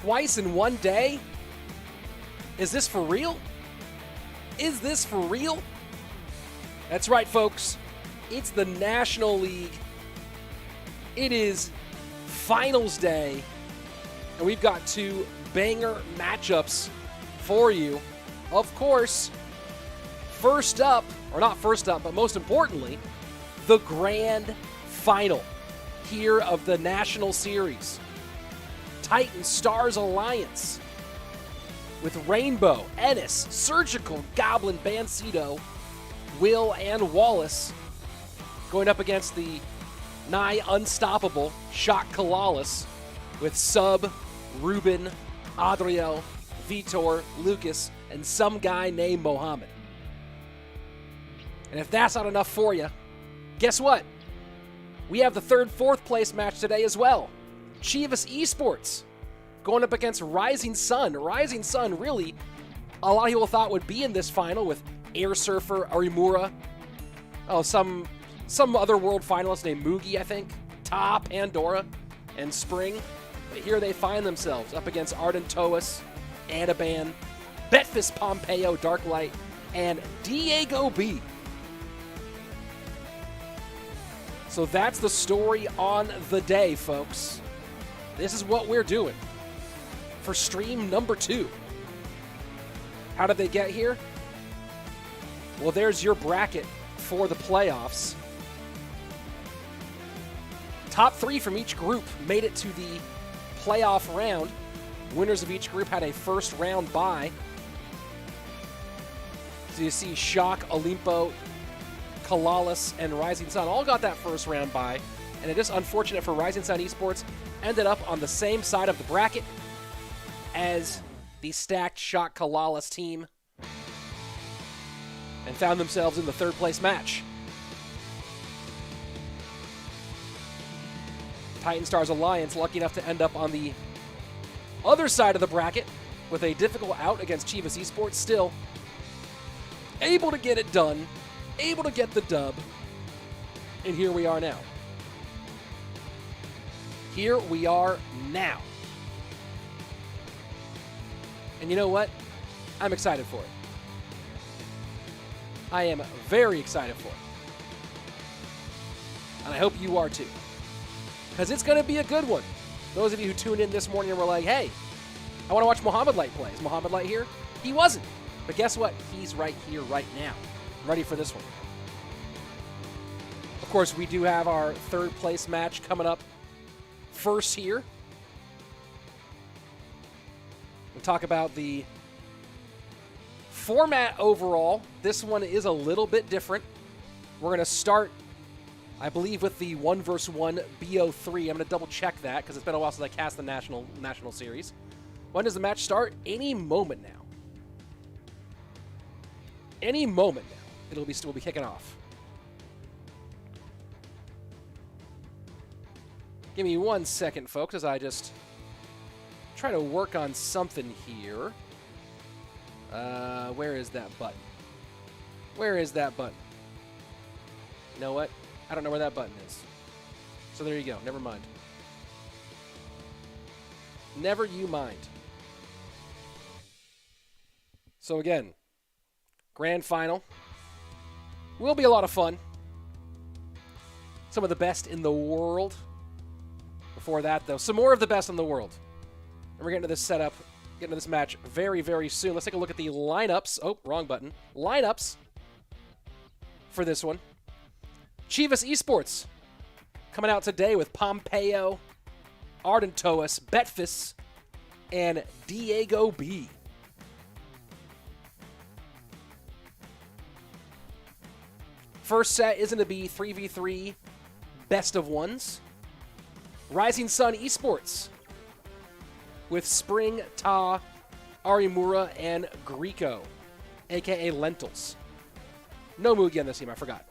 twice in one day? Is this for real? Is this for real? That's right, folks. It's the National League. It is finals day, and we've got two banger matchups for you. Of course, first up, or not first up, but most importantly, the grand final here of the National Series. TitanStars Alliance with Rainbow, ENIS, Surgical, Goblin, Bansito, Will, and Wallace going up against the nigh unstoppable Shot Calalas with Sub, Ruben, Adriel, Vitor, Lucas, and some guy named Mohamed. And if that's not enough for you, guess what? We have the third, fourth place match today as well. Chivas Esports going up against Rising Sun. Rising Sun, really, a lot of people thought would be in this final with airsurfer, ARIMURA. Oh, some other world finalist named Mugi, I think. Pandora, and Spring. But here they find themselves up against Ardentoas, Anaban, Betfas, Pompeyo, Darklight, and DiegoB. So that's the story on the day, folks. This is what we're doing for stream number 2. How did they get here? Well, there's your bracket for the playoffs. Top 3 from each group made it to the playoff round. Winners of each group had a first round bye. So you see Shock, Olimpo, Calalas, and Rising Sun all got that first round bye. And it is unfortunate for Rising Sun Esports, ended up on the same side of the bracket as the stacked Shock Calalas team and found themselves in the third place match. TitanStars Alliance lucky enough to end up on the other side of the bracket with a difficult out against Chivas Esports, still able to get it done, able to get the dub, and here we are now. Here we are now. And you know what? I'm excited for it. I am very excited for it. And I hope you are too. Because it's going to be a good one. Those of you who tuned in this morning and were like, hey, I want to watch Mohamed Light play. Is Mohamed Light here? He wasn't. But guess what? He's right here, right now. I'm ready for this one. Of course, we do have our third place match coming up first here. We'll talk about the format overall. This one is a little bit different. We're going to start, I believe, with the 1 vs. 1 BO3. I'm going to double check that because it's been a while since I cast the National Series. When does the match start? Any moment now. Any moment now. We'll be kicking off. Give me 1 second, folks, as I just try to work on something here. Where is that button? Where is that button? You know what? I don't know where that button is. So there you go. Never mind. Never you mind. So again, grand final. Will be a lot of fun. Some of the best in the world. Before that, though, some more of the best in the world. And we're getting to this setup, getting to this match very, very soon. Let's take a look at the lineups. Oh, wrong button. Lineups for this one. Chivas Esports coming out today with Pompeyo, Ardentoas, Betfas, and DiegoB. First set is going to be 3v3 best of ones. Rising Sun Esports with Spring, ARIMURA, and Greco, a.k.a. Lentils. No Mugi on this team, I forgot.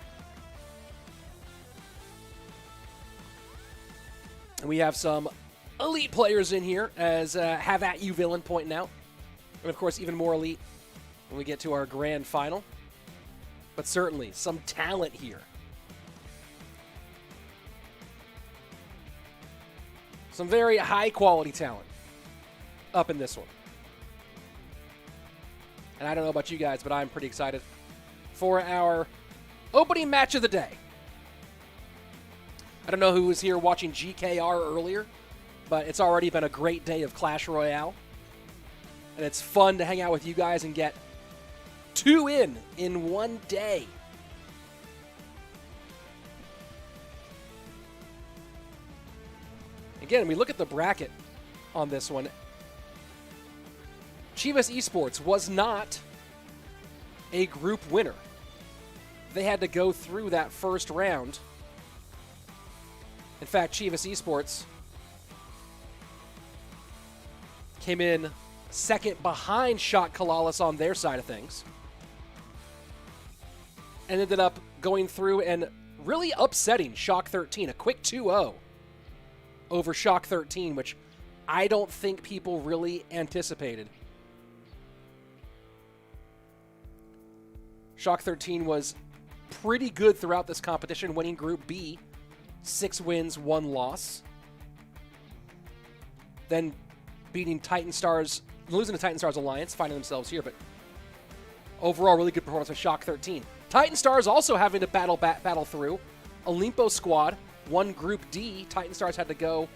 And we have some elite players in here, as Have At You Villain pointing out. And, of course, even more elite when we get to our grand final. But certainly, some talent here. Some very high-quality talent. up in this one. And I don't know about you guys, but I'm pretty excited for our opening match of the day. I don't know who was here watching GKR earlier, but it's already been a great day of Clash Royale. And it's fun to hang out with you guys and get 2 in one day. Again, we look at the bracket on this one. Chivas Esports was not a group winner. They had to go through that first round. In fact, Chivas Esports came in second behind Calalas on their side of things. And ended up going through and really upsetting Shock 13. A quick 2-0 over Shock 13, which I don't think people really anticipated. Shock 13 was pretty good throughout this competition, winning Group B, 6 wins, 1 loss. Then beating TitanStars, losing to TitanStars Alliance, finding themselves here, but overall really good performance by Shock 13. TitanStars also having to battle through. Olimpo squad won Group D. TitanStars had to go,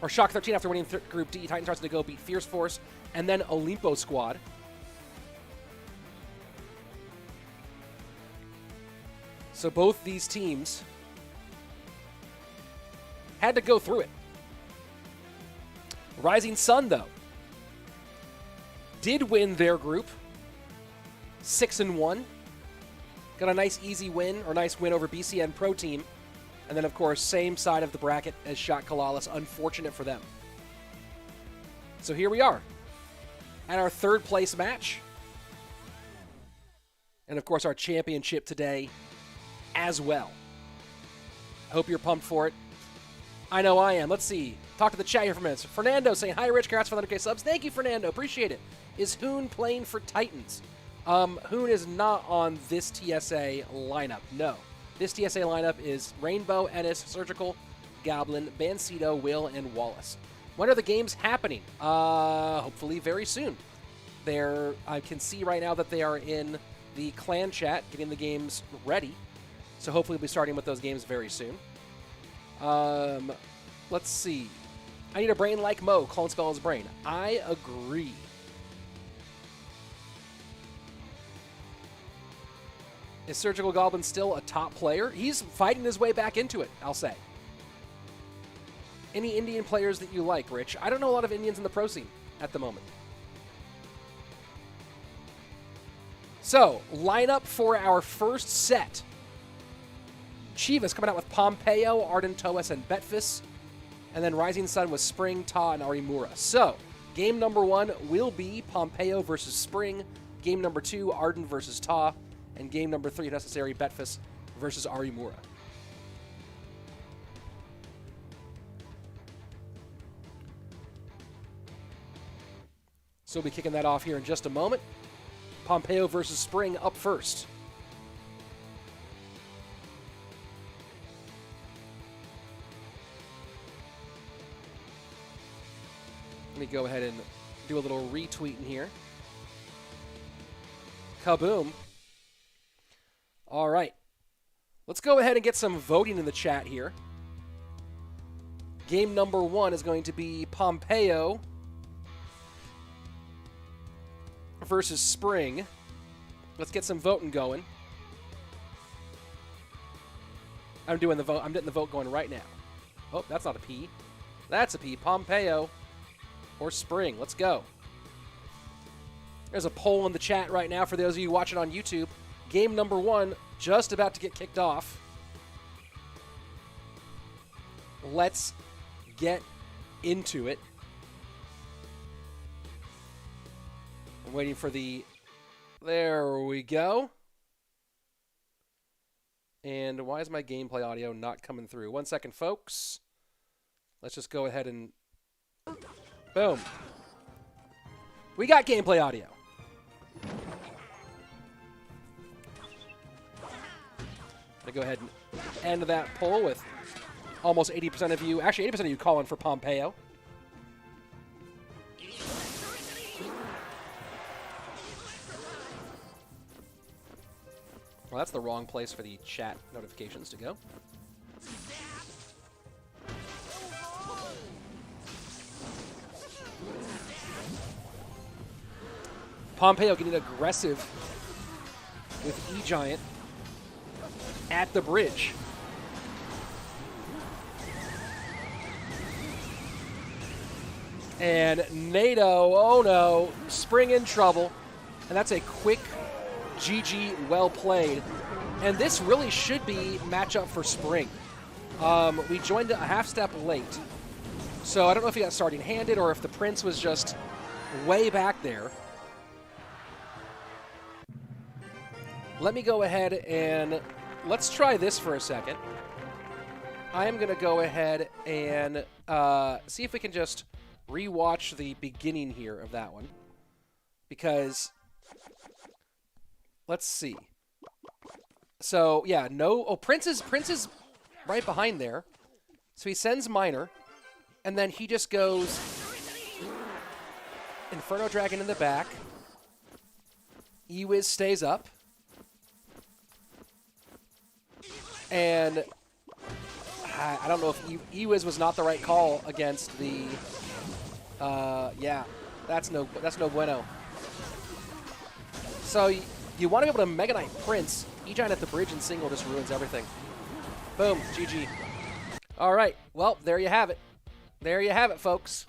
or Shock 13 after winning Group D, TitanStars had to go beat Fierce Force, and then Olimpo squad. So both these teams had to go through it. Rising Sun, though, did win their group, 6-1. Got a nice easy win, or nice win over BCN Pro Team. And then, of course, same side of the bracket as Shot Calalas. Unfortunate for them. So here we are at our 3rd place match. And, of course, our championship today as well. I hope you're pumped for it. I know I am. Let's see. Talk to the chat here for a minute. Fernando saying, hi, Rich. Congrats for the 100K subs. Thank you, Fernando. Appreciate it. Is Hoon playing for Titans? Hoon is not on this TSA lineup. No. This TSA lineup is Rainbow, ENIS, Surgical, Goblin, Bansito, Will, and Wallace. When are the games happening? Hopefully very soon. I can see right now that they are in the clan chat getting the games ready. So hopefully we'll be starting with those games very soon. Let's see. I need a brain like Mo. Clone spell his brain. I agree. Is Surgical Goblin still a top player? He's fighting his way back into it, I'll say. Any Indian players that you like, Rich? I don't know a lot of Indians in the pro scene at the moment. So, lineup for our first set. Chivas coming out with Pompeyo, Ardentoas, and Betfas. And then Rising Sun with Spring, Ta, and Arimura. So, game number 1 will be Pompeyo versus Spring. Game number 2, Arden versus Ta. And game number 3, if necessary, Betfas versus Arimura. So we'll be kicking that off here in just a moment. Pompeyo versus Spring up first. Let me go ahead and do a little retweeting here. Kaboom. All right. Let's go ahead and get some voting in the chat here. Game number 1 is going to be Pompeyo versus Spring. Let's get some voting going. I'm getting the vote going right now. Oh, that's not a P. That's a P. Pompeyo or Spring. Let's go. There's a poll in the chat right now for those of you watching on YouTube. Game number 1 just about to get kicked off. Let's get into it. I'm waiting for the... There we go. And why is my gameplay audio not coming through? 1 second, folks. Let's just go ahead and... Boom. We got gameplay audio. I'm going to go ahead and end that poll with almost 80% of you, actually 80% of you calling for Pompeyo. Well, that's the wrong place for the chat notifications to go. Pompeyo getting aggressive with E-Giant at the bridge. And NATO, oh no, Spring in trouble. And that's a quick GG, well played. And this really should be matchup for Spring. We joined a half step late. So I don't know if he got starting handed or if the Prince was just way back there. Let me go ahead and let's try this for a second. I am going to go ahead and see if we can just rewatch the beginning here of that one. Because, let's see. So, yeah, no. Oh, Prince is right behind there. So he sends Minor. And then he just goes Inferno Dragon in the back. Ewiz stays up. And I don't know if Ewiz was not the right call against the. Yeah, that's no bueno. So you want to be able to Mega Knight Prince. E-Giant at the bridge and single just ruins everything. Boom, GG. All right, well there you have it. There you have it, folks.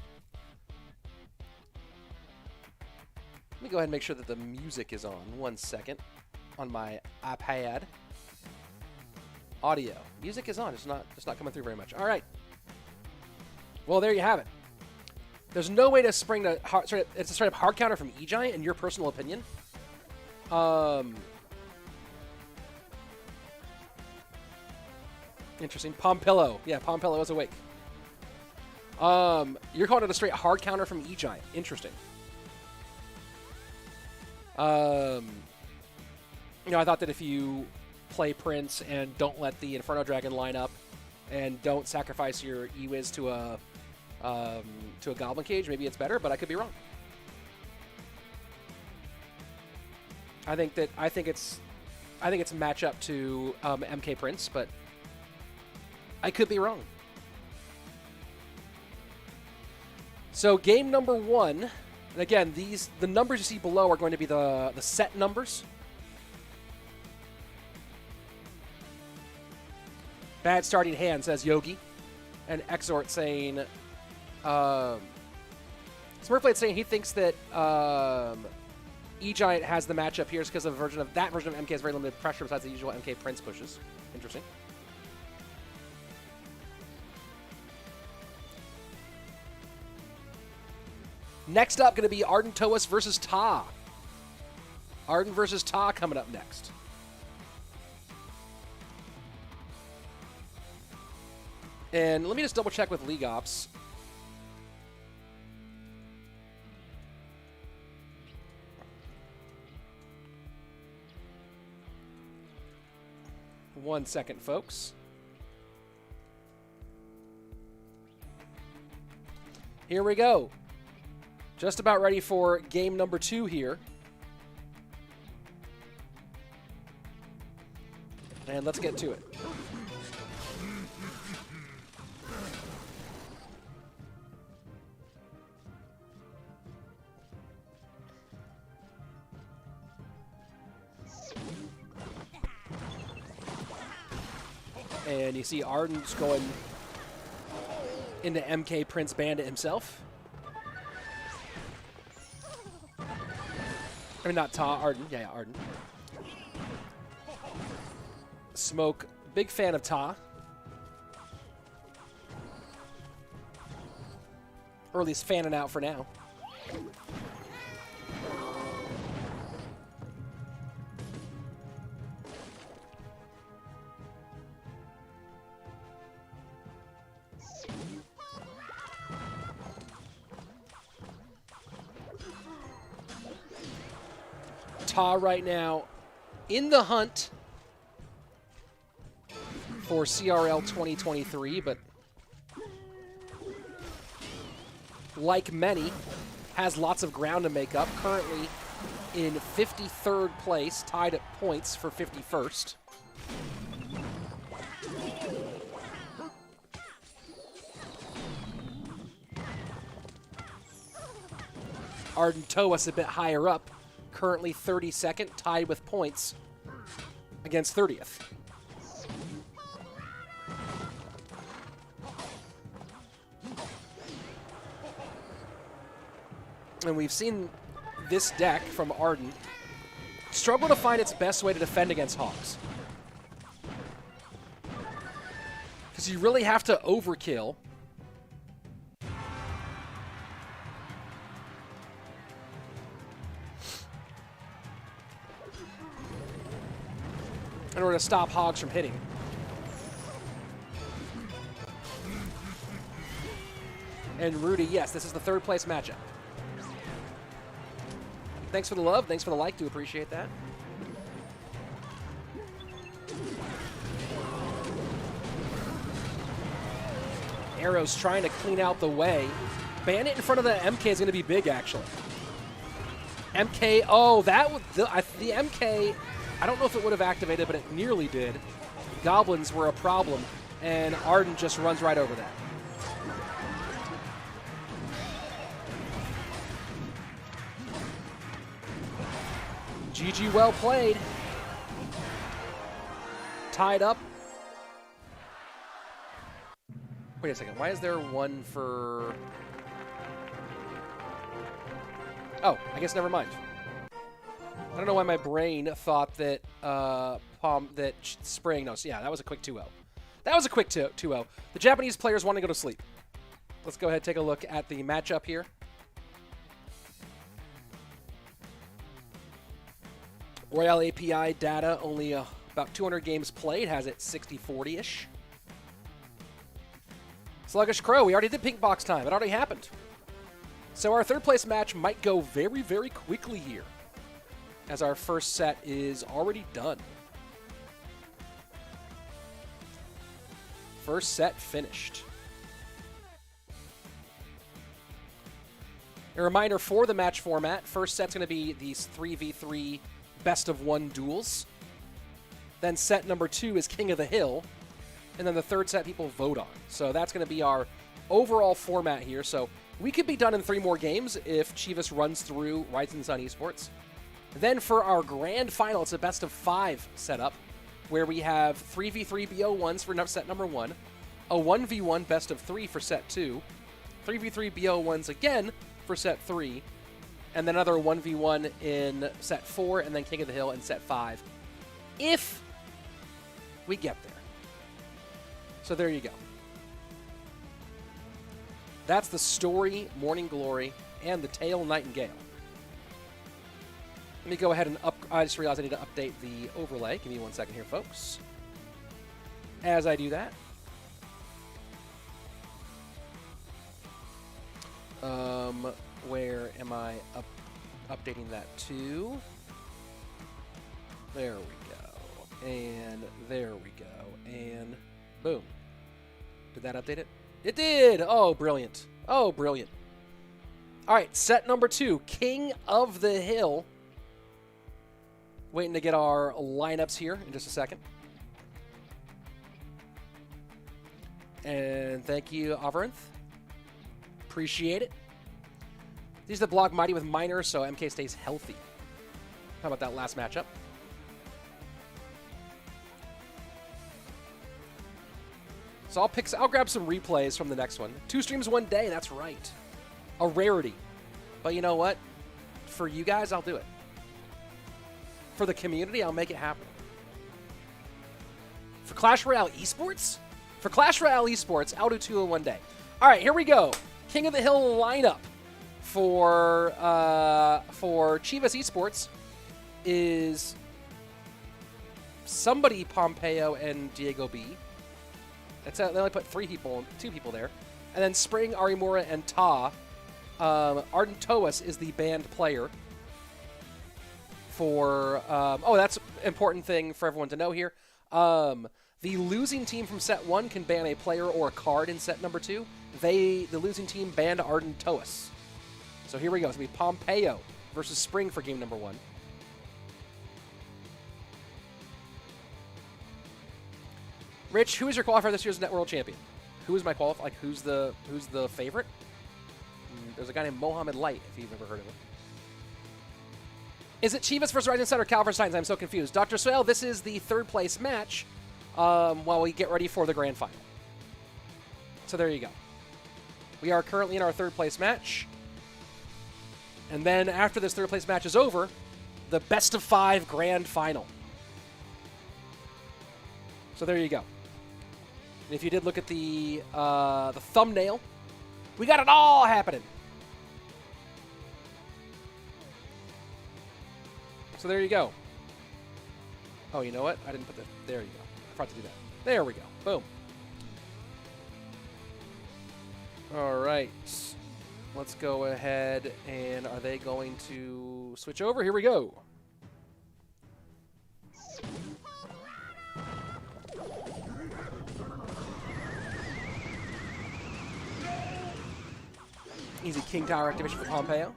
Let me go ahead and make sure that the music is on. 1 second on my iPad. Audio. Music is on. It's not coming through very much. All right. Well, there you have it. There's no way to spring the it's a straight up hard counter from E-Giant, in your personal opinion. Interesting. Pompillo. Yeah, Pompillo is awake. You're calling it a straight hard counter from E-Giant. Interesting. You know, I thought that if you play Prince and don't let the Inferno Dragon line up and don't sacrifice your Ewiz to a Goblin Cage, maybe it's better, but I could be wrong. I think it's matchup to MK Prince, but I could be wrong. So game number 1, and again, the numbers you see below are going to be the set numbers. Bad starting hand, says Yogi. And Exort saying, Smurfblade saying he thinks that E-Giant has the matchup here because of that version of MK has very limited pressure besides the usual MK Prince pushes. Interesting. Next up, going to be Ardentoas versus Ta. Arden versus Ta coming up next. And let me just double check with League Ops. One second, folks. Here we go. Just about ready for game number 2 here. And let's get to it. And you see Arden's going into MK Prince Bandit himself. I mean, not Ta, Arden. Yeah, Arden. Smoke, big fan of Ta. Or at least fanning out for now. Ta right now in the hunt for CRL 2023, but like many, has lots of ground to make up. Currently in 53rd place, tied at points for 51st. Ardentoas a bit higher up, currently 32nd, tied with points against 30th. And we've seen this deck from Arden struggle to find its best way to defend against Hogs. Because you really have to overkill in order to stop Hogs from hitting. And Rudy, yes, this is the 3rd place matchup. Thanks for the love. Thanks for the like. Do appreciate that. Arrow's trying to clean out the way. Bandit in front of the MK is going to be big, actually. MK, oh, that would, the MK, I don't know if it would have activated, but it nearly did. Goblins were a problem, and Arden just runs right over that. GG, well played. Tied up. Wait a second. Why is there one for... Oh, I guess never mind. I don't know why my brain thought that Spring... No, so yeah, that was a quick 2-0. That was a quick 2-0. The Japanese players want to go to sleep. Let's go ahead and take a look at the matchup here. Royale API data, only about 200 games played, has it 60-40-ish. Sluggish Crow, we already did Pink Box time. It already happened. So our 3rd place match might go very, very quickly here, as our first set is already done. First set finished. A reminder for the match format, first set's going to be these 3v3 best-of-1 duels. Then set number 2 is King of the Hill. And then the 3rd set people vote on. So that's going to be our overall format here. So we could be done in 3 more games if Chivas runs through Rising Sun Esports. Then for our grand final, it's a best-of-5 setup, where we have 3v3 BO1s for set number 1, a 1v1 best-of-3 for set 2, 3v3 BO1s again for set 3, and then another 1v1 in set 4, and then King of the Hill in set 5, if we get there. So there you go. That's the story, Morning Glory, and the Tail Nightingale. Let me go ahead and I just realized I need to update the overlay. Give me 1 second here, folks. As I do that. Where am I updating that to? There we go. And there we go. And boom. Did that update it? It did! Oh, brilliant. Oh, brilliant. All right, set number 2, King of the Hill. Waiting to get our lineups here in just a second. And thank you, Averinth. Appreciate it. These are the block mighty with minor, so MK stays healthy. How about that last matchup? So I'll grab some replays from the next one. 2 streams 1 day, that's right. A rarity. But you know what? For you guys, I'll do it. For the community, I'll make it happen. For Clash Royale Esports? For Clash Royale Esports, I'll do 2 in 1 day. All right, here we go. King of the Hill lineup for Chivas Esports is somebody Pompeyo and DiegoB. They only put 2 people there. And then Spring, ARIMURA, and Ta. Ardentoas is the banned player. For, that's an important thing for everyone to know here. The losing team from set 1 can ban a player or a card in set number 2. The losing team banned Ardentoas. So here we go. It's going to be Pompeyo versus Spring for game number 1. Rich, who is your qualifier this year's Net World Champion? Who is my qualifier? Like, who's the favorite? There's a guy named Mohamed Light, if you've ever heard of him. Is it Chivas versus Rising Sun or Cal versus Titans? I'm so confused. Dr. Swale, this is the third place match while we get ready for the grand final. So there you go. We are currently in our third place match. And then after this third place match is over, the best of 5 grand final. So there you go. And if you did look at the thumbnail, we got it all happening. So there you go. Oh, you know what? I didn't put the... There you go. I forgot to do that. There we go. Boom. All right. Let's go ahead and are they going to switch over? Here we go. Easy King Tower activation for Pompeyo.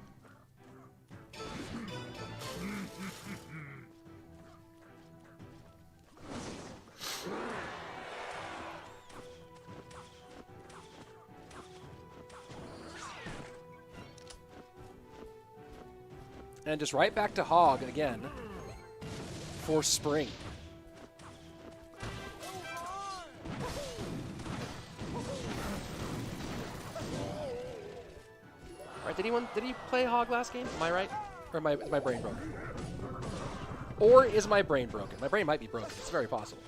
And just right back to Hog again for Spring. All right, did he play Hog last game? Am I right? Or is my brain broken? Or is my brain broken? My brain might be broken. It's very possible.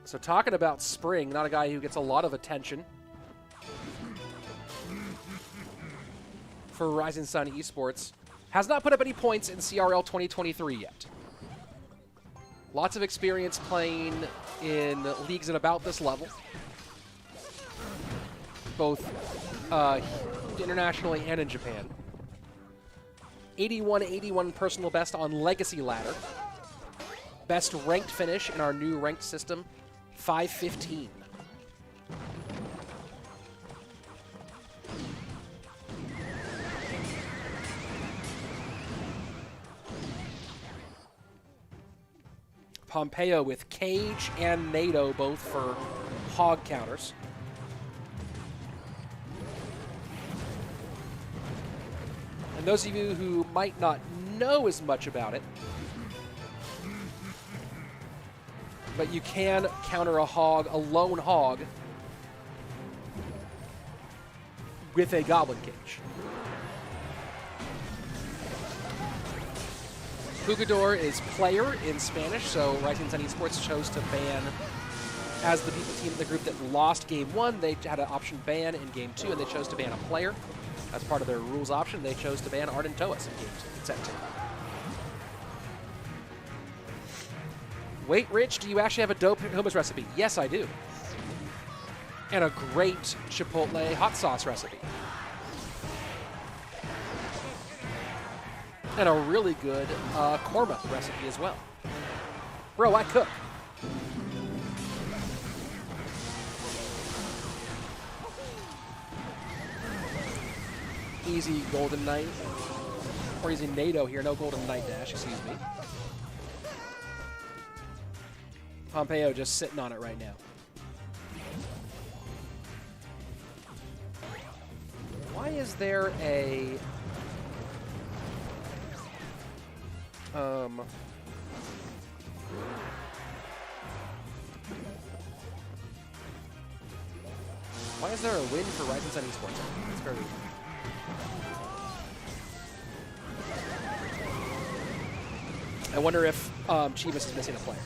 So talking about Spring, not a guy who gets a lot of attention for Rising Sun Esports, has not put up any points in CRL 2023 yet. Lots of experience playing in leagues at about this level, both internationally and in Japan. 81-81 personal best on Legacy Ladder. Best ranked finish in our new ranked system, 515. Pompeyo with Cage and NATO both for Hog counters. And those of you who might not know as much about it, but you can counter a Hog, a lone Hog, with a Goblin Cage. Jugador is player in Spanish, so Rising Sun Esports chose to ban, as the team in the group that lost Game 1, they had an option ban in Game 2, and they chose to ban a player. As part of their rules option, they chose to ban Ardentoas in Game 2, set 2. Wait, Rich, do you actually have a dope hummus recipe? Yes, I do. And a great Chipotle hot sauce recipe. And a really good korma recipe as well. Bro, I cook. Easy Golden Knight. Or easy NATO here, no Golden Knight dash, excuse me. Pompeyo just sitting on it right now. Why is there a... Why is there a win for Rising Sun Esports? It's very weird. I wonder if Chivas is missing a player.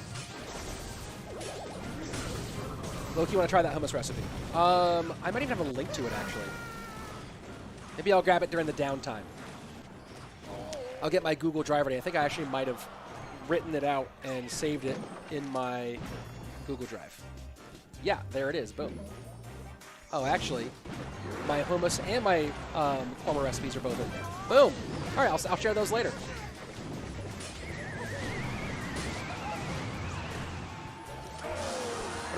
Loki, you want to try that hummus recipe? I might even have a link to it, actually. Maybe I'll grab it during the downtime. I'll get my Google Drive ready. I think I actually might have written it out and saved it in my Google Drive. Yeah, there it is. Boom. Oh, actually, my hummus and my korma recipes are both in there. Boom. All right, I'll share those later.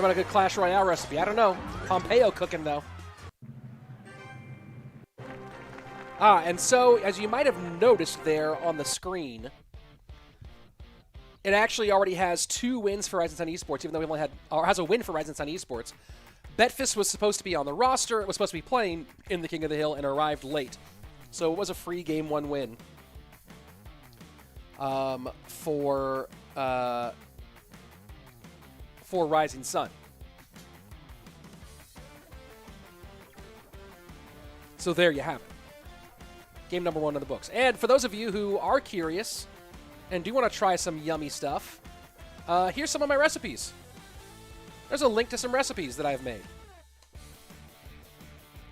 about a good Clash Royale recipe? I don't know. Pompeyo cooking, though. And so, as you might have noticed there on the screen, it actually already has 2 wins for Rising Sun Esports, even though we only had, or has a win for Rising Sun Esports. Betfas was supposed to be on the roster. It was supposed to be playing in the King of the Hill and arrived late. So it was a free game 1 win for Rising Sun. So there you have it. Game number 1 in the books. And for those of you who are curious and do want to try some yummy stuff, here's some of my recipes. There's a link to some recipes that I've made.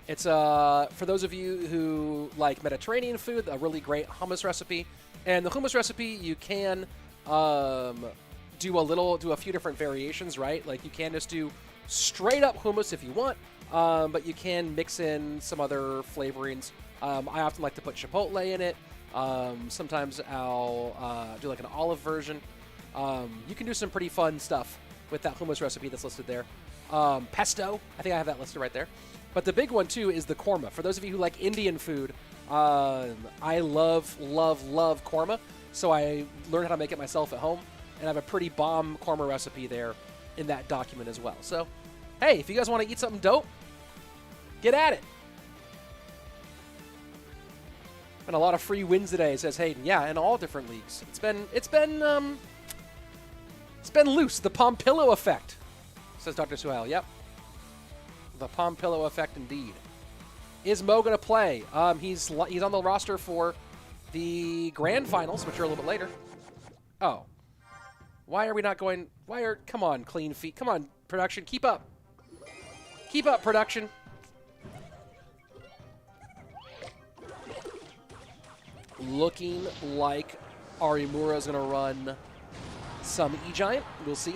It's for those of you who like Mediterranean food, a really great hummus recipe. And the hummus recipe, you can do a few different variations, right? Like you can just do straight up hummus if you want, but you can mix in some other flavorings. I often like to put chipotle in it. Sometimes I'll do like an olive version. You can do some pretty fun stuff with that hummus recipe that's listed there. Pesto, I think I have that listed right there. But the big one, too, is the korma. For those of you who like Indian food, I love korma, so I learned how to make it myself at home, and I have a pretty bomb korma recipe there in that document as well. So, hey, if you guys want to eat something dope, get at it. And a lot of free wins today, says Hayden. Yeah, in all different leagues. It's been loose. The Pompeyo effect, says Dr. Suhail. Yep. The Pompeyo effect indeed. Is Mo going to play? He's on the roster for the grand finals, which are a little bit later. Oh. Why are we not going? Come on, clean feet. Come on, production. Keep up. Keep up, production. Looking like ARIMURA is going to run some E-Giant. We'll see.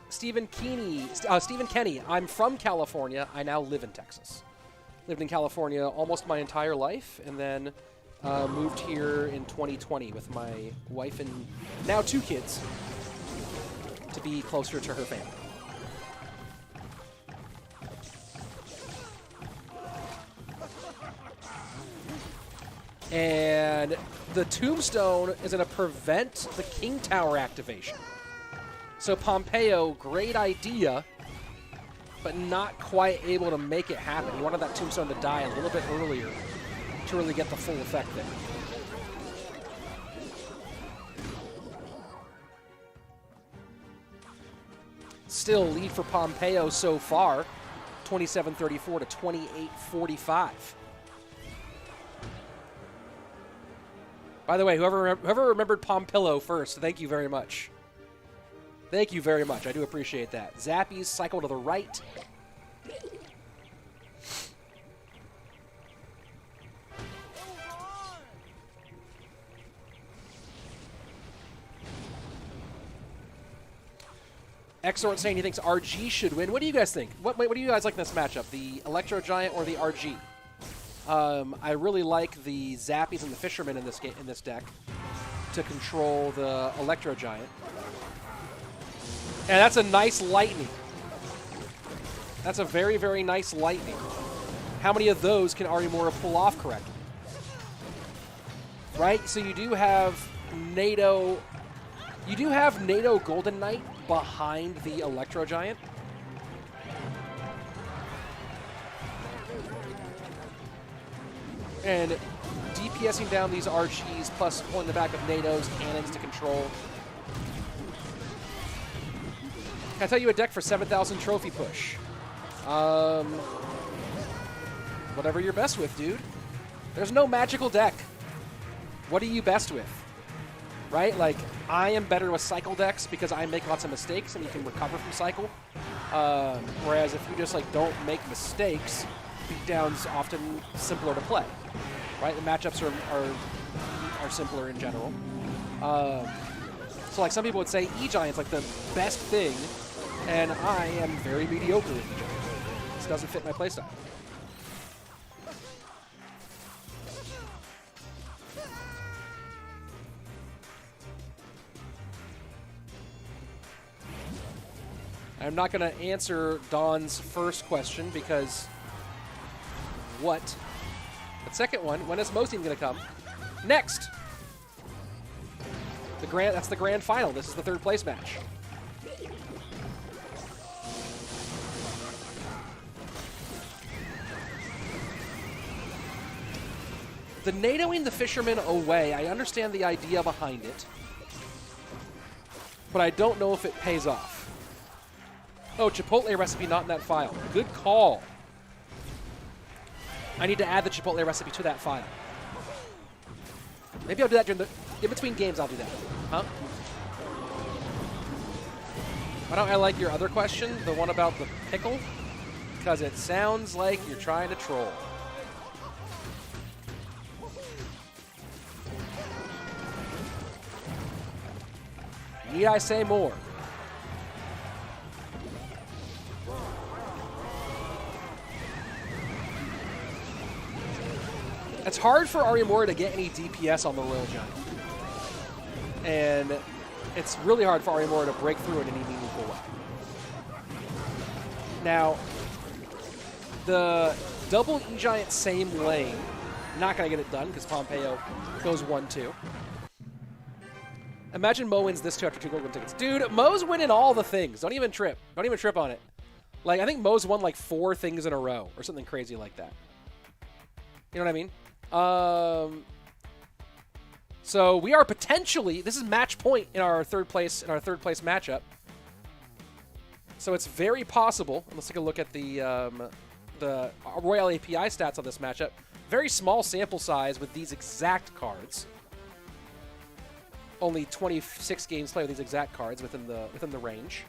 Stephen Kenny. I'm from California. I now live in Texas. Lived in California almost my entire life, and then moved here in 2020 with my wife and now 2 kids to be closer to her family. And the tombstone is going to prevent the King Tower activation. So Pompeyo, great idea, but not quite able to make it happen. He wanted that tombstone to die a little bit earlier to really get the full effect there. Still lead for Pompeyo so far, 27-34 to 28-45. By the way, whoever remembered Pompeyo first, thank you very much. Thank you very much. I do appreciate that. Zappies cycle to the right. Exort saying he thinks RG should win. What do you guys think? What do you guys like in this matchup? The Electro Giant or the RG? I really like the Zappies and the Fishermen in this deck to control the Electro Giant. And that's a nice lightning. That's a very, very nice lightning. How many of those can ARIMURA pull off correctly? Right? So you do have NATO. You do have NATO Golden Knight behind the Electro Giant. And DPSing down these RGs plus pulling the back of NATO's cannons to control. Can I tell you a deck for 7,000 trophy push? Whatever you're best with, dude. There's no magical deck. What are you best with? Right? Like, I am better with cycle decks because I make lots of mistakes and you can recover from cycle. Whereas if you just like don't make mistakes, beatdown's often simpler to play. Right? The matchups are simpler in general. So like some people would say E-Giant's like the best thing, and I am very mediocre with E-Giant. This doesn't fit my playstyle. I'm not going to answer Dawn's first question because what? The second one, when is Mo's team going to come? Next! That's the grand final. This is the third place match. The NATOing the fishermen away, I understand the idea behind it, but I don't know if it pays off. Oh, Chipotle recipe not in that file. Good call. I need to add the Chipotle recipe to that file. Maybe I'll do that during the... In between games, I'll do that. Huh? Why don't I like your other question, the one about the pickle? Because it sounds like you're trying to troll. Need I say more? It's hard for ARIMURA to get any DPS on the Royal Giant. And it's really hard for ARIMURA to break through in any meaningful way. Now, the double E-Giant same lane, not going to get it done because Pompeyo goes 1-2. Imagine Mo wins this 2 after 2 Goblin tickets. Dude, Mo's winning all the things. Don't even trip. Don't even trip on it. Like, I think Mo's won like 4 things in a row or something crazy like that. You know what I mean? So we are potentially, this is match point in our third place matchup. So it's very possible. Let's take a look at the Royale API stats on this matchup. Very small sample size with these exact cards. Only 26 games played with these exact cards within the range.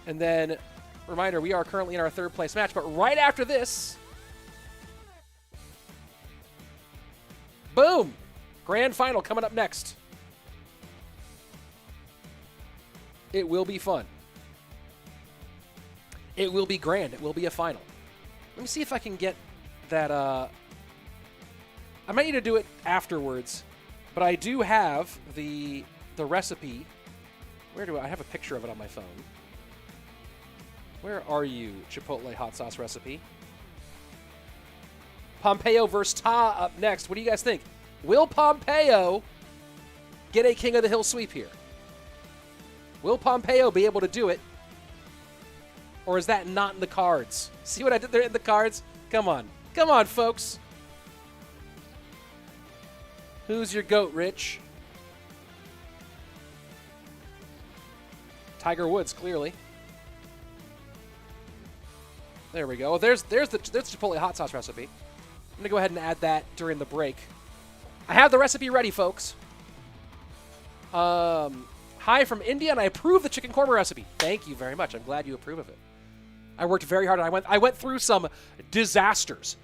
And then, reminder, we are currently in our third place match, but right after this, boom! Grand final coming up next. It will be fun. It will be grand. It will be a final. Let me see if I can get that, I might need to do it afterwards, but I do have the recipe. Where do I have a picture of it on my phone? Where are you, Chipotle hot sauce recipe? Pompeyo versus Ta up next. What do you guys think? Will Pompeyo get a King of the Hill sweep here? Will Pompeyo be able to do it? Or is that not in the cards? See what I did there in the cards? Come on. Come on, folks. Who's your GOAT, Rich? Tiger Woods, clearly. There we go. There's the Chipotle hot sauce recipe. I'm going to go ahead and add that during the break. I have the recipe ready, folks. Hi from India, and I approve the chicken korma recipe. Thank you very much. I'm glad you approve of it. I worked very hard. I went through some disasters.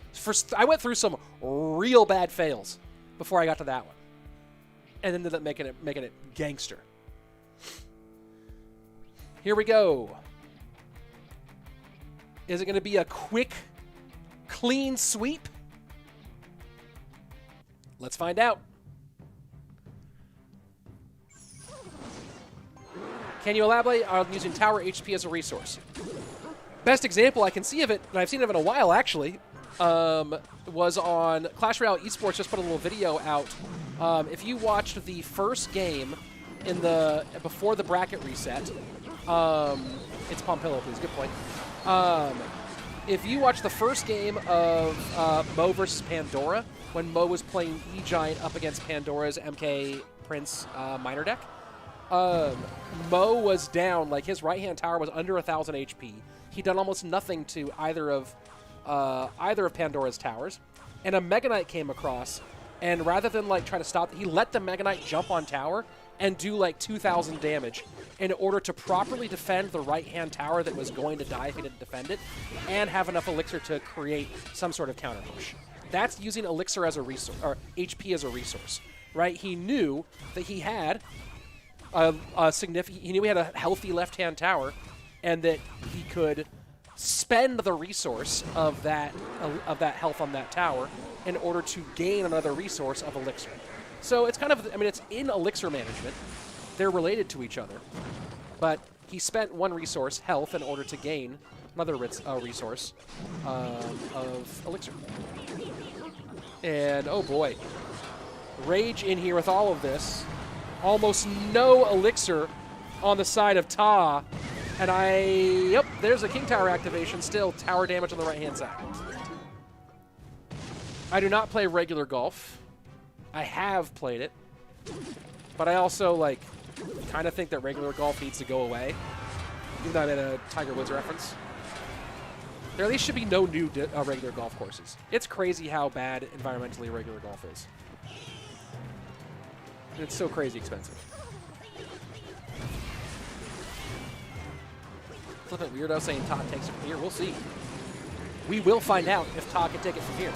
I went through some real bad fails before I got to that one, and ended up making it gangster. Here we go. Is it going to be a quick, clean sweep? Let's find out. Can you elaborate on using tower HP as a resource? Best example I can see of it, and I've seen it in a while actually, was on Clash Royale Esports. Just put a little video out. If you watched the first game before the bracket reset, it's Pompeyo, please. Good point. If you watch the first game of Mo versus Pandora, when Mo was playing E-Giant up against Pandora's MK Prince minor deck, Mo was down, like his right-hand tower was under 1,000 HP. He'd done almost nothing to either of Pandora's towers, and a Mega Knight came across, and rather than like try to stop, he let the Mega Knight jump on tower and do like 2,000 damage in order to properly defend the right-hand tower that was going to die if he didn't defend it, and have enough elixir to create some sort of counter push. That's using elixir as a resource, or HP as a resource, right? He knew that he had he knew he had a healthy left-hand tower, and that he could spend the resource of that health on that tower in order to gain another resource of elixir. So it's kind of, I mean, it's in elixir management. They're related to each other. But he spent one resource, health, in order to gain another resource of elixir. And, oh boy. Rage in here with all of this. Almost no elixir on the side of Ta. And yep, there's a King Tower activation still. Tower damage on the right-hand side. I do not play regular golf. I have played it. But I also, like, kind of think that regular golf needs to go away. Even though I made a Tiger Woods reference. There at least should be no new regular golf courses. It's crazy how bad environmentally regular golf is. And it's so crazy expensive. Flippant weirdo saying Todd takes it from here. We'll see. We will find out if Todd can take it from here.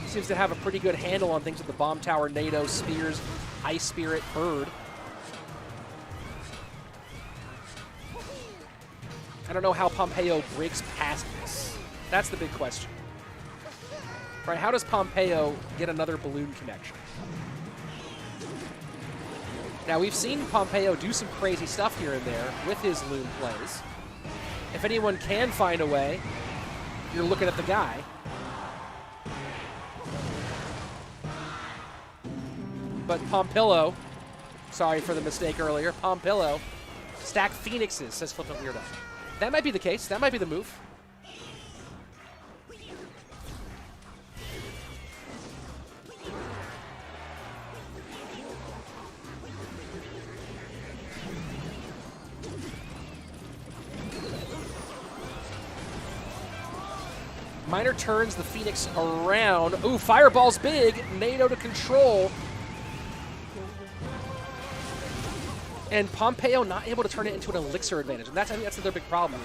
He seems to have a pretty good handle on things with the bomb tower, NATO, spears, ice spirit, bird. I don't know how Pompeyo breaks past this. That's the big question. Right, how does Pompeyo get another balloon connection? Now, we've seen Pompeyo do some crazy stuff here and there with his loon plays. If anyone can find a way, you're looking at the guy. But Pompillo, sorry for the mistake earlier, Pompillo, stack Phoenixes, says Flippant Weirdo. That might be the case. That might be the move. Miner turns the Phoenix around. Ooh, Fireball's big. NATO to control. And Pompeyo not able to turn it into an elixir advantage. And I think that's their big problem.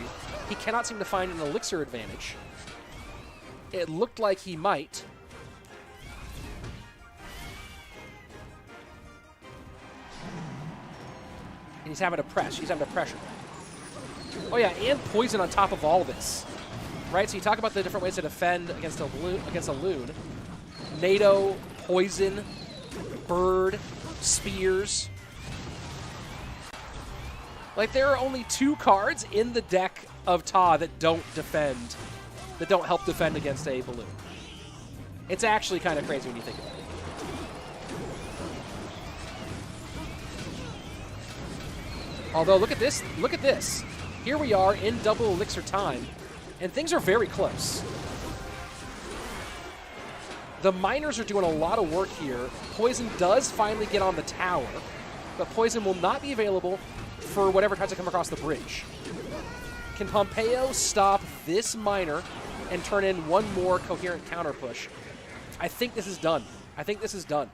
He cannot seem to find an elixir advantage. It looked like he might. And he's having to press. He's having to pressure. Oh yeah, and poison on top of all this. Right, so you talk about the different ways to defend against a loon. NATO, poison, bird, spears. Like, there are only 2 cards in the deck of Ta that don't defend, that don't help defend against a balloon. It's actually kind of crazy when you think about it. Although, look at this. Look at this. Here we are in double elixir time. And things are very close. The miners are doing a lot of work here. Poison does finally get on the tower, but Poison will not be available for whatever tries to come across the bridge. Can Pompeyo stop this miner and turn in one more coherent counter push? I think this is done. I think this is done.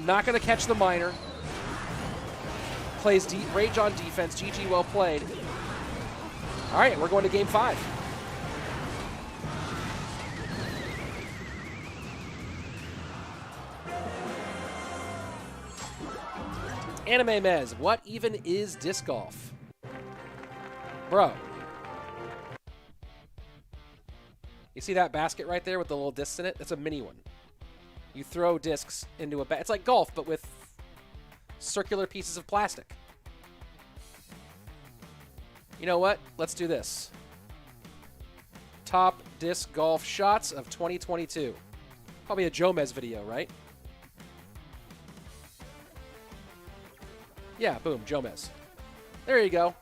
Not going to catch the miner. Plays Rage on defense. GG, well played. All right, we're going to game 5. Anime Mez, what even is disc golf? Bro. You see that basket right there with the little discs in it? That's a mini one. You throw discs into a basket. It's like golf, but with circular pieces of plastic. You know what? Let's do this. Top disc golf shots of 2022. Probably a Jomez video, right? Yeah, boom, Jomez. There you go.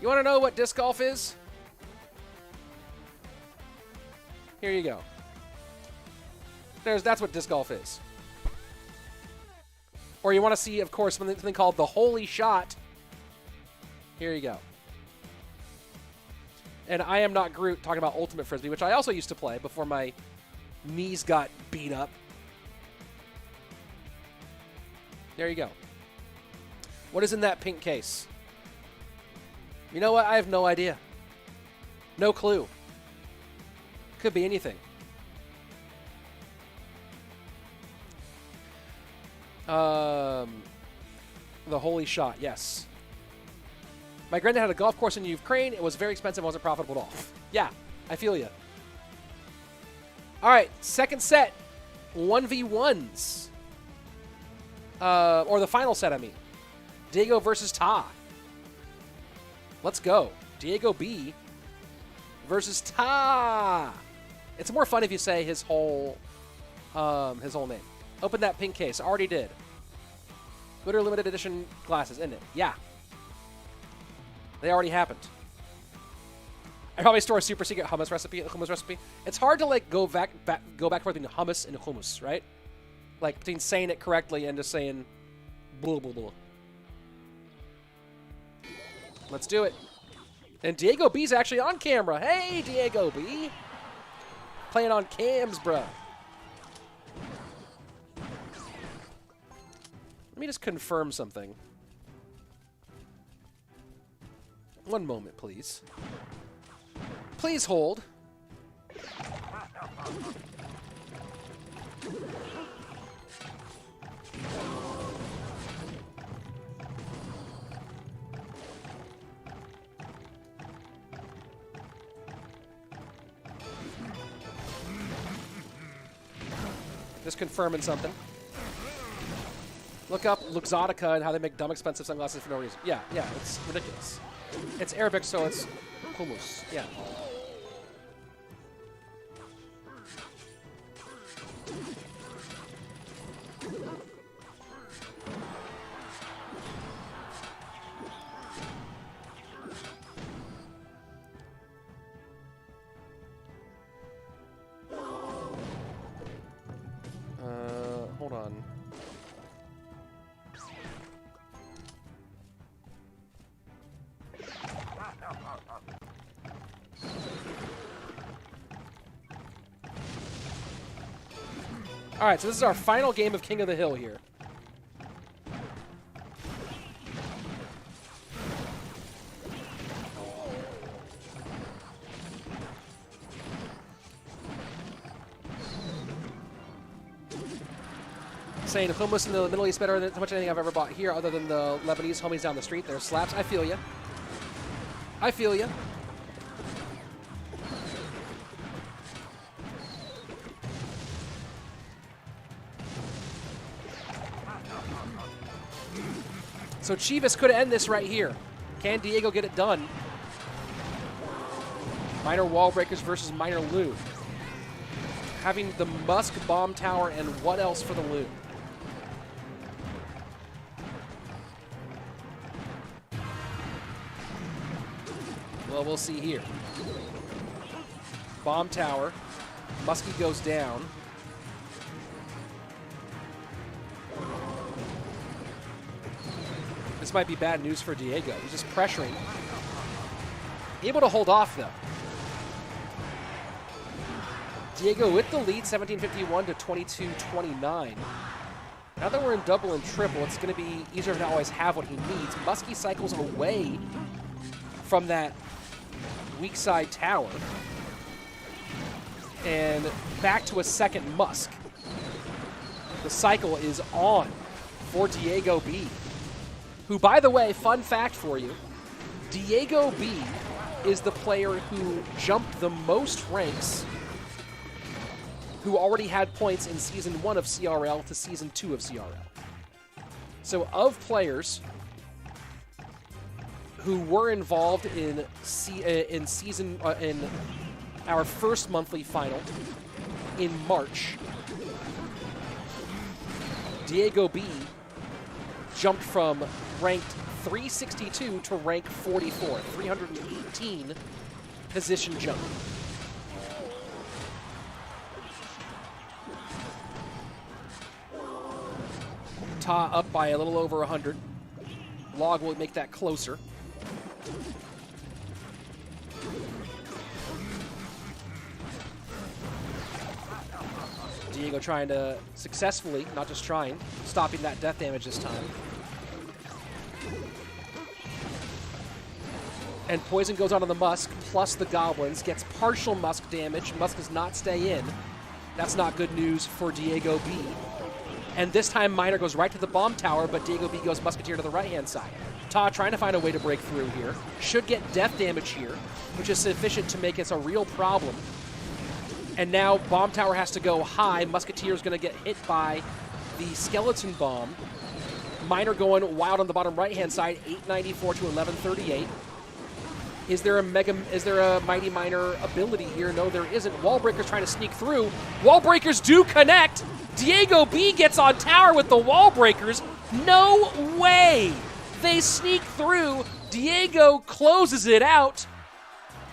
You want to know what disc golf is? Here you go. That's what disc golf is. Or you want to see, of course, something called the Holy Shot. Here you go. And I am not Groot talking about Ultimate Frisbee, which I also used to play before my knees got beat up. There you go. What is in that pink case? You know what? I have no idea. No clue. Could be anything. The Holy Shot, yes. My granddad had a golf course in Ukraine. It was very expensive. It wasn't profitable at all. Yeah, I feel you. All right, second set, 1v1s. Or the final set, I mean. Diego versus Ta. Let's go. DiegoB versus Ta. It's more fun if you say his whole name. Open that pink case. Already did. Glitter limited edition glasses, isn't it? Yeah. They already happened. I probably store a super secret hummus recipe. It's hard to like go back between hummus and hummus, right? Like between saying it correctly and just saying blah blah blah. Let's do it. And DiegoB's actually on camera. Hey, DiegoB. Playing on cams, bruh. Let me just confirm something. One moment, please. Please hold. Just confirming something. Look up Luxottica and how they make dumb expensive sunglasses for no reason. Yeah, it's ridiculous. It's Arabic, so it's hummus. Yeah. Hold on. All right, so this is our final game of King of the Hill here. Saying hummus in the Middle East better than so much anything I've ever bought here other than the Lebanese homies down the street. They're slaps. I feel ya. I feel ya. So Chivas could end this right here. Can Diego get it done? Minor wall breakers versus minor loot. Having the Musk bomb tower and what else for the loot? Well, we'll see here. Bomb tower. Musky goes down. This might be bad news for Diego. He's just pressuring. Able to hold off, though. Diego with the lead, 1751 to 2229. Now that we're in double and triple, it's going to be easier to always have what he needs. Musky cycles away from that weak side tower. And back to a second Musk. The cycle is on for DiegoB. Who, by the way, fun fact for you, DiegoB is the player who jumped the most ranks, who already had points in Season 1 of CRL to Season 2 of CRL. So of players who were involved in our first monthly final in March, DiegoB jumped from ranked 362 to rank 44, 318 position jump. Ta up by a little over 100. Log will make that closer. Diego trying to successfully, not just trying, stopping that death damage this time. And poison goes onto the Musk, plus the Goblins, gets partial Musk damage. Musk does not stay in. That's not good news for DiegoB. And this time Miner goes right to the bomb tower, but DiegoB goes Musketeer to the right-hand side. Ta trying to find a way to break through here. Should get death damage here, which is sufficient to make us a real problem And now Bomb Tower has to go high. Musketeer's going to get hit by the Skeleton Bomb. Miner going wild on the bottom right-hand side, 894 to 1138. Is there a Mighty Miner ability here? No, there isn't. Wallbreaker's trying to sneak through. Wallbreakers do connect. DiegoB gets on tower with the Wallbreakers. No way. They sneak through. Diego closes it out.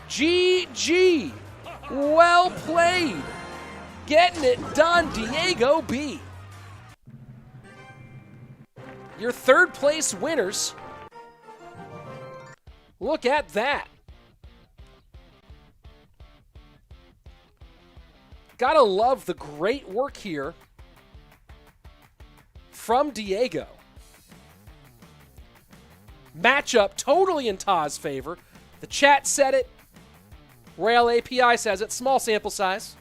GG. Well played. Getting it done, DiegoB. Your third place winners. Look at that. Gotta love the great work here from Diego. Matchup totally in Ta's favor. The chat said it. Royale API says it. Small sample size.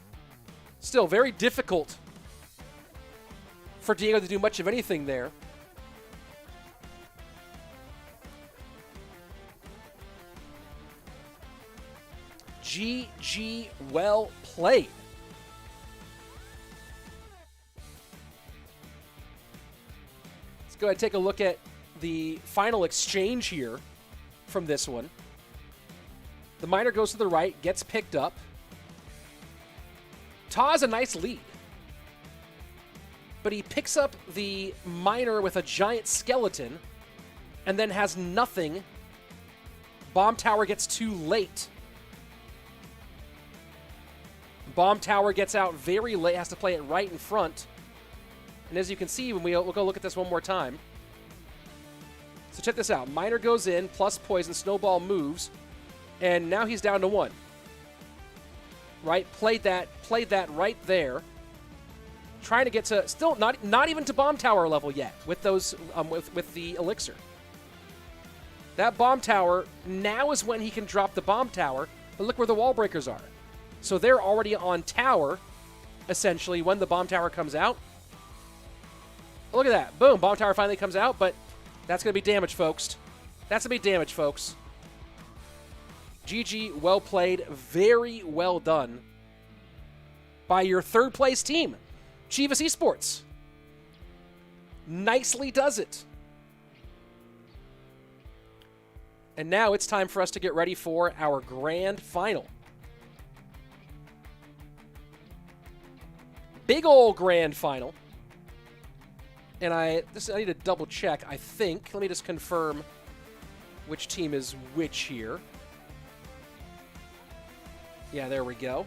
Still very difficult for Diego to do much of anything there. GG, well played. Let's go ahead and take a look at the final exchange here from this one. The Miner goes to the right, gets picked up. Ta has a nice lead. But he picks up the Miner with a giant skeleton and then has nothing. Bomb Tower gets too late. Bomb Tower gets out very late, has to play it right in front. And as you can see, when we'll go look at this one more time. So check this out. Miner goes in, plus poison, Snowball moves, and now he's down to 1. Right? Played that right there. Trying to get to, still not even to Bomb Tower level yet with those with the elixir. That Bomb Tower, now is when he can drop the Bomb Tower, but look where the wall breakers are. So they're already on tower, essentially, when the Bomb Tower comes out. Look at that. Boom, Bomb Tower finally comes out, but that's going to be damage, folks. That's going to be damage, folks. GG, well played. Very well done by your third place team, Chivas Esports. Nicely does it. And now it's time for us to get ready for our grand final. Big ol' grand final. And I need to double check, I think. Let me just confirm which team is which here. Yeah, there we go.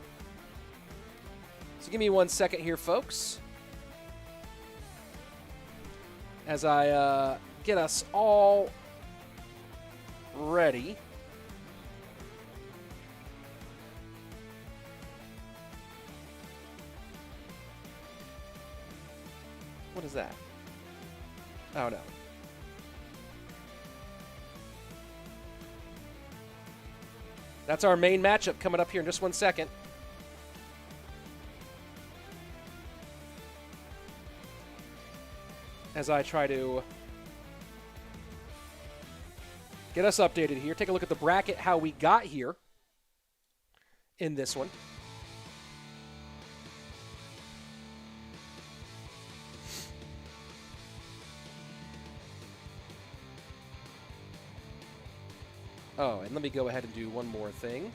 So give me 1 second here, folks. As I get us all ready. What is that? Oh, no. That's our main matchup coming up here in just 1 second. As I try to get us updated here. Take a look at the bracket, how we got here in this one. Oh, and let me go ahead and do one more thing.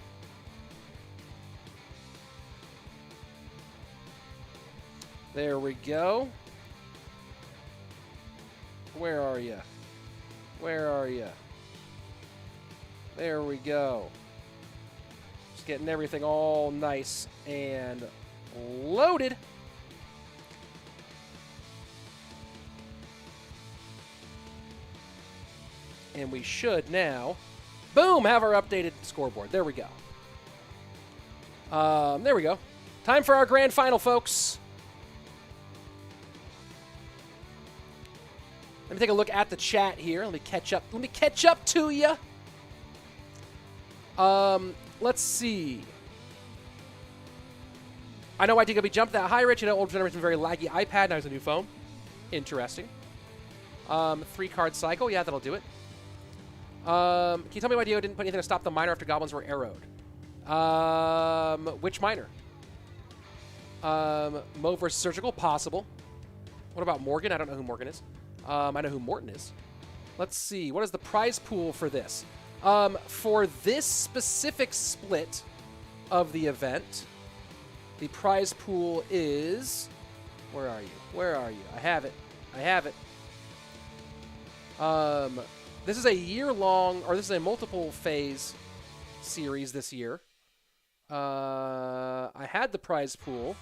There we go. Where are you? Where are you? There we go. Just getting everything all nice and loaded. And we should now, boom, have our updated scoreboard. There we go. There we go. Time for our grand final, folks. Let me take a look at the chat here. Let me catch up. Let me catch up to you. Let's see. I know why DiegoB jumped that high, Rich. You know, old generation very laggy iPad. Now there's a new phone. Interesting. 3-card cycle. Yeah, that'll do it. Can you tell me why Diego didn't put anything to stop the miner after goblins were arrowed? Which miner? Mo versus Surgical, possible. What about Morgan? I don't know who Morgan is. I know who Morton is. Let's see. What is the prize pool for this? For this specific split of the event, the prize pool is... Where are you? Where are you? I have it. I have it. This is a year-long, or this is a multiple-phase series this year. I had the prize pool,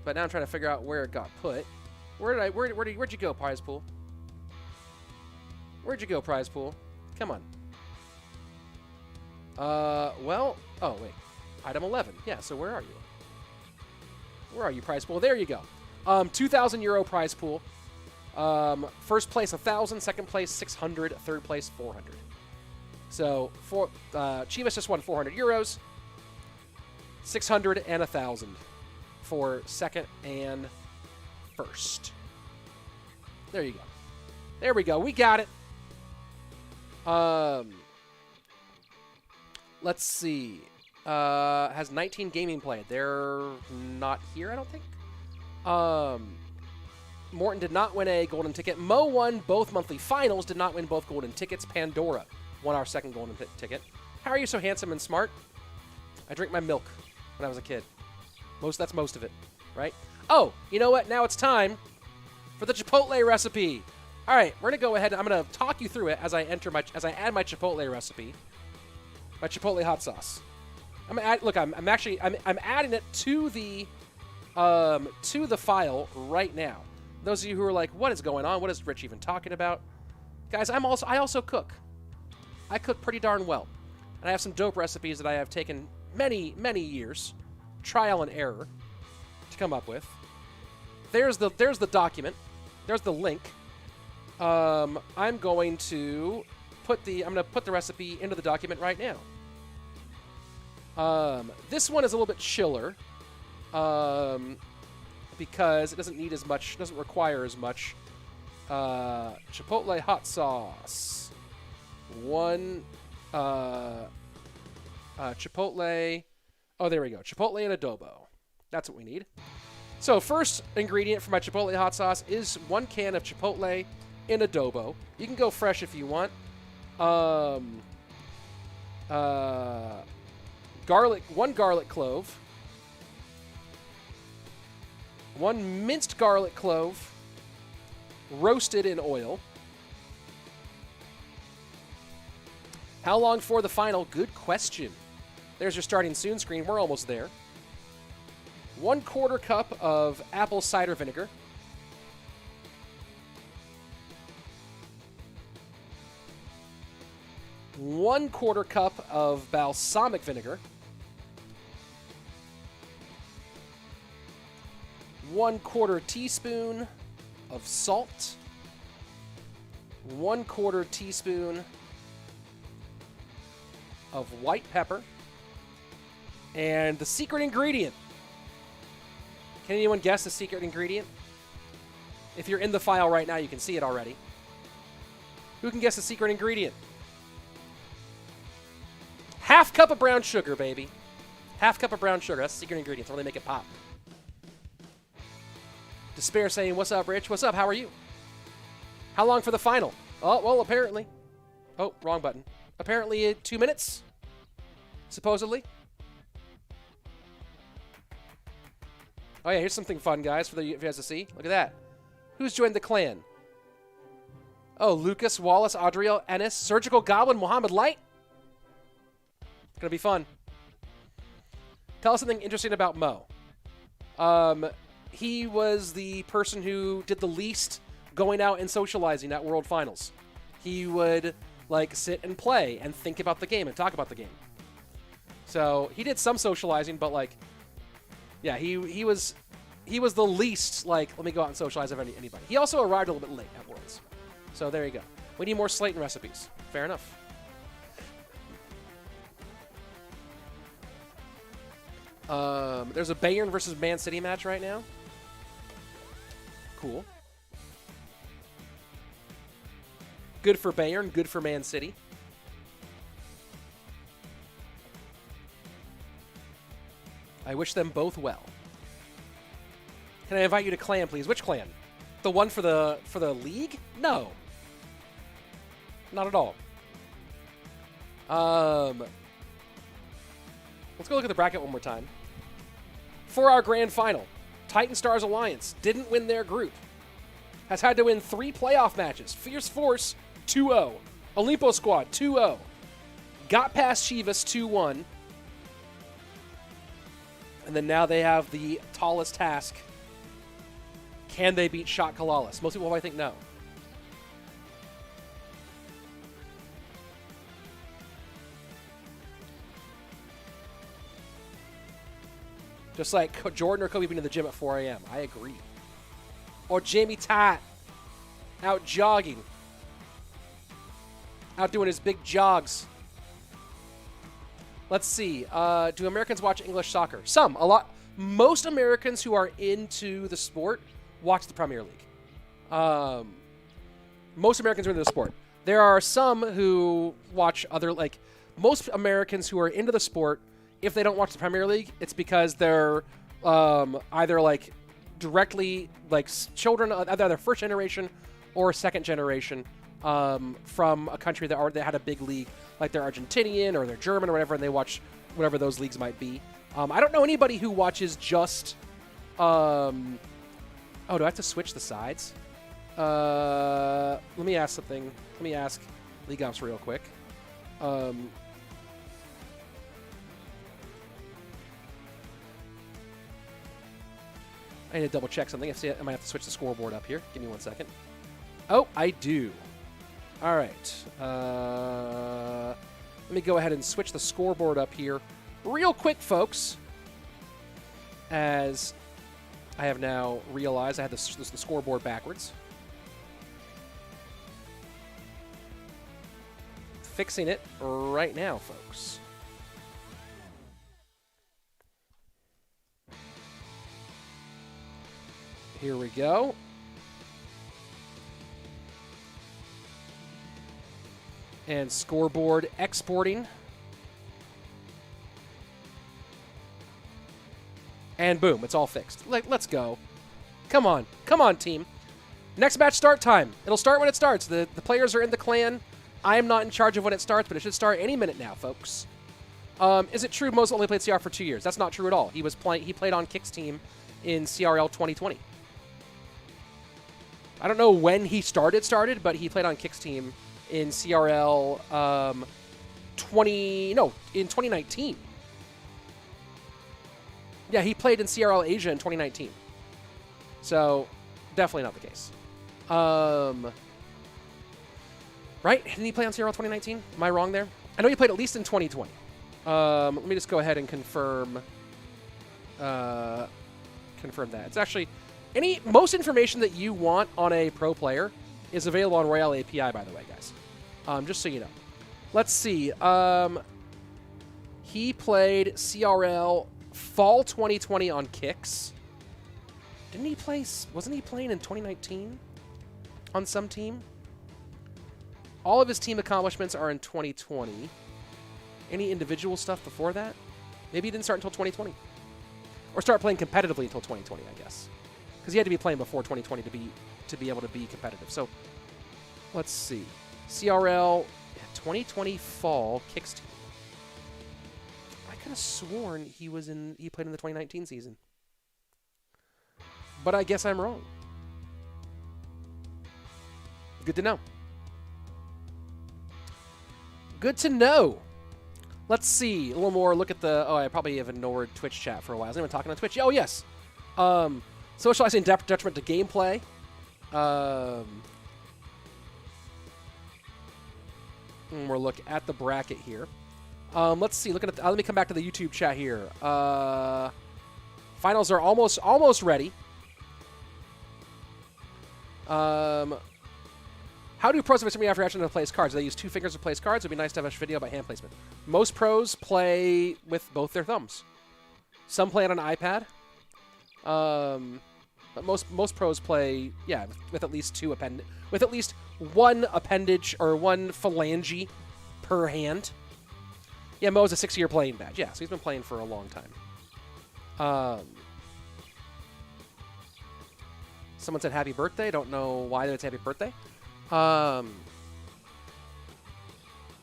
but now I'm trying to figure out where it got put. Where'd you go, prize pool? Where'd you go, prize pool? Come on. Well, oh, wait. Item 11. Yeah, so where are you? Where are you, prize pool? There you go. 2,000 euro prize pool. First place 1,000, second place 600, third place 400. So Chivas just won 400 euros, 600 and 1,000 for second and first. There you go. There we go. We got it. Let's see. Has 19 gaming played. They're not here, I don't think. Morton did not win a golden ticket. Mo won both monthly finals, did not win both golden tickets. Pandora won our second golden ticket. How are you so handsome and smart? I drink my milk when I was a kid. That's most of it, right? Oh, you know what? Now it's time for the Chipotle recipe. All right, we're gonna go ahead and I'm gonna talk you through it as I add my Chipotle recipe, my Chipotle hot sauce. I'm adding it to the file right now. Those of you who are like, what is going on? What is Rich even talking about? Guys, I also cook. I cook pretty darn well. And I have some dope recipes that I have taken many, many years, trial and error, to come up with. There's the document. There's the link. I'm going to put the recipe into the document right now. This one is a little bit chiller. Because it doesn't need as much, doesn't require as much. Chipotle hot sauce. One Chipotle. Oh, there we go. Chipotle and adobo. That's what we need. So first ingredient for my Chipotle hot sauce is 1 can of Chipotle in adobo. You can go fresh if you want. Garlic, 1 garlic clove. 1 minced garlic clove, roasted in oil. How long for the final? Good question. There's your starting soon screen. We're almost there. 1/4 cup of apple cider vinegar. 1/4 cup of balsamic vinegar. 1/4 teaspoon of salt. 1/4 teaspoon of white pepper. And the secret ingredient. Can anyone guess the secret ingredient? If you're in the file right now, you can see it already. Who can guess the secret ingredient? 1/2 cup of brown sugar, baby. 1/2 cup of brown sugar. That's the secret ingredient. It's really make it pop. Despair saying, what's up, Rich? What's up? How are you? How long for the final? Oh, well, apparently. Oh, wrong button. Apparently 2 minutes, supposedly. Oh, yeah, here's something fun, guys, for you guys to see. Look at that. Who's joined the clan? Oh, Lucas, Wallace, Adriel, ENIS, Surgical Goblin, Mohamed Light. It's going to be fun. Tell us something interesting about Mo. He was the person who did the least going out and socializing at World Finals. He would, like, sit and play and think about the game and talk about the game. So he did some socializing, but, like, yeah, he was the least, like, let me go out and socialize of anybody. He also arrived a little bit late at Worlds. So there you go. We need more Slayton recipes. Fair enough. There's a Bayern versus Man City match right now. Cool. Good for Bayern, good for Man City. I wish them both well. Can I invite you to clan, please? Which clan? The one for the league? No. Not at all. Let's go look at the bracket one more time. For our grand final, TitanStars Alliance didn't win their group. Has had to win 3 playoff matches. Fierce Force, 2-0. Olimpo Squad, 2-0. Got past Chivas, 2-1. And then now they have the tallest task. Can they beat Shot Calalas? Most people, I think, no. Just like Jordan or Kobe being in the gym at 4 a.m. I agree. Or Jamie Tott out jogging. Out doing his big jogs. Let's see. Do Americans watch English soccer? Some. A lot. Most Americans who are into the sport watch the Premier League. Most Americans are into the sport. There are some who watch other, like, most Americans who are into the sport, if they don't watch the Premier League, it's because they're either, like, directly, like, children, either first generation or second generation from a country that had a big league, like they're Argentinian or they're German or whatever, and they watch whatever those leagues might be. I don't know anybody who watches just... oh, do I have to switch the sides? Let me ask something. Let me ask League Ops real quick. I need to double check something. I might have to switch the scoreboard up here. Give me 1 second. Oh, I do. All right. Let me go ahead and switch the scoreboard up here real quick, folks, as I have now realized I had the scoreboard backwards. Fixing it right now, folks. Here we go. And scoreboard exporting. And boom, it's all fixed. Like, let's go. Come on. Come on, team. Next match start time. It'll start when it starts. The players are in the clan. I am not in charge of when it starts, but it should start any minute now, folks. Is it true Moses only played CR for 2 years? That's not true at all. He played on Kick's team in CRL 2020. I don't know when he started, but he played on Kick's team in CRL in 2019. Yeah, he played in CRL Asia in 2019. So, definitely not the case. Right? Didn't he play on CRL 2019? Am I wrong there? I know he played at least in 2020. Let me just go ahead and confirm that. It's actually... most information that you want on a pro player is available on Royale API, by the way, guys. Just so you know. Let's see. He played CRL fall 2020 on Kicks. Didn't he play... Wasn't he playing in 2019 on some team? All of his team accomplishments are in 2020. Any individual stuff before that? Maybe he didn't start until 2020. Or start playing competitively until 2020, I guess. Because he had to be playing before 2020 to be able to be competitive. So, let's see. CRL 2020 fall Kicks team. I could have sworn he played in the 2019 season. But I guess I'm wrong. Good to know. Good to know. Let's see. A little more. Look at the... Oh, I probably have ignored Twitch chat for a while. Is anyone talking on Twitch? Oh, yes. Socializing detriment to gameplay. We'll look at the bracket here. Let's see. Let me come back to the YouTube chat here. Finals are almost ready. How do pros have a after action to place cards? Do they use 2 fingers to place cards? It would be nice to have a video about hand placement. Most pros play with both their thumbs. Some play on an iPad. But most pros play, yeah, with at least one appendage or one phalange per hand. Yeah, Mo's a 6-year playing badge. Yeah, so he's been playing for a long time. Someone said happy birthday. Don't know why it's happy birthday.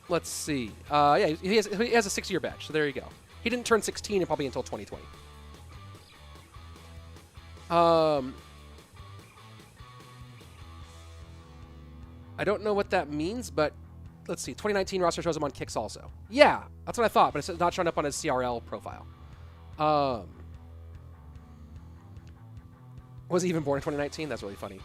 Let's see. Yeah, he has a 6-year badge, so there you go. He didn't turn 16 probably until 2020. I don't know what that means, but let's see. 2019 roster shows him on kicks also. Yeah, that's what I thought, but it's not showing up on his CRL profile. Was he even born in 2019? That's really funny.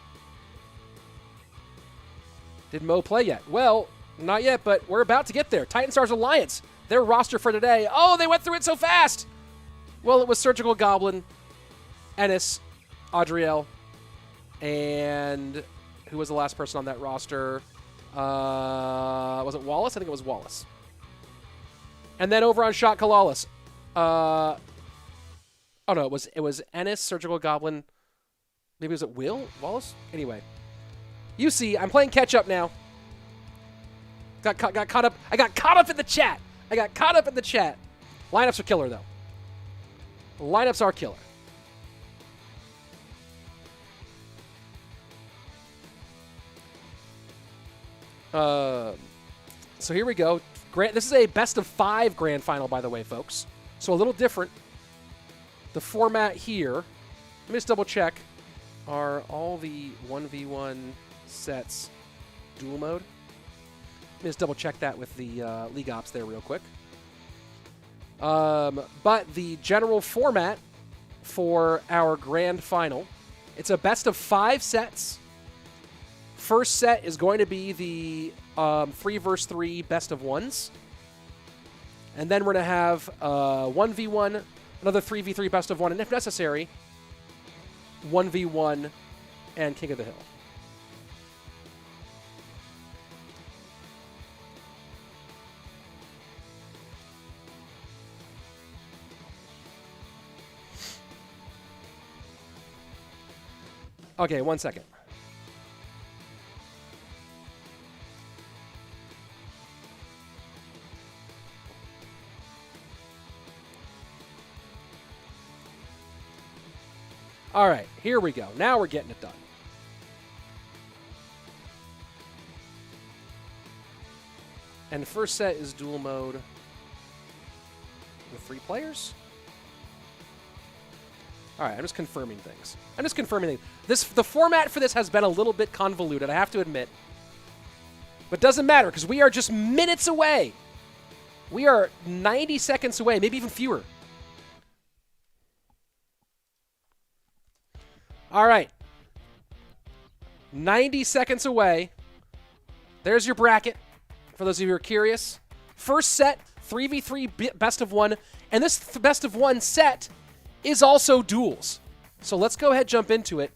Did Mo play yet? Well, not yet, but we're about to get there. TitanStars Alliance, their roster for today. Oh, they went through it so fast! Well, it was Surgical Goblin, ENIS, Adriel, and who was the last person on that roster? Was it Wallace? I think it was Wallace. And then over on Shot Calalas. Oh no, it was ENIS, Surgical Goblin. Maybe was it Wallace? Anyway. You see, I'm playing catch up now. Got caught up. I got caught up in the chat. Lineups are killer though. Lineups are killer. So here we go. This is a best of 5 grand final, by the way, folks. So a little different. The format here. Let me just double check. Are all the 1v1 sets dual mode? Let me just double check that with the League Ops there real quick. But the general format for our grand final, it's a best of 5 sets. First set is going to be the 3 vs 3 best of 1s. And then we're going to have 1v1, another 3v3 best of 1, and if necessary, 1v1 and King of the Hill. Okay, 1 second. All right, here we go. Now we're getting it done. And the first set is dual mode with 3 players. All right, I'm just confirming things. The format for this has been a little bit convoluted, I have to admit. But doesn't matter, because we are just minutes away. We are 90 seconds away, maybe even fewer. All right. 90 seconds away. There's your bracket, for those of you who are curious. First set, 3v3 best of 1. And this best of 1 set is also duels. So let's go ahead, jump into it.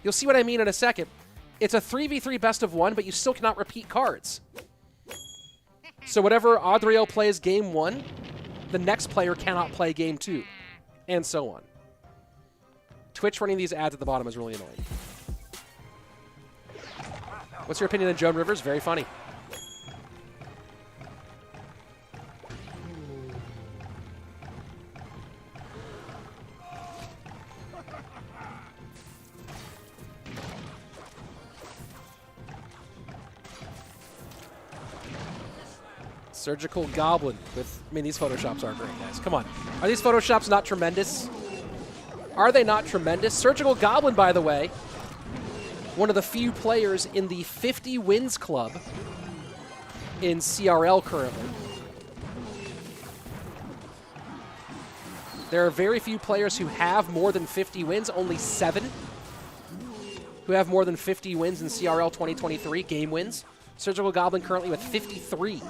You'll see what I mean in a second. It's a 3v3 best of 1, but you still cannot repeat cards. So whatever Adriel plays game 1, the next player cannot play game 2, and so on. Twitch running these ads at the bottom is really annoying. What's your opinion on Joan Rivers? Very funny. Surgical Goblin with, I mean, these Photoshops are great, guys. Come on. Are these Photoshops not tremendous? Are they not tremendous? Surgical Goblin, by the way, one of the few players in the 50 wins club in CRL currently. There are very few players who have more than 50 wins, only 7 who have more than 50 wins in CRL 2023, game wins. Surgical Goblin currently with 53.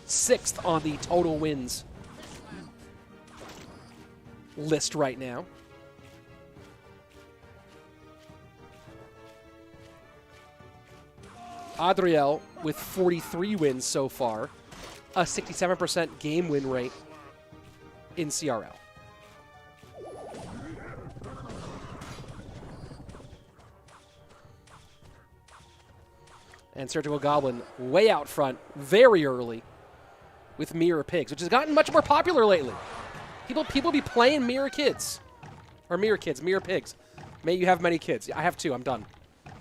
6th on the total wins list right now. Adriel with 43 wins so far, a 67% game win rate in CRL. And Surgical Goblin way out front, very early, with Mirror Pigs, which has gotten much more popular lately. People be playing Mirror Kids. Or Mirror Kids, Mirror Pigs. May you have many kids. I have 2. I'm done.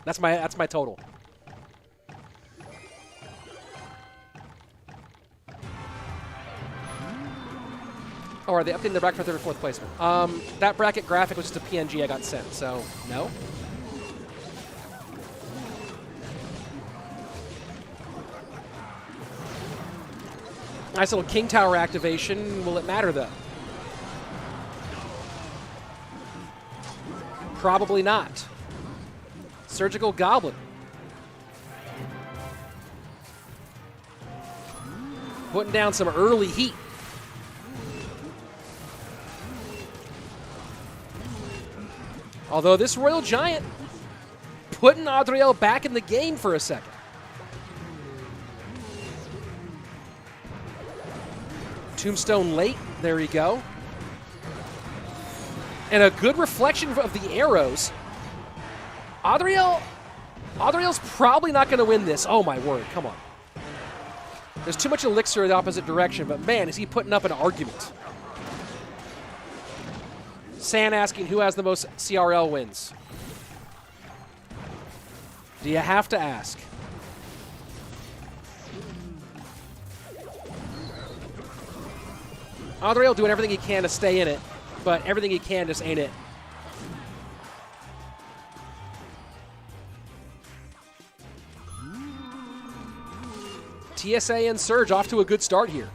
That's my total. Oh, are they updating the bracket for 3rd or 4th placement? That bracket graphic was just a PNG I got sent, so no. Nice little King Tower activation. Will it matter, though? Probably not. Surgical Goblin. Putting down some early heat. Although this Royal Giant putting Adriel back in the game for a second. Tombstone late. There we go. And a good reflection of the arrows. Adriel's probably not going to win this. Oh, my word. Come on. There's too much elixir in the opposite direction, but man, is he putting up an argument. San asking who has the most CRL wins. Do you have to ask? Adriel doing everything he can to stay in it, but everything he can just ain't it. TSA and Surge off to a good start here.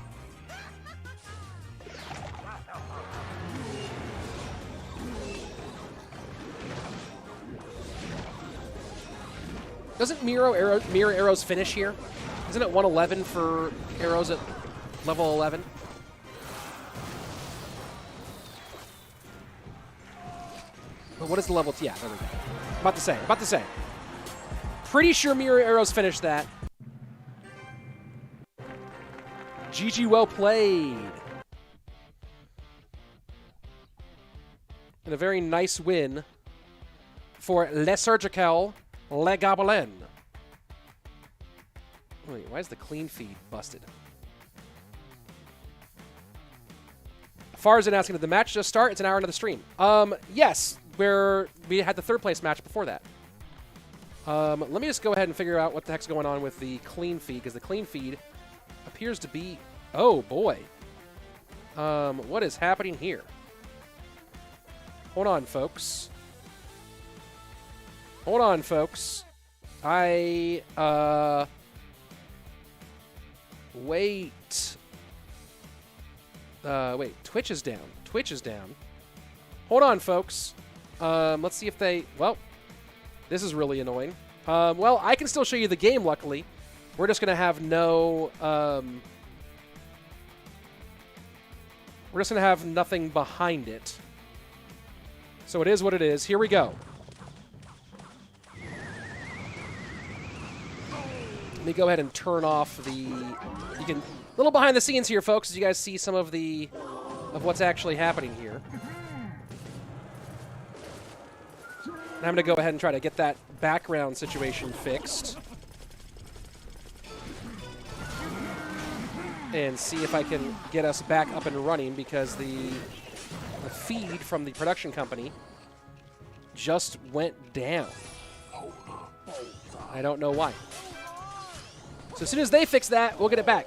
Doesn't Mirror Arrows finish here? Isn't it 111 for arrows at level 11? But what is the level? Yeah, there we go. About to say. Pretty sure Mirror Arrows finished that. GG, well played. And a very nice win for Le Surgical, Le Goblin. Wait, why is the clean feed busted? Farzan asking, did the match just start? It's an hour into the stream. Yes, where we had the 3rd place match before that. Let me just go ahead and figure out what the heck's going on with the clean feed, because the clean feed appears to be... Oh, boy. What is happening here? Hold on, folks. Hold on, folks. Wait. Wait, Twitch is down. Twitch is down. Hold on, folks. Let's see if they... Well, this is really annoying. Well, I can still show you the game, luckily. We're just going to have no... We're just going to have nothing behind it. So it is what it is. Here we go. Let me go ahead and turn off the... You can... A little behind the scenes here, folks, as you guys see some of the... of what's actually happening here. And I'm going to go ahead and try to get that background situation fixed. And see if I can get us back up and running, because the feed from the production company just went down. I don't know why. So as soon as they fix that, we'll get it back.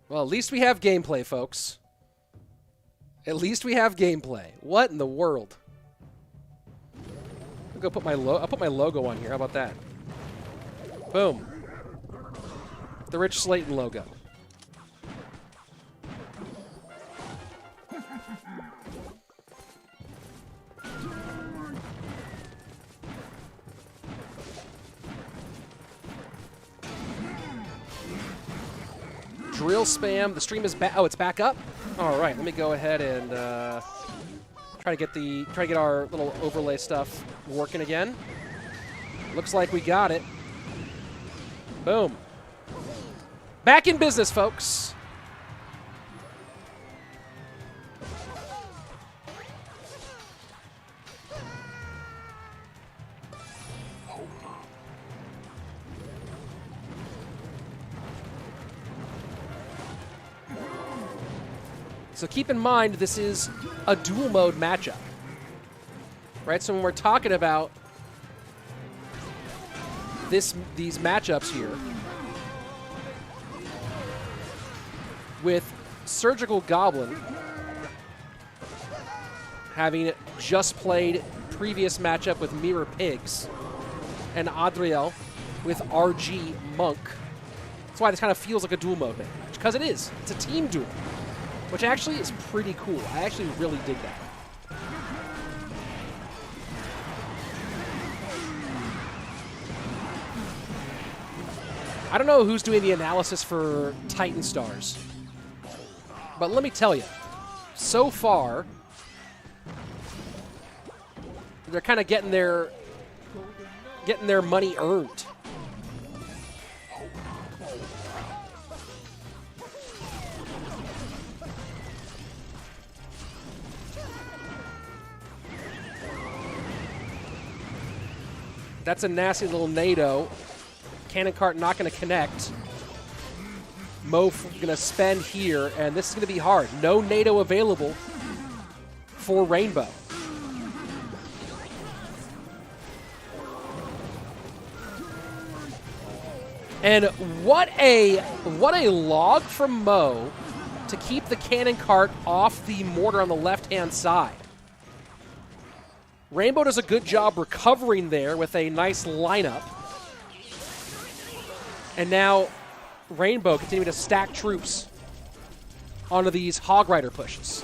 Well, at least we have gameplay, folks. At least we have gameplay. What in the world? I'll go put my I'll put my logo on here. How about that? Boom. The Rich Slayton logo. Drill spam. The stream is back. Oh, it's back up? All right, let me go ahead and Try to get our little overlay stuff working again. Looks like we got it. Boom. Back in business, folks. So keep in mind, this is a dual mode matchup, right? So when we're talking about these matchups here, with Surgical Goblin having just played previous matchup with Mirror Pigs, and Adriel with RG Monk, that's why this kind of feels like a dual mode match, because it is. It's a team duel, which actually is pretty cool. I actually really dig that. I don't know who's doing the analysis for TitanStars, but let me tell you, so far, they're kind of getting their money earned. That's a nasty little NATO. Cannon cart not going to connect. Mo going to spend here, and this is going to be hard. No NATO available for Rainbow. And what a log from Mo to keep the cannon cart off the mortar on the left-hand side. Rainbow does a good job recovering there with a nice lineup. And now Rainbow continuing to stack troops onto these Hog Rider pushes.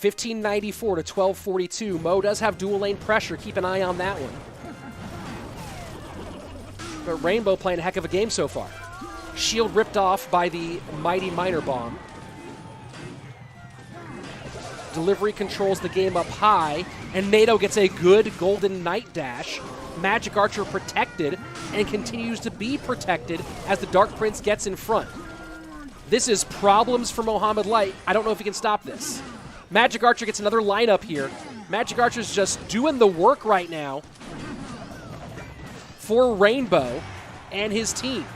$15.94 to $12.42. Mo does have dual lane pressure. Keep an eye on that one. But Rainbow playing a heck of a game so far. Shield ripped off by the mighty Miner Bomb. Delivery controls the game up high, and NATO gets a good Golden Knight dash. Magic Archer protected and continues to be protected as the Dark Prince gets in front. This is problems for Mohamed Light. I don't know if he can stop this. Magic Archer gets another lineup here. Magic Archer's just doing the work right now for Rainbow and his team.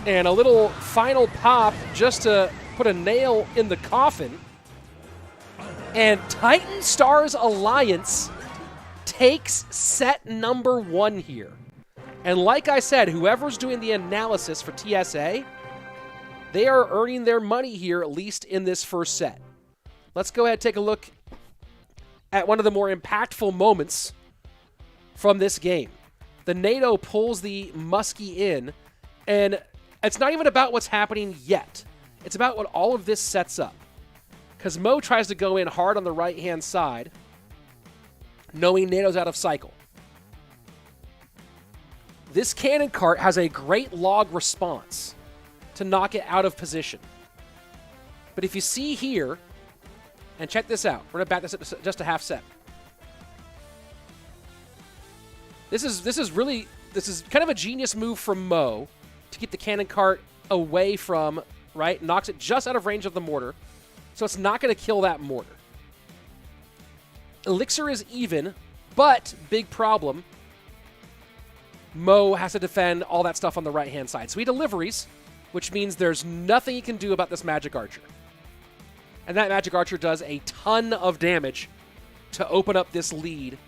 And a little final pop just to put a nail in the coffin. And TitanStars Alliance takes set number 1 here. And like I said, whoever's doing the analysis for TSA, they are earning their money here, at least in this first set. Let's go ahead and take a look at one of the more impactful moments from this game. The NATO pulls the Muskie in, and it's not even about what's happening yet. It's about what all of this sets up. Because Mo tries to go in hard on the right-hand side, knowing NATO's out of cycle. This cannon cart has a great log response to knock it out of position. But if you see here, and check this out. We're going to back this up to just a half set. This is kind of a genius move from Mo to keep the cannon cart away from, right? Knocks it just out of range of the mortar. So it's not going to kill that mortar. Elixir is even, but big problem. Mo has to defend all that stuff on the right-hand side. So he deliveries, which means there's nothing he can do about this Magic Archer. And that Magic Archer does a ton of damage to open up this lead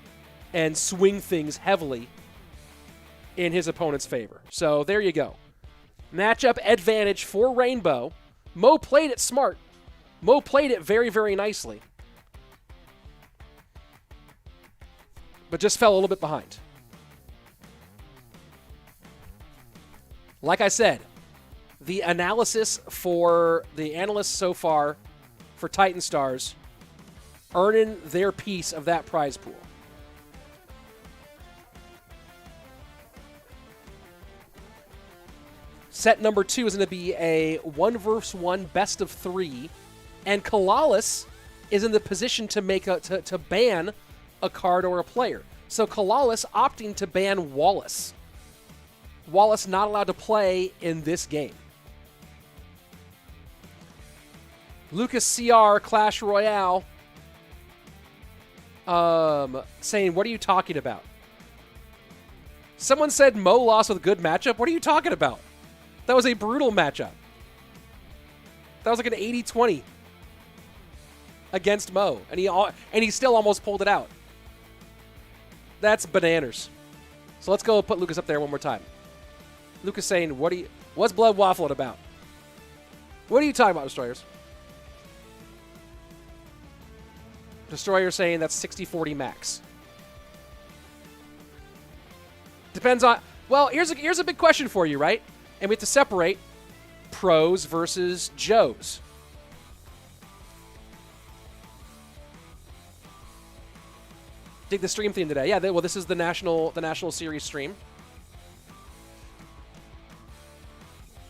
and swing things heavily in his opponent's favor. So there you go. Matchup advantage for Rainbow. Mo played it smart. Mo played it very, very nicely. But just fell a little bit behind. Like I said, the analysis for the analysts so far for TitanStars earning their piece of that prize pool. Set number 2 is going to be a 1-versus-1 best of 3, and Calalas is in the position to make to ban a card or a player. So Calalas opting to ban Wallace. Wallace not allowed to play in this game. Lucas CR Clash Royale saying, what are you talking about? Someone said Mo lost with a good matchup. What are you talking about? That was a brutal matchup. That was like an 80-20 against Mo, and he still almost pulled it out. That's bananas. So let's go put Lucas up there one more time. Lucas saying, what's Blood Waffling about? What are you talking about, Destroyers? Destroyer saying that's 60-40 max. Depends on... Well, here's a big question for you, right? And we have to separate pros versus Joes. Dig the stream theme today. Yeah, well, this is the national series stream.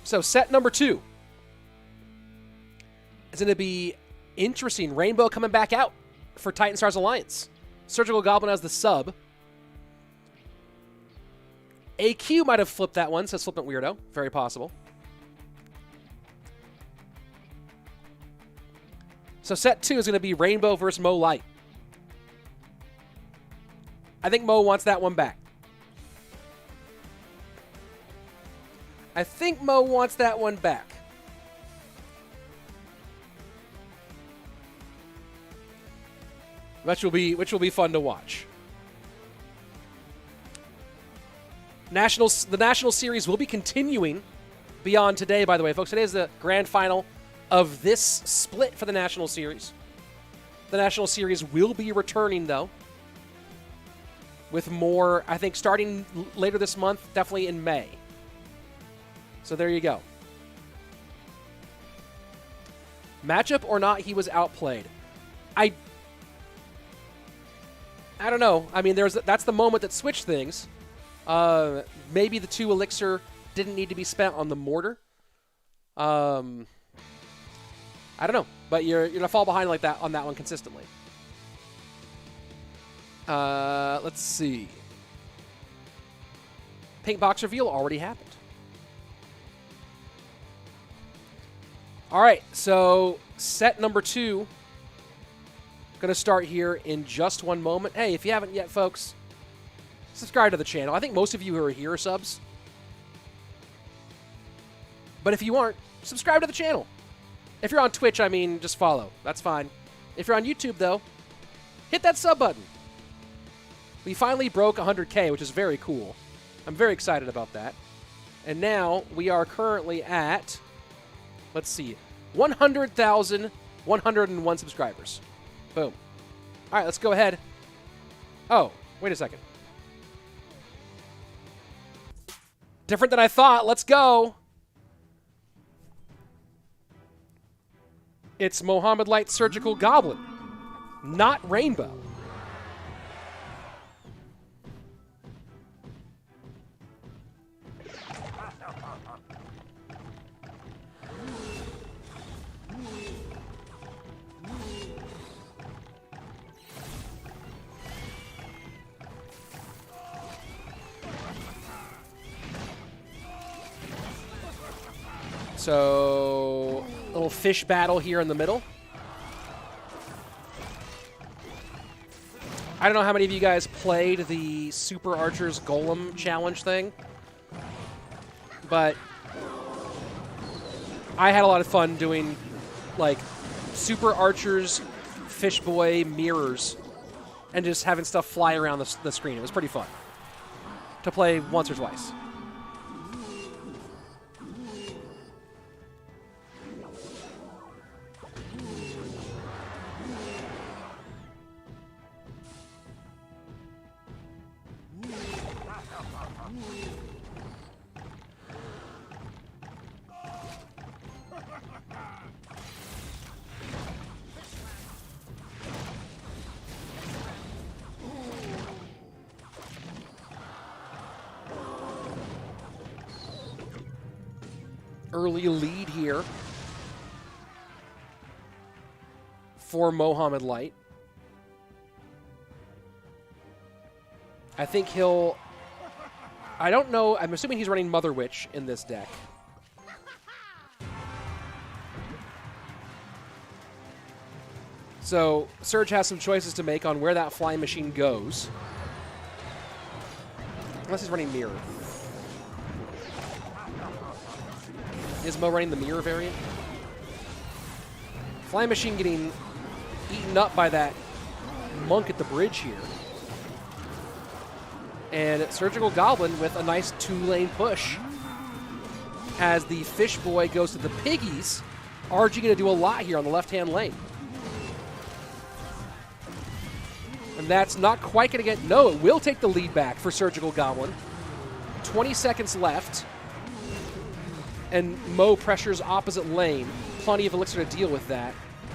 So set number 2 is going to be interesting. Rainbow coming back out for TitanStars Alliance. Surgical Goblin as the sub. AQ might have flipped that one, says Flippant Weirdo. Very possible. So set 2 is going to be Rainbow versus Mo Light. I think Mo wants that one back. I think Mo wants that one back. Which will be fun to watch. The National Series will be continuing beyond today, by the way, folks. Today is the grand final of this split for the National Series. The National Series will be returning, though, with more, I think, starting later this month, definitely in May. So there you go. Matchup or not, he was outplayed. I don't know. I mean, that's the moment that switched things. Maybe the 2 elixir didn't need to be spent on the mortar. I don't know, but you're gonna fall behind like that on that one consistently. Let's see. Pink box reveal already happened. All right, so set number 2 gonna start here in just one moment. Hey, if you haven't yet, folks, subscribe to the channel. I think most of you who are here are subs. But if you aren't, subscribe to the channel. If you're on Twitch, I mean, just follow. That's fine. If you're on YouTube, though, hit that sub button. We finally broke 100K, which is very cool. I'm very excited about that. And now we are currently at, let's see, 100,101 subscribers. Boom. All right, let's go ahead. Oh, wait a second. Different than I thought. Let's go. It's Mohamed Light Surgical Goblin, not Rainbow. So, a little fish battle here in the middle. I don't know how many of you guys played the Super Archers Golem challenge thing, but I had a lot of fun doing, like, Super Archers Fish Boy mirrors and just having stuff fly around the screen. It was pretty fun to play once or twice. early lead here for Mohamed Light. I think he'll... I don't know. I'm assuming he's running Mother Witch in this deck. So Surge has some choices to make on where that flying machine goes. Unless he's running Mirror. Is Mo running the Mirror variant? Flying machine getting eaten up by that monk at the bridge here. And Surgical Goblin with a nice 2-lane push. As the Fish Boy goes to the Piggies, RG going to do a lot here on the left-hand lane. And that's not quite going to get... No, it will take the lead back for Surgical Goblin. 20 seconds left. And Mo pressures opposite lane. Plenty of elixir to deal with that.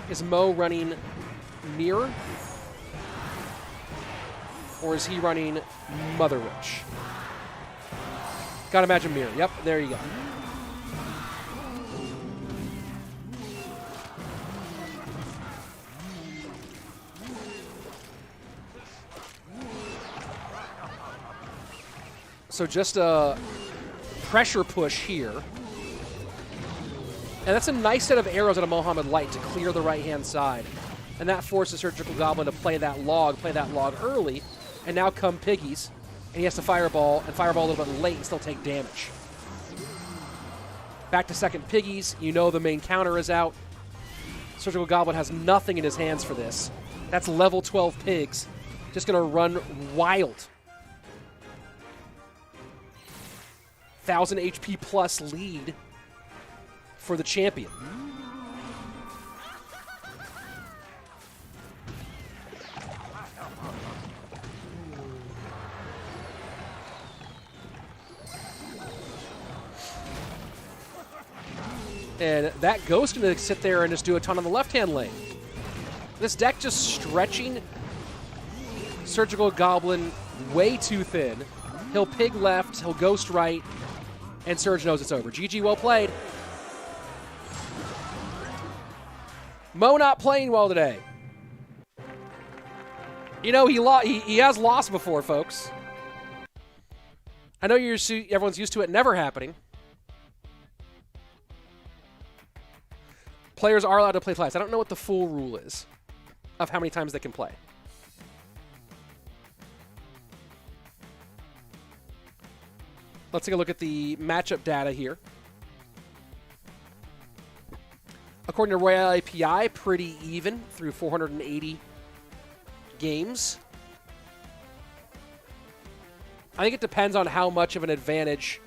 Is Mo running Mirror? Or is he running Mother Witch? Gotta imagine Mirror. Yep, there you go. So just a pressure push here. And that's a nice set of arrows out of Mohamed Light to clear the right-hand side. And that forces Surgical Goblin to play that log early. And now come Piggies. And he has to fireball, and fireball a little bit late and still take damage. Back to second Piggies. You know the main counter is out. Surgical Goblin has nothing in his hands for this. That's level 12 Pigs. Just going to run wild. 1,000 HP plus lead for the champion. And that Ghost going to sit there and just do a ton on the left-hand lane. This deck just stretching Surgical Goblin way too thin. He'll Pig left, he'll Ghost right, and Surge knows it's over. GG, well played. Mo not playing well today. You know, he has lost before, folks. I know everyone's used to it never happening. Players are allowed to play twice. I don't know what the full rule is of how many times they can play. Let's take a look at the matchup data here. According to Royale API, pretty even through 480 games. I think it depends on how much of an advantage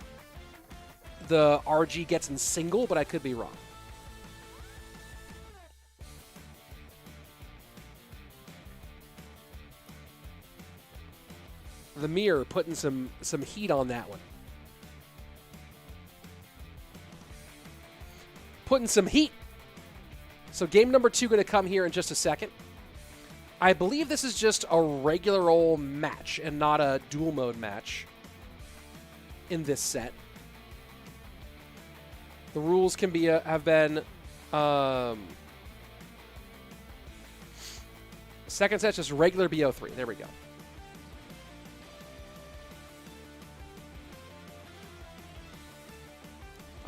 the RG gets in single, but I could be wrong. The Mirror putting some heat on that one. Putting some heat. So game number 2 going to come here in just a second. I believe this is just a regular old match and not a dual mode match in this set. The rules can be have been second set just regular BO3. There we go.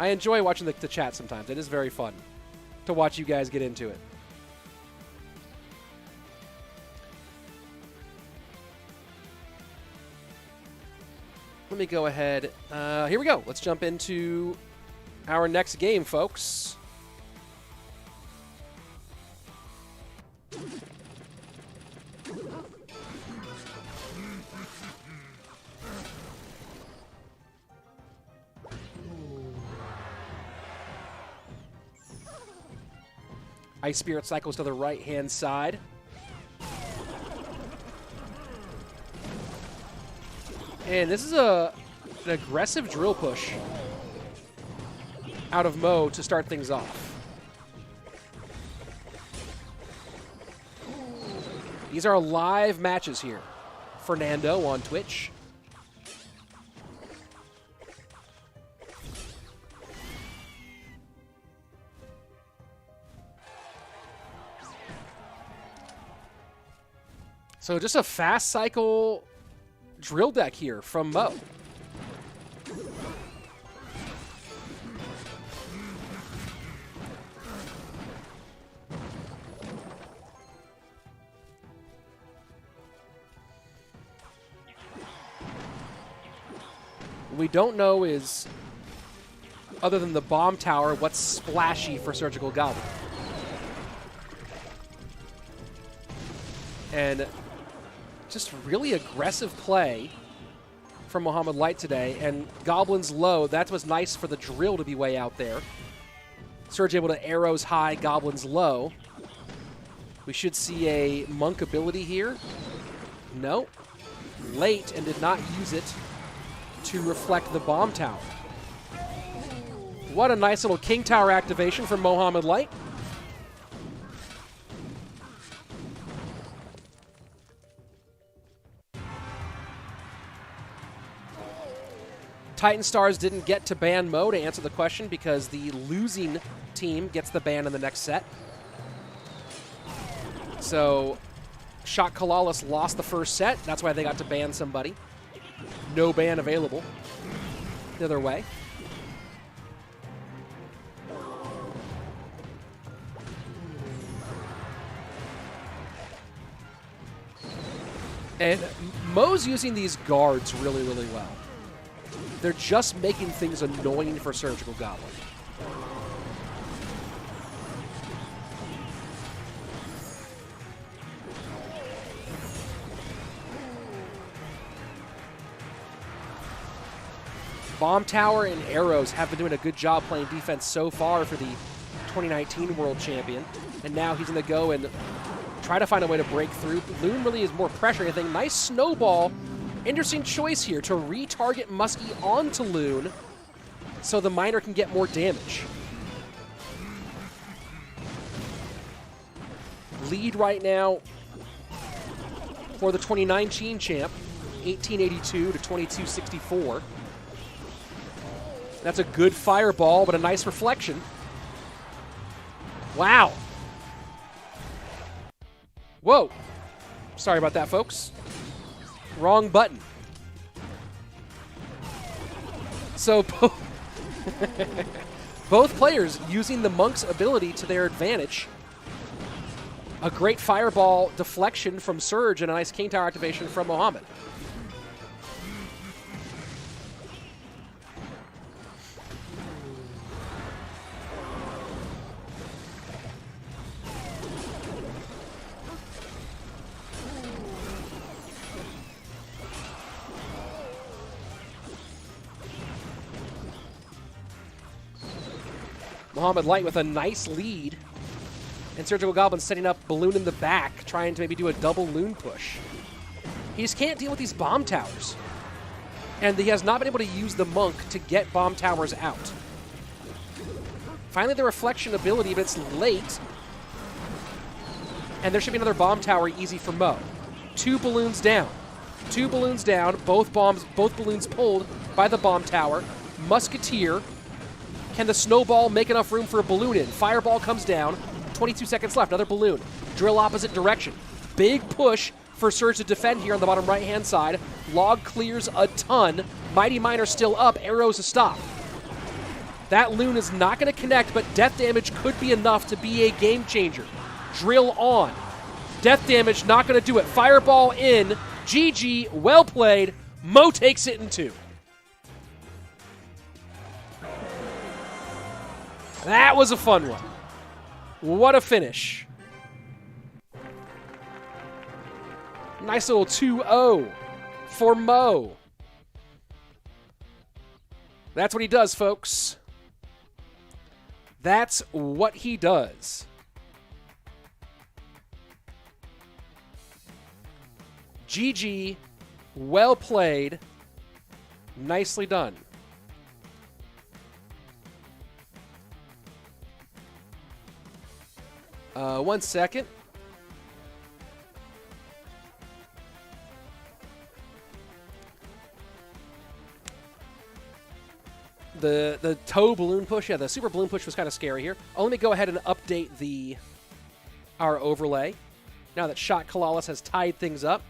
I enjoy watching the chat sometimes. It is very fun to watch you guys get into it. Let me go ahead. Here we go. Let's jump into our next game, folks. Ice Spirit cycles to the right-hand side. And this is an aggressive drill push out of Mo to start things off. These are live matches here. Fernando on Twitch. So just a fast cycle drill deck here from Mo. What we don't know is, other than the bomb tower, what's splashy for Surgical Goblin. And just really aggressive play from Mohamed Light today. And Goblin's low, that was nice for the drill to be way out there. Surge able to arrows high, Goblin's low. We should see a monk ability here. No. Late and did not use it to reflect the bomb tower. What a nice little King Tower activation from Mohamed Light. TitanStars didn't get to ban Mo to answer the question because the losing team gets the ban in the next set. So, Shot Calalas lost the first set. That's why they got to ban somebody. No ban available the other way. And Mo's using these guards really, really well. They're just making things annoying for Surgical Goblin. Bomb Tower and Arrows have been doing a good job playing defense so far for the 2019 World Champion. And now he's going to go and try to find a way to break through. Loon really is more pressure. I think nice snowball. Interesting choice here to retarget Muskie onto Loon so the miner can get more damage. Lead right now for the 2019 champ, 1882 to 2264. That's a good fireball, but a nice reflection. Wow. Whoa. Sorry about that, folks. Wrong button. So both players using the Monk's ability to their advantage. A great fireball deflection from Surge and a nice King Tower activation from Mohamed. Mohamed Light with a nice lead. And Surgical Goblin setting up Balloon in the back, trying to maybe do a double Loon push. He just can't deal with these bomb towers. And he has not been able to use the Monk to get bomb towers out. Finally, the reflection ability, but it's late. And there should be another bomb tower easy for Mo. Two balloons down. Two balloons down, both balloons pulled by the bomb tower. Musketeer. Can the snowball make enough room for a balloon in? Fireball comes down. 22 seconds left. Another balloon. Drill opposite direction. Big push for Surge to defend here on the bottom right-hand side. Log clears a ton. Mighty Miner still up. Arrows to stop. That Loon is not going to connect, but death damage could be enough to be a game changer. Drill on. Death damage not going to do it. Fireball in. GG. Well played. Mo takes it in 2. That was a fun one. What a finish. Nice little 2-0 for Mo. That's what he does, folks. That's what he does. GG. Well played. Nicely done. 1 second. The toe balloon push, yeah, the super balloon push was kind of scary here. Oh, let me go ahead and update our overlay. now that Shot Calalas has tied things up.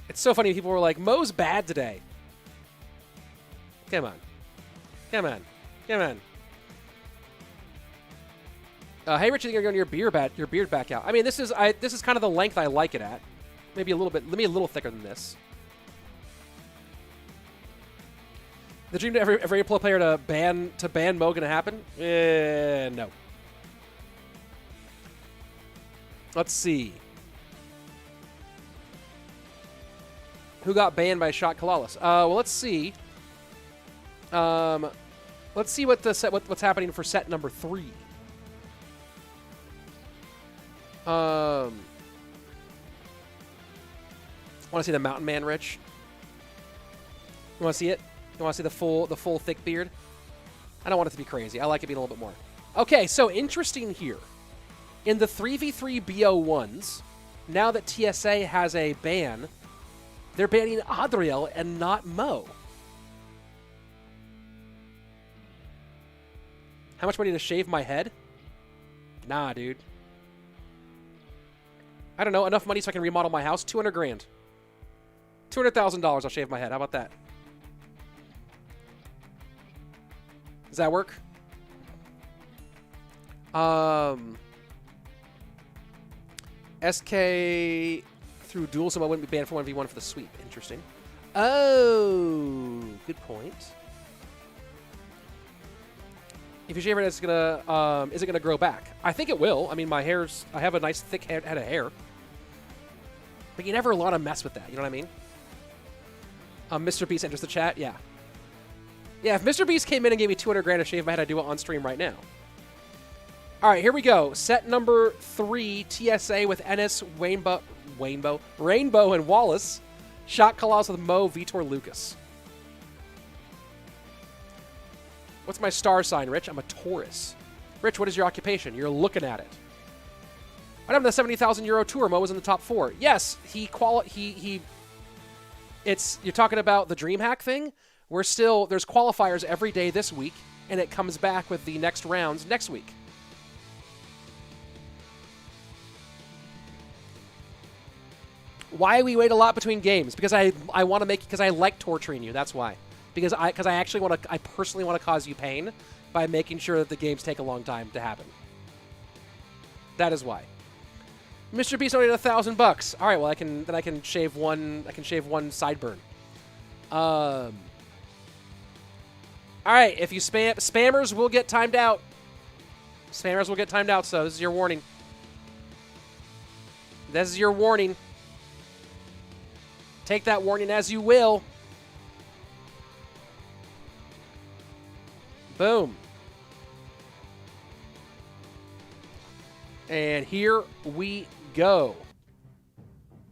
It's so funny. People were like, Mo's bad today. Come on. Come on. Come on. Hey, Rich, you think you're going your beard back out? I mean, this is kind of the length I like it at. Maybe a little bit. Let me a little thicker than this. The dream to every pro player to ban Mo gonna happen? No. Let's see. Who got banned by Shot Calalas? Well, let's see. Let's see what's happening for set number 3. Want to see the Mountain Man, Rich? You want to see it? You want to see the full thick beard? I don't want it to be crazy. I like it being a little bit more. Okay, so interesting here. In the 3v3 BO1s, now that TSA has a ban, they're banning Adriel and not Mo. How much money to shave my head? Nah, dude. I don't know, enough money so I can remodel my house? 200 grand. $200,000 I'll shave my head. How about that? Does that work? SK through duel, so I wouldn't be banned for 1v1 for the sweep. Interesting. Oh, good point. If you shave it, is it gonna grow back? I think it will. I mean, I have a nice thick head of hair. But you never want to mess with that, you know what I mean? Mr. Beast enters the chat, yeah. Yeah, if Mr. Beast came in and gave me 200 grand to shave my head, I'd do it on stream right now. All right, here we go. Set number 3, TSA with ENIS, Rainbow, and Wallace. Shot Calalas with Mo, Vitor, Lucas. What's my star sign, Rich? I'm a Taurus. Rich, what is your occupation? You're looking at it. What happened to the 70,000 euro tour? Mo was in the top 4. Yes, you're talking about the DreamHack thing? There's qualifiers every day this week, and it comes back with the next rounds next week. Why we wait a lot between games? Because I want to because I like torturing you. That's why. Because I personally want to cause you pain by making sure that the games take a long time to happen. That is why. Mr. Beast donated $1,000. All right, well I can shave one sideburn. All right, if you spammers will get timed out. Spammers will get timed out, so this is your warning. This is your warning. Take that warning as you will. Boom. And here we go.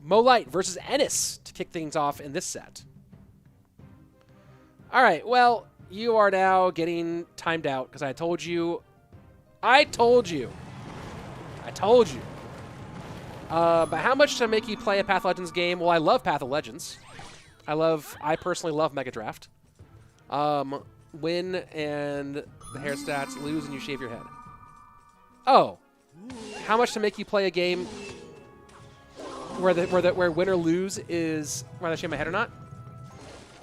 Mo Light versus ENIS to kick things off in this set. All right, well, you are now getting timed out because I told you. But how much to make you play a Path of Legends game? Well, I love Path of Legends. I personally love Mega Draft. Win and the hair stats, lose and you shave your head. Oh. How much to make you play a game where win or lose is whether I shave my head or not?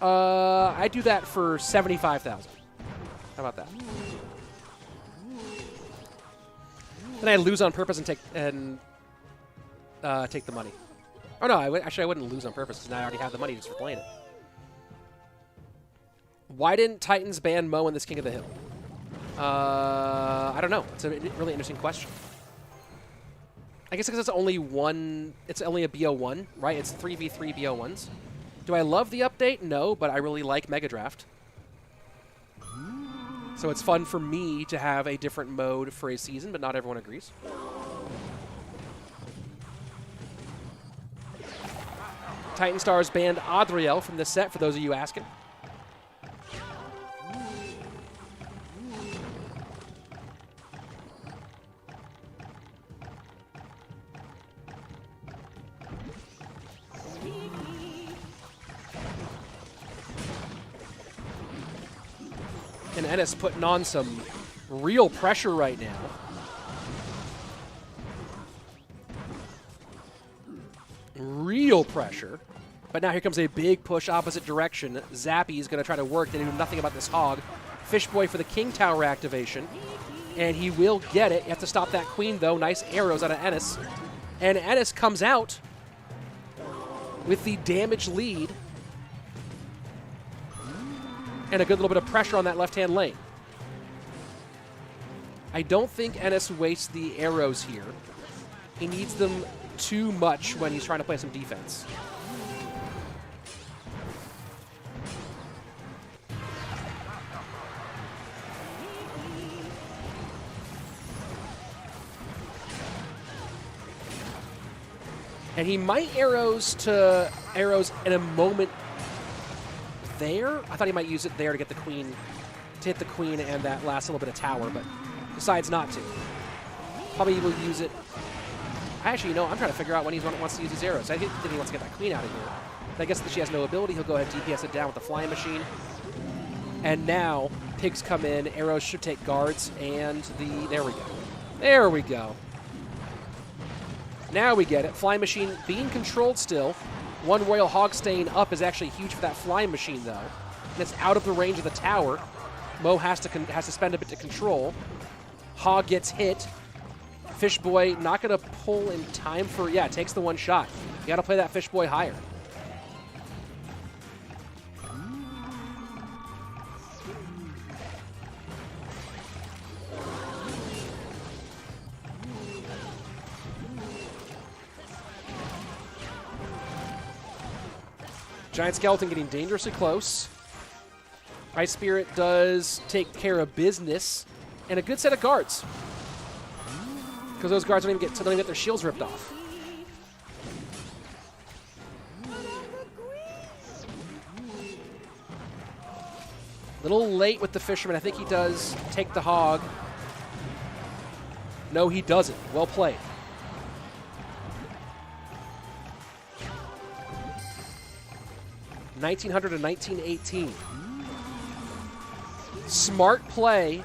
I do that for $75,000. How about that? Then I lose on purpose and take the money. Oh no, I wouldn't lose on purpose because now I already have the money just for playing it. Why didn't Titans ban Mo in this King of the Hill? I don't know. It's a really interesting question. I guess because it's only a BO1, right? It's 3v3 BO1s. Do I love the update? No, but I really like Mega Draft. So it's fun for me to have a different mode for a season, but not everyone agrees. TitanStars banned Adriel from this set, for those of you asking. And ENIS putting on some real pressure right now. real pressure. But now here comes a big push opposite direction. Zappy is going to try to work. They do nothing about this hog. Fishboy for the King Tower activation. And he will get it. You have to stop that queen, though. Nice arrows out of ENIS. And ENIS comes out with the damage lead. And a good little bit of pressure on that left-hand lane. I don't think ENIS wastes the arrows here. He needs them too much when he's trying to play some defense. And he might arrows in a moment there. I thought he might use it there to get the queen, to hit the queen and that last little bit of tower, but decides not to. Probably will use it. Actually, I'm trying to figure out when he wants to use his arrows. I think he wants to get that queen out of here. But I guess that she has no ability. He'll go ahead and DPS it down with the flying machine. And now pigs come in. Arrows should take guards, and there we go. There we go. Now we get it. Flying machine being controlled still. One Royal Hog staying up is actually huge for that flying machine, though. And it's out of the range of the tower. Mo has to spend a bit to control. Hog gets hit. Fishboy not going to pull in time for... Yeah, takes the one shot. You got to play that Fishboy higher. Giant Skeleton getting dangerously close. Ice Spirit does take care of business. And a good set of guards. Because those guards don't even get their shields ripped off. A little late with the Fisherman. I think he does take the hog. No, he doesn't. Well played. $1,900 to $1,918. Smart play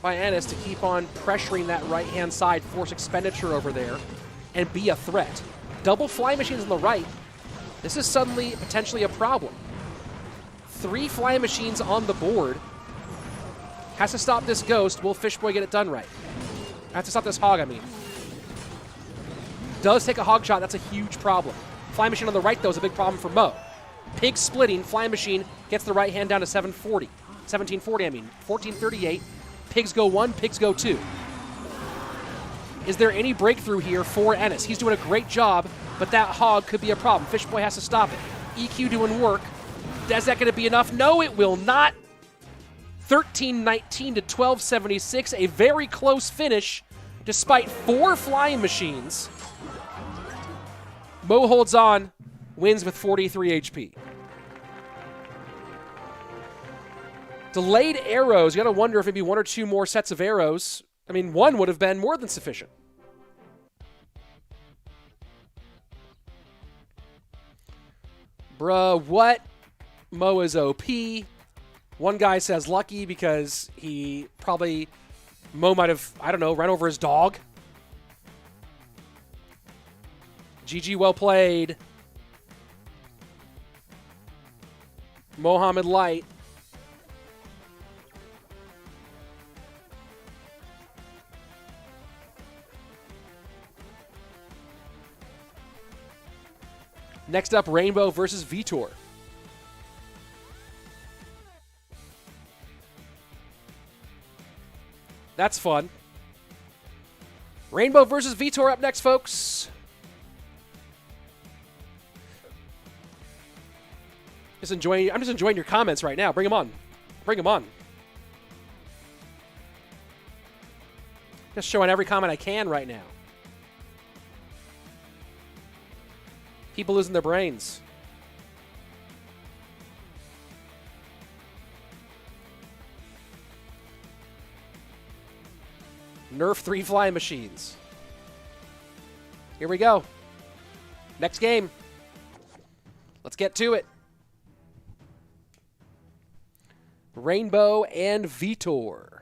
by ENIS to keep on pressuring that right-hand side, force expenditure over there, and be a threat. Double flying machines on the right. This is suddenly potentially a problem. 3 flying machines on the board. Has to stop this ghost. Will Fishboy get it done right? Has to stop this hog, I mean. Does take a hog shot. That's a huge problem. Flying machine on the right, though, is a big problem for Mo. Pig splitting. Flying machine gets the right hand down to 740. 1740, I mean. 1438. Pigs go 1, pigs go 2. Is there any breakthrough here for ENIS? He's doing a great job, but that hog could be a problem. Fishboy has to stop it. EQ doing work. Is that going to be enough? No, it will not. 1319 to 1276. A very close finish despite 4 flying machines. Mo holds on, wins with 43 HP. Delayed arrows. You got to wonder if maybe 1 or 2 more sets of arrows. I mean, 1 would have been more than sufficient. Bruh, what? Mo is OP. One guy says lucky because Mo might have, I don't know, run over his dog. GG, well played. Mohamed Light. Next up, Rainbow versus Vitor. That's fun. Rainbow versus Vitor up next, folks. I'm just enjoying your comments right now. Bring them on. Bring them on. Just showing every comment I can right now. People losing their brains. Nerf 3 flying machines. Here we go. Next game. Let's get to it. Rainbow and Vitor.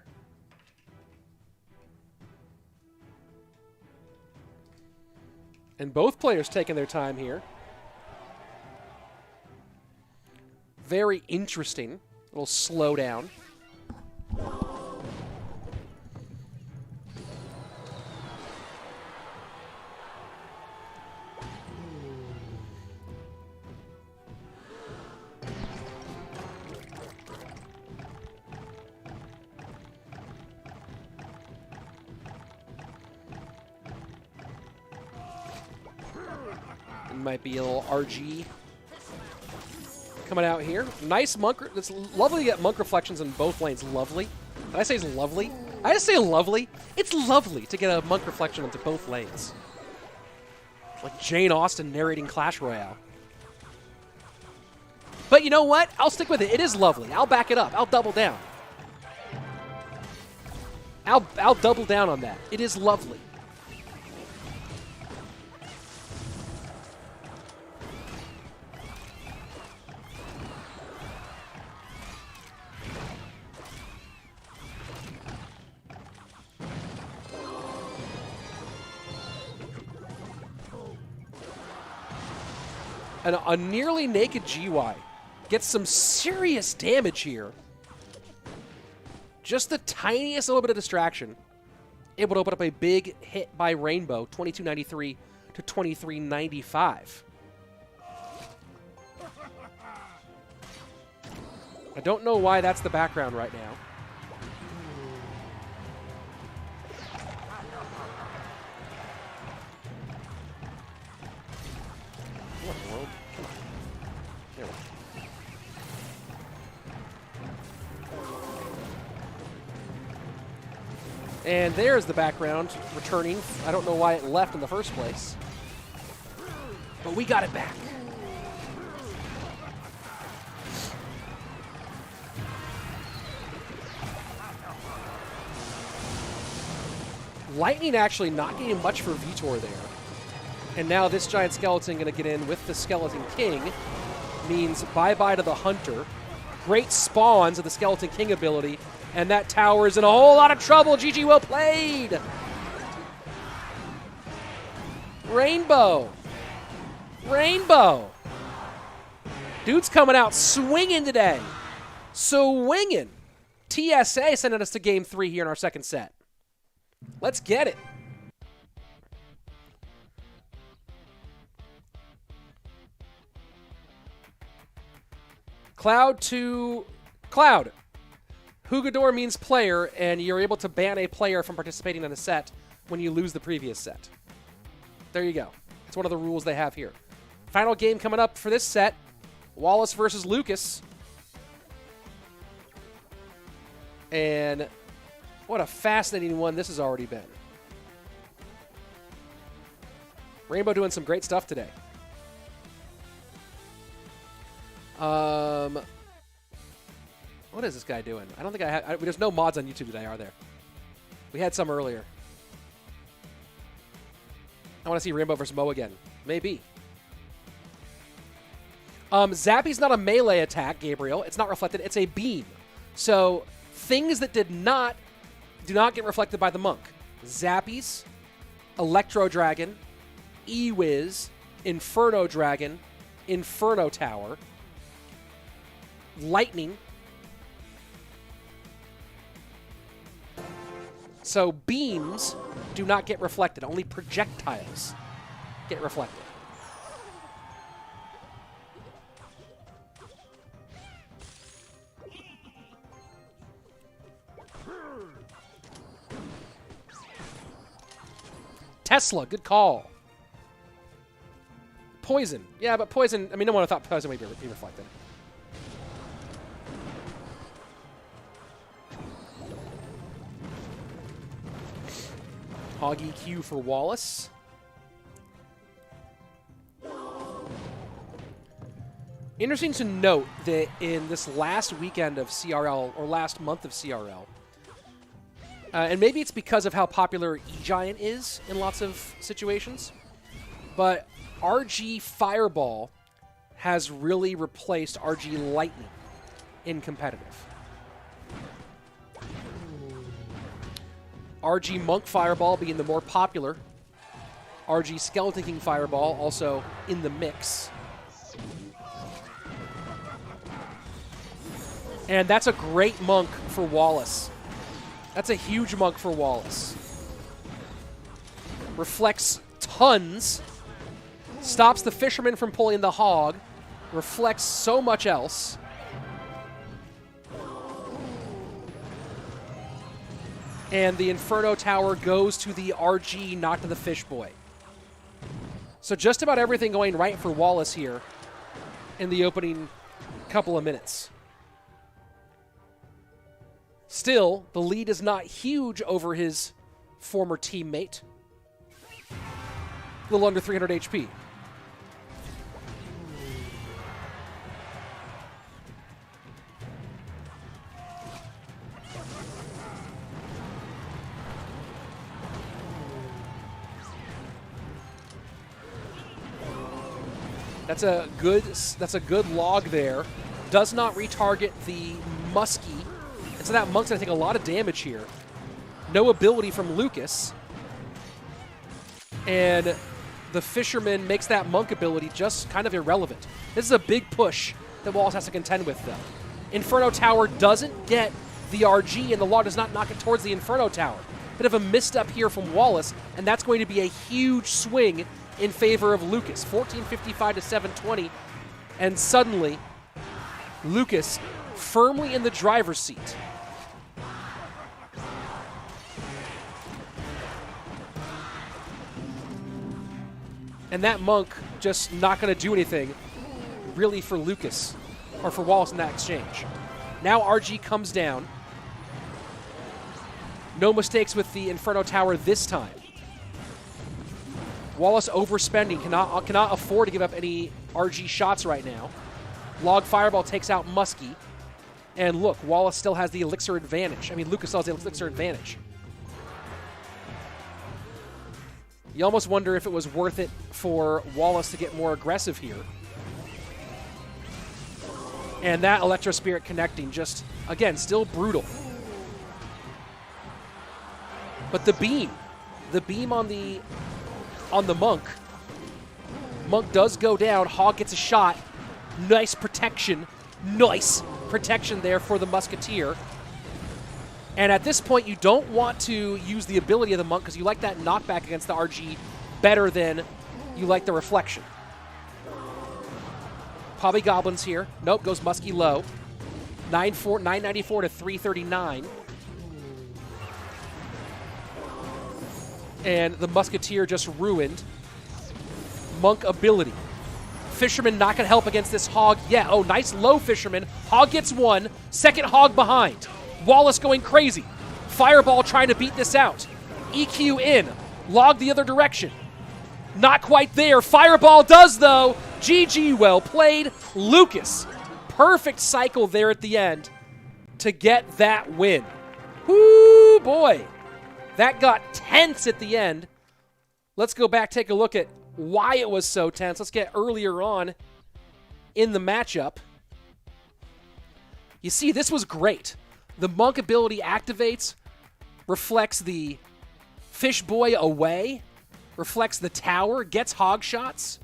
And both players taking their time here. Very interesting. Little slowdown. Might be a little RG coming out here. Nice monk. It's lovely to get monk reflections in both lanes. Lovely. Did I say it's lovely? I just say lovely. It's lovely to get a monk reflection into both lanes. Like Jane Austen narrating Clash Royale. But you know what? I'll stick with it. It is lovely. I'll back it up. I'll double down. I'll double down on that. It is lovely. And a nearly naked GY gets some serious damage here. Just the tiniest little bit of distraction. Able to open up a big hit by Rainbow, 2293 to 2395. I don't know why that's the background right now. What in the world? Come on. There we go. And there's the background returning. I don't know why it left in the first place. But we got it back. Lightning actually not getting much for Vitor there. And now this giant skeleton going to get in with the Skeleton King. Means bye-bye to the Hunter. Great spawns of the Skeleton King ability. And that tower is in a whole lot of trouble. GG, well played. Rainbow. Rainbow. Dude's coming out swinging today. Swinging. TSA sending us to game 3 here in our second set. Let's get it. Cloud to Cloud. Hugador means player, and you're able to ban a player from participating in a set when you lose the previous set. There you go. It's one of the rules they have here. Final game coming up for this set. Wallace versus Lucas. And what a fascinating one this has already been. Rainbow doing some great stuff today. What is this guy doing? I don't think I have... There's no mods on YouTube today, are there? We had some earlier. I want to see Rainbow versus Mo again. Maybe. Zappy's not a melee attack, Gabriel. It's not reflected. It's a beam. So things that do not get reflected by the monk. Zappies, Electro Dragon, E-Wiz, Inferno Dragon, Inferno Tower, Lightning. So beams do not get reflected. Only projectiles get reflected. Tesla, good call. Poison. Yeah, but poison, I mean, no one thought poison would be reflected. Hog EQ for Wallace. Interesting to note that in this last weekend of CRL, or last month of CRL, and maybe it's because of how popular E-Giant is in lots of situations, but RG Fireball has really replaced RG Lightning in competitive. RG Monk Fireball being the more popular RG Skeleton King Fireball also in the mix. And that's a great monk for Wallace. That's a huge monk for Wallace. Reflects tons. Stops the fisherman from pulling the hog. Reflects so much else. And the Inferno Tower goes to the RG, not to the Fish Boy. So just about everything going right for Wallace here in the opening couple of minutes. Still, the lead is not huge over his former teammate. A little under 300 HP. That's a good log there. Does not retarget the Muskie. And so that monk's gonna take a lot of damage here. No ability from Lucas. And the fisherman makes that monk ability just kind of irrelevant. This is a big push that Wallace has to contend with, though. Inferno Tower doesn't get the RG, and the log does not knock it towards the Inferno Tower. Bit of a misstep here from Wallace, and that's going to be a huge swing in favor of Lucas. 1455 to 720, and suddenly Lucas firmly in the driver's seat. And that monk just not going to do anything really for Lucas, or for Wallace in that exchange. Now RG comes down. No mistakes with the Inferno Tower this time. Wallace overspending, cannot afford to give up any RG shots right now. Log Fireball takes out Muskie. And look, Wallace still has the Elixir advantage. I mean, Lucas still has the Elixir advantage. You almost wonder if it was worth it for Wallace to get more aggressive here. And that Electro Spirit connecting, just, again, still brutal. But the beam on the monk. Monk does go down. Hog gets a shot. Nice protection. Nice protection there for the Musketeer. And at this point, you don't want to use the ability of the monk because you like that knockback against the RG better than you like the reflection. Probably Goblins here. Nope, goes Muskie low. 994 to 339. And the Musketeer just ruined. Monk ability. Fisherman not going to help against this Hog yet. Oh, nice low Fisherman. Hog gets one. Second Hog behind. Wallace going crazy. Fireball trying to beat this out. EQ in. Log the other direction. Not quite there. Fireball does, though. GG, well played. Lucas. Perfect cycle there at the end to get that win. Whoo, boy. That got tense at the end. Let's go back, take a look at why it was so tense. Let's get earlier on in the matchup. You see, this was great. The monk ability activates, reflects the fish boy away, reflects the tower, gets hog shots.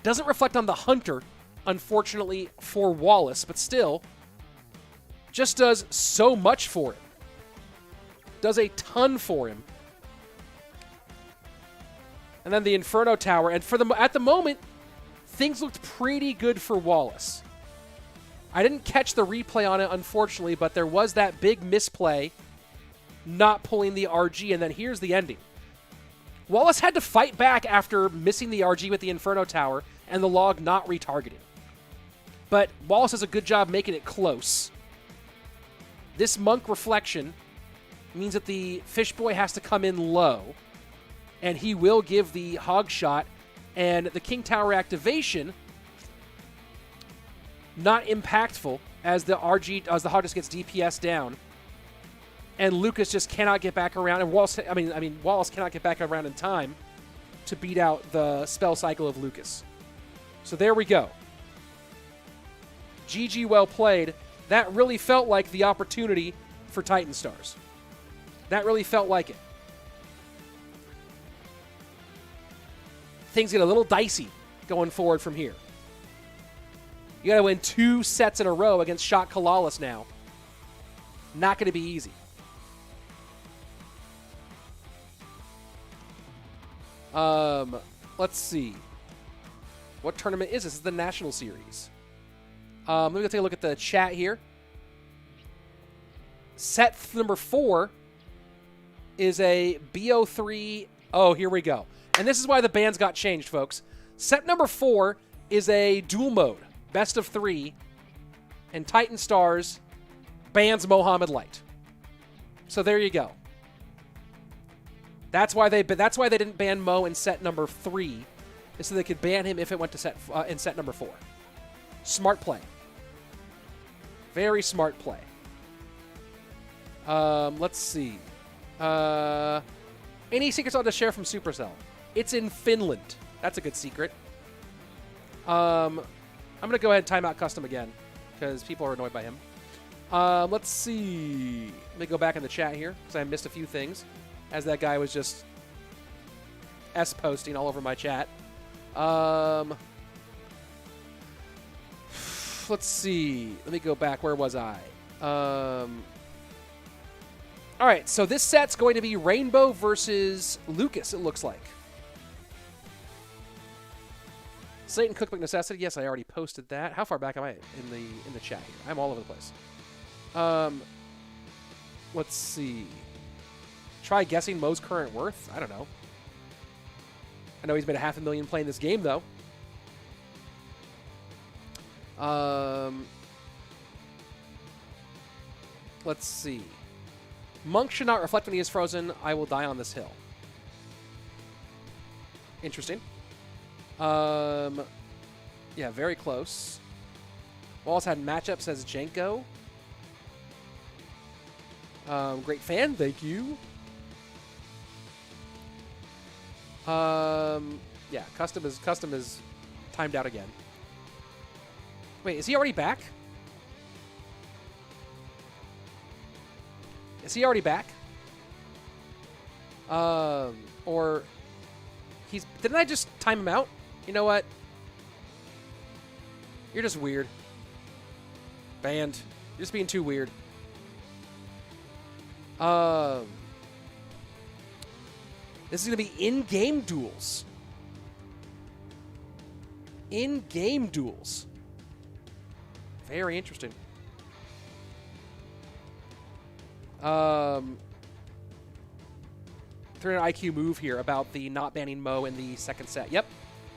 Doesn't reflect on the hunter, unfortunately, for Wallace, but still, just does so much for him. Does a ton for him. And then the Inferno Tower. And at the moment, things looked pretty good for Wallace. I didn't catch the replay on it, unfortunately, but there was that big misplay not pulling the RG, and then here's the ending. Wallace had to fight back after missing the RG with the Inferno Tower and the log not retargeting. But Wallace does a good job making it close. This monk reflection means that the fish boy has to come in low, and he will give the hog shot, and the King Tower activation not impactful as the hog just gets DPS down, and Lucas just cannot get back around, and Wallace cannot get back around in time to beat out the spell cycle of Lucas. So there we go. GG, well played. That really felt like the opportunity for TitanStars. That really felt like it. things get a little dicey going forward from here. You got to win 2 sets in a row against Shot Calalas now. Not going to be easy. Let's see. What tournament is this? This is the National Series. Let me go take a look at the chat here. Set number 4 is a BO3. Oh, here we go. And this is why the bands got changed, folks. Set number 4 is a dual mode, best of 3, and TitanStars bans Mohamed Light. So there you go. That's why they didn't ban Mo in set number 3, is so they could ban him if it went to in set number 4. Smart play. Very smart play. Let's see. Any secrets I'll just share from Supercell? It's in Finland. That's a good secret. I'm going to go ahead and time out Custom again because people are annoyed by him. Let's see. Let me go back in the chat here because I missed a few things as that guy was just S-posting all over my chat. Let's see. Let me go back. Where was I? All right, so this set's going to be Rainbow versus Lucas, it looks like. Satan Cookbook Necessity. Yes, I already posted that. How far back am I in the chat here? I'm all over the place. Let's see. Try guessing Mo's current worth? I don't know. I know he's made $500,000 playing this game, though. Let's see. Monk should not reflect when he is frozen. I will die on this hill. Interesting. Yeah, very close. Wallace had matchups as Jenko. Great fan, thank you. Yeah, custom is timed out again. Wait, is he already back? Is he already back? Or didn't I just time him out? You know what? You're just weird. Banned. You're just being too weird. This is going to be in-game duels. In-game duels. Very interesting. 300 IQ move here about the not banning Mo in the second set. Yep.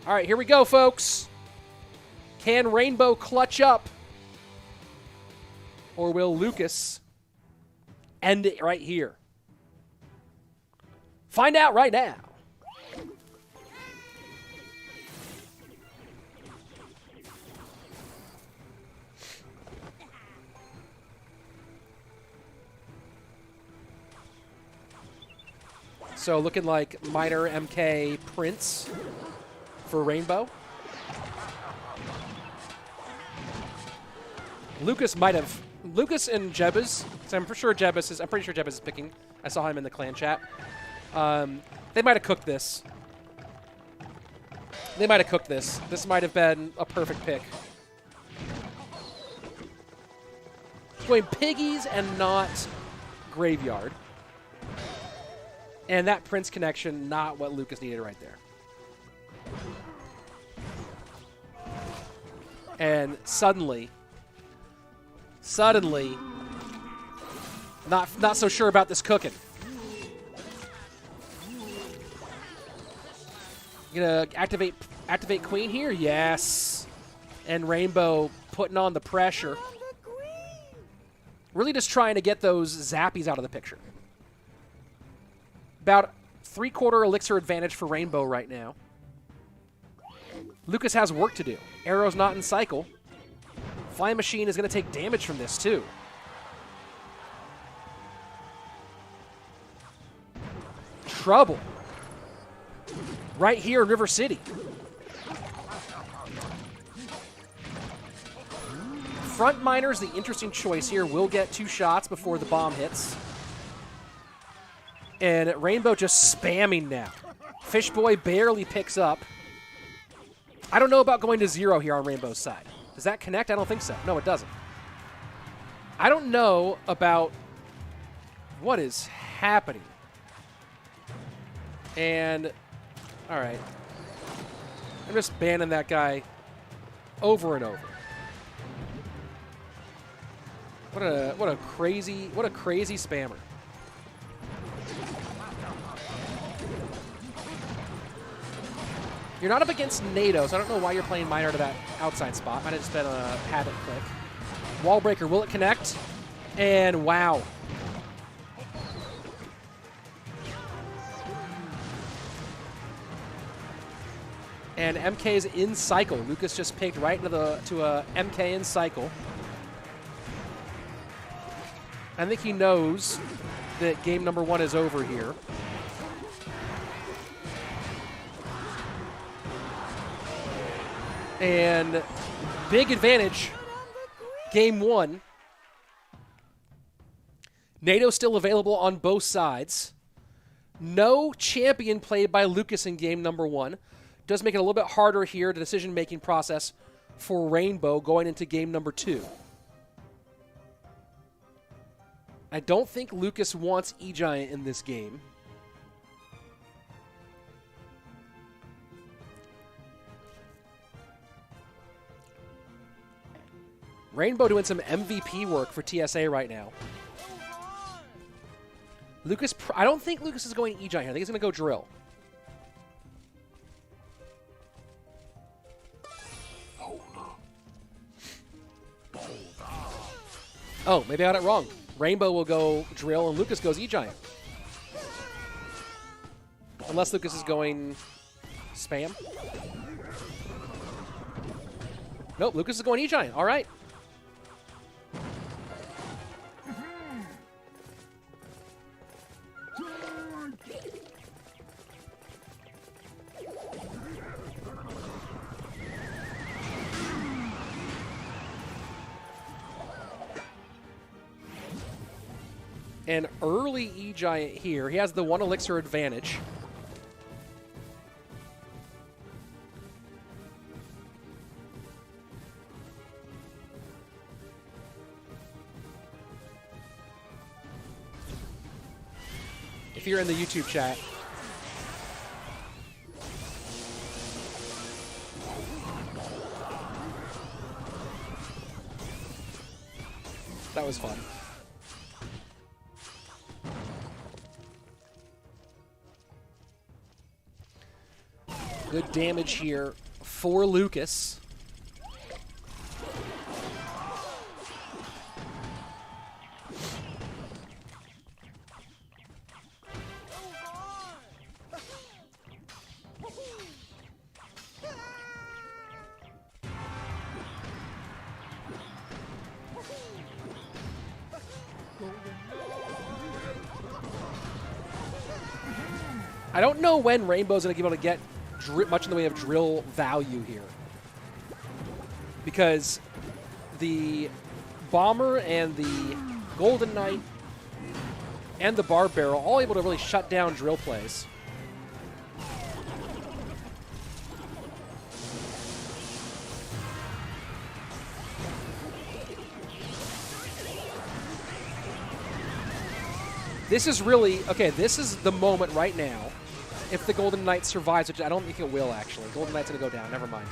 All right, here we go, folks. Can Rainbow clutch up? Or will Lucas end it right here? Find out right now. So looking like Minor MK Prince for Rainbow. Lucas might have. Lucas and Jebus. So I'm pretty sure Jebus is picking. I saw him in the clan chat. They might have cooked this. They might have cooked this. This might have been a perfect pick. Going Piggies and not Graveyard. And that Prince connection, not what Lucas needed right there. And suddenly, not so sure about this cooking. Gonna activate Queen here? Yes. And Rainbow putting on the pressure. Really just trying to get those zappies out of the picture. About 3/4 elixir advantage for Rainbow right now. Lucas has work to do. Arrow's not in cycle. Flying Machine is going to take damage from this, too. Trouble. Right here in River City. Front Miner's the interesting choice here. Will get 2 shots before the bomb hits. And Rainbow just spamming now. Fishboy barely picks up. I don't know about going to 0 here on Rainbow's side. Does that connect? I don't think so. No, it doesn't. I don't know about what is happening. And, all right. I'm just banning that guy over and over. What a crazy spammer. You're not up against NATO, so I don't know why you're playing minor to that outside spot. Might have just been a habit click. Wall breaker, will it connect? And wow. And MK's in cycle. Lucas just picked right into a MK in cycle. I think he knows that game number 1 is over here. And big advantage, game 1. NATO still available on both sides. No champion played by Lucas in game number 1. Does make it a little bit harder here, the decision-making process for Rainbow going into game number 2. I don't think Lucas wants E-Giant in this game. Rainbow doing some MVP work for TSA right now. Lucas, I don't think Lucas is going E-Giant here. I think he's going to go Drill. Oh, maybe I got it wrong. Rainbow will go Drill and Lucas goes E-Giant. Unless Lucas is going Spam. Nope, Lucas is going E-Giant. All right. An early E-Giant here. He has the 1 elixir advantage. If you're in the YouTube chat. That was fun. Good damage here for Lucas. I don't know when Rainbow's going to be able to get much in the way of drill value here, because the Bomber and the Golden Knight and the Barb Barrel all able to really shut down drill plays. This is really, okay, this is the moment right now. If the Golden Knight survives, which I don't think it will, actually. Golden Knight's going to go down. Never mind.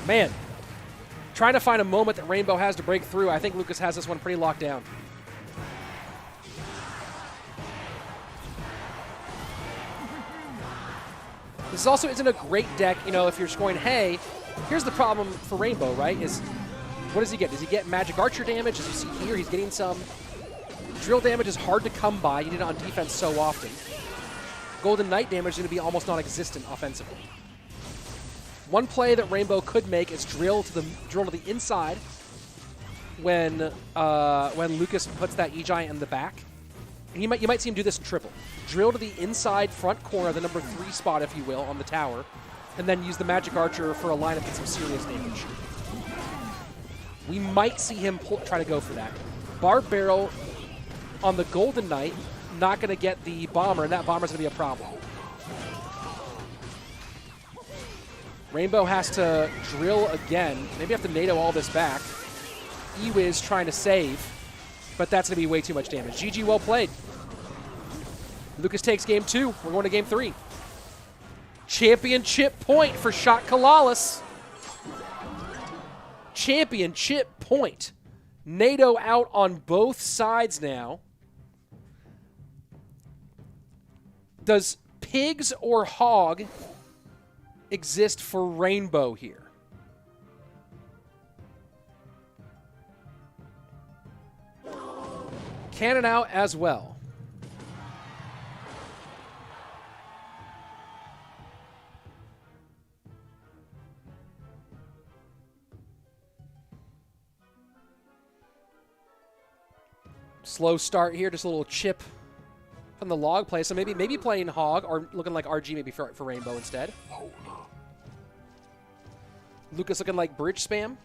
Man, trying to find a moment that Rainbow has to break through. I think Lucas has this one pretty locked down. This also isn't a great deck, you know, if you're just going, hey, here's the problem for Rainbow, right, is what does he get? Does he get Magic Archer damage? As you see here, he's getting some. Drill damage is hard to come by. You need it on defense so often. Golden Knight damage is going to be almost non-existent offensively. One play that Rainbow could make is drill to the inside when Lucas puts that E-Giant in the back. And you might see him do this in triple. Drill to the inside front corner, the number 3 spot, if you will, on the tower, and then use the Magic Archer for a line to get some serious damage. We might see him try to go for that. Barb Barrel on the Golden Knight, not going to get the Bomber, and that Bomber's going to be a problem. Rainbow has to drill again. Maybe have to NATO all this back. Ewiz trying to save, but that's going to be way too much damage. GG, well played. Lucas takes game 2. We're going to game 3. Championship point for Shot Calalas. Championship point. NATO out on both sides now. Does Pigs or Hog exist for Rainbow here? Cannon out as well. Slow start here, just a little chip from the log play. So maybe playing Hog or looking like RG maybe for Rainbow instead. Lucas looking like bridge spam.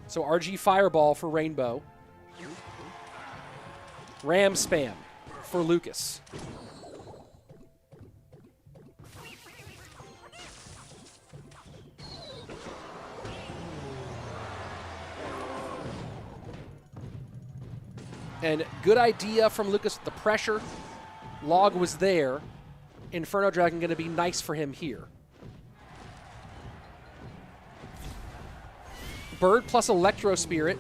So RG Fireball for Rainbow. Ram spam for Lucas. And good idea from Lucas with the pressure. Log was there. Inferno Dragon going to be nice for him here. Bird plus Electro Spirit.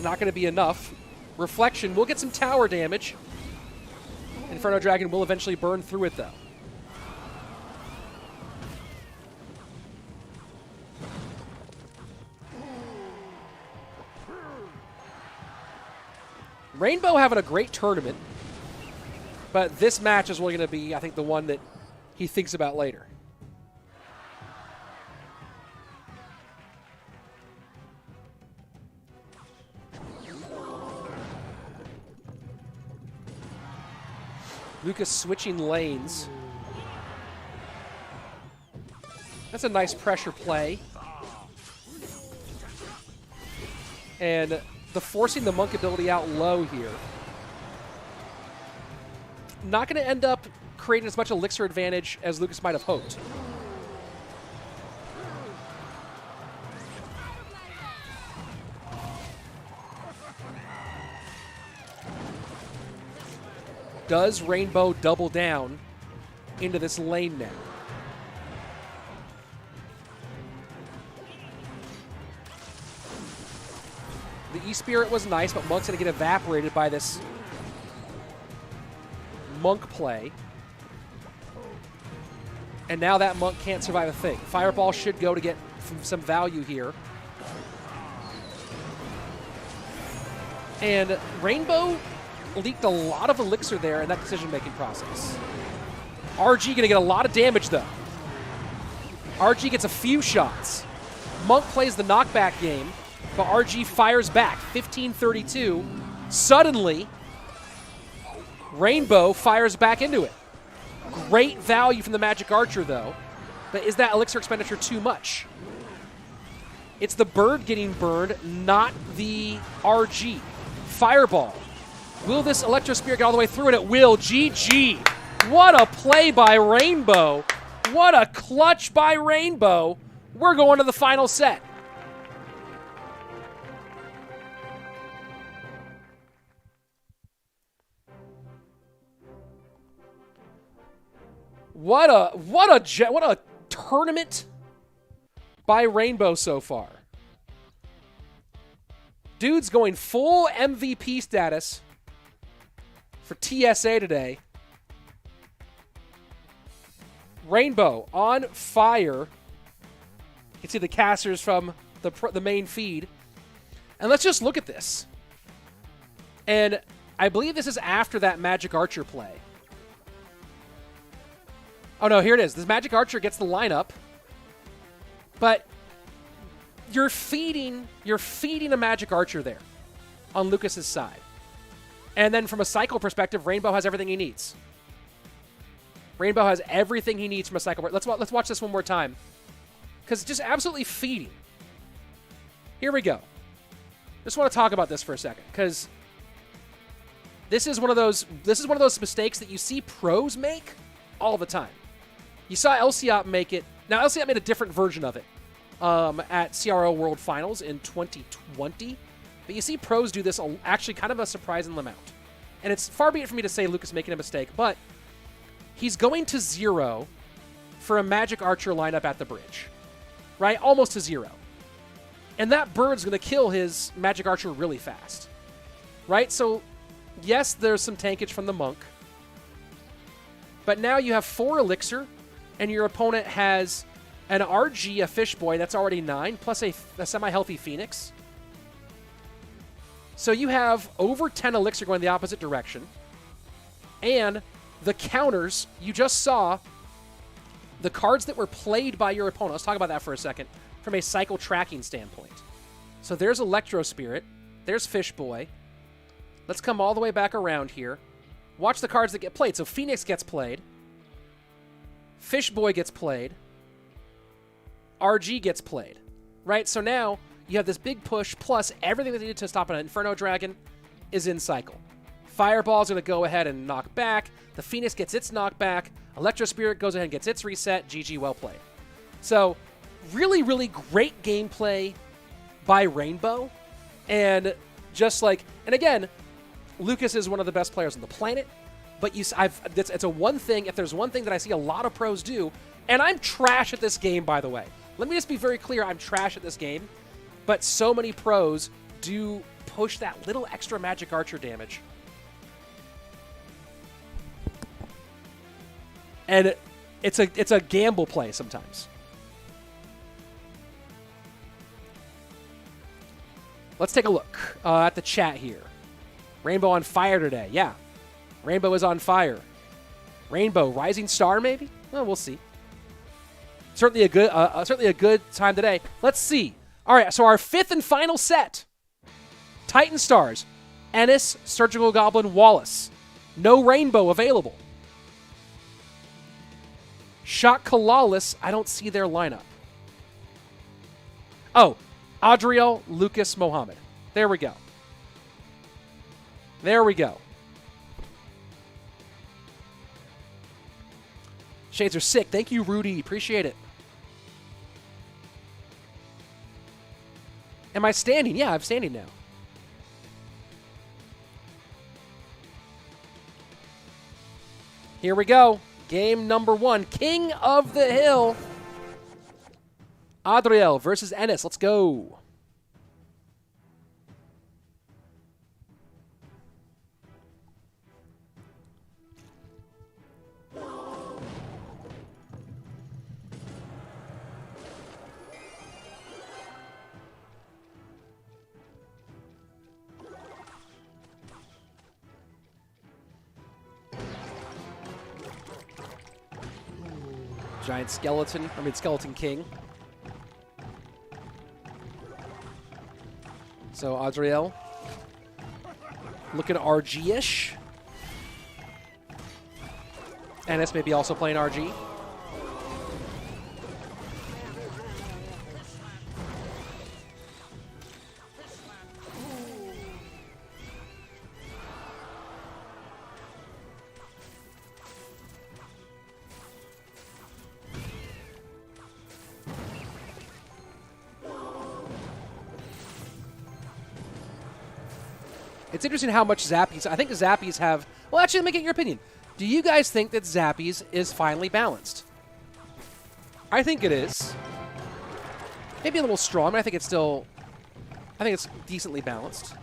Not going to be enough. Reflection will get some tower damage. Inferno Dragon will eventually burn through it, though. Rainbow having a great tournament, but this match is really going to be, I think, the one that he thinks about later. Lucas switching lanes. That's a nice pressure play. And the forcing the monk ability out low here. Not going to end up creating as much elixir advantage as Lucas might have hoped. Does Rainbow double down into this lane now? The E-Spirit was nice, but Monk's going to get evaporated by this Monk play. And now that Monk can't survive a thing. Fireball should go to get some value here. And Rainbow leaked a lot of elixir there in that decision-making process. RG going to get a lot of damage, though. RG gets a few shots. Monk plays the knockback game, but RG fires back, 15-32. Suddenly, Rainbow fires back into it. Great value from the Magic Archer, though. But is that elixir expenditure too much? It's the bird getting burned, not the RG. Fireball. Will this Electro Spirit get all the way through? And it will. GG. What a play by Rainbow. What a clutch by Rainbow. We're going to the final set. What a tournament by Rainbow so far. Dude's going full MVP status for TSA today. Rainbow on fire. You can see the casters from the main feed. And let's just look at this. And I believe this is after that Magic Archer play. Oh, no, here it is. This Magic Archer gets the lineup. But you're feeding a Magic Archer there on Lucas's side. And then from a cycle perspective, Rainbow has everything he needs. Rainbow has everything he needs from a cycle. Let's watch this one more time. Because just absolutely feeding. Here we go. Just want to talk about this for a second. Because This is one of those mistakes that you see pros make all the time. You saw LCOP make it. Now, LCOP made a different version of it at CRO World Finals in 2020. But you see pros do this actually kind of a surprising amount. And it's far be it for me to say Luke is making a mistake, but he's going to 0 for a Magic Archer lineup at the bridge. Right? Almost to 0. And that bird's going to kill his Magic Archer really fast. Right? So, yes, there's some tankage from the Monk. But now you have 4 Elixir, and your opponent has an RG, a Fish Boy, that's already 9, plus a semi-healthy Phoenix. So you have over 10 Elixir going the opposite direction. And the counters, you just saw the cards that were played by your opponent. Let's talk about that for a second from a cycle tracking standpoint. So there's Electro Spirit. There's Fish Boy. Let's come all the way back around here. Watch the cards that get played. So Phoenix gets played. Fish Boy gets played. RG gets played. Right? So now you have this big push, plus everything that needed to stop an Inferno Dragon is in cycle. Fireball's going to go ahead and knock back. The Phoenix gets its knockback. Electro Spirit goes ahead and gets its reset. GG, well played. So, really, really great gameplay by Rainbow. And just like, and again, Lucas is one of the best players on the planet. But it's a one thing, if there's one thing that I see a lot of pros do, and I'm trash at this game, by the way. Let me just be very clear, I'm trash at this game. But so many pros do push that little extra Magic Archer damage. And it's a gamble play sometimes. Let's take a look at the chat here. Rainbow on fire today. Yeah. Rainbow is on fire. Rainbow, rising star maybe? Well, we'll see. Certainly a good time today. Let's see. All right, so our 5th and final set. TitanStars, ENIS, Surgical Goblin, Wallace. No Rainbow available. Shot Calalas, I don't see their lineup. Oh, Adriel, Lucas, Mohamed. There we go. There we go. Shades are sick. Thank you, Rudy. Appreciate it. Am I standing? Yeah, I'm standing now. Here we go. Game number 1. King of the Hill. Adriel versus ENIS. Let's go. Giant skeleton. Skeleton King. So Adriel looking RG-ish. ENIS maybe also playing RG. It's interesting how much Zappies... I think Zappies have... Well, actually, let me get your opinion. Do you guys think that Zappies is finally balanced? I think it is. Maybe a little strong, but I think it's still... I think it's decently balanced.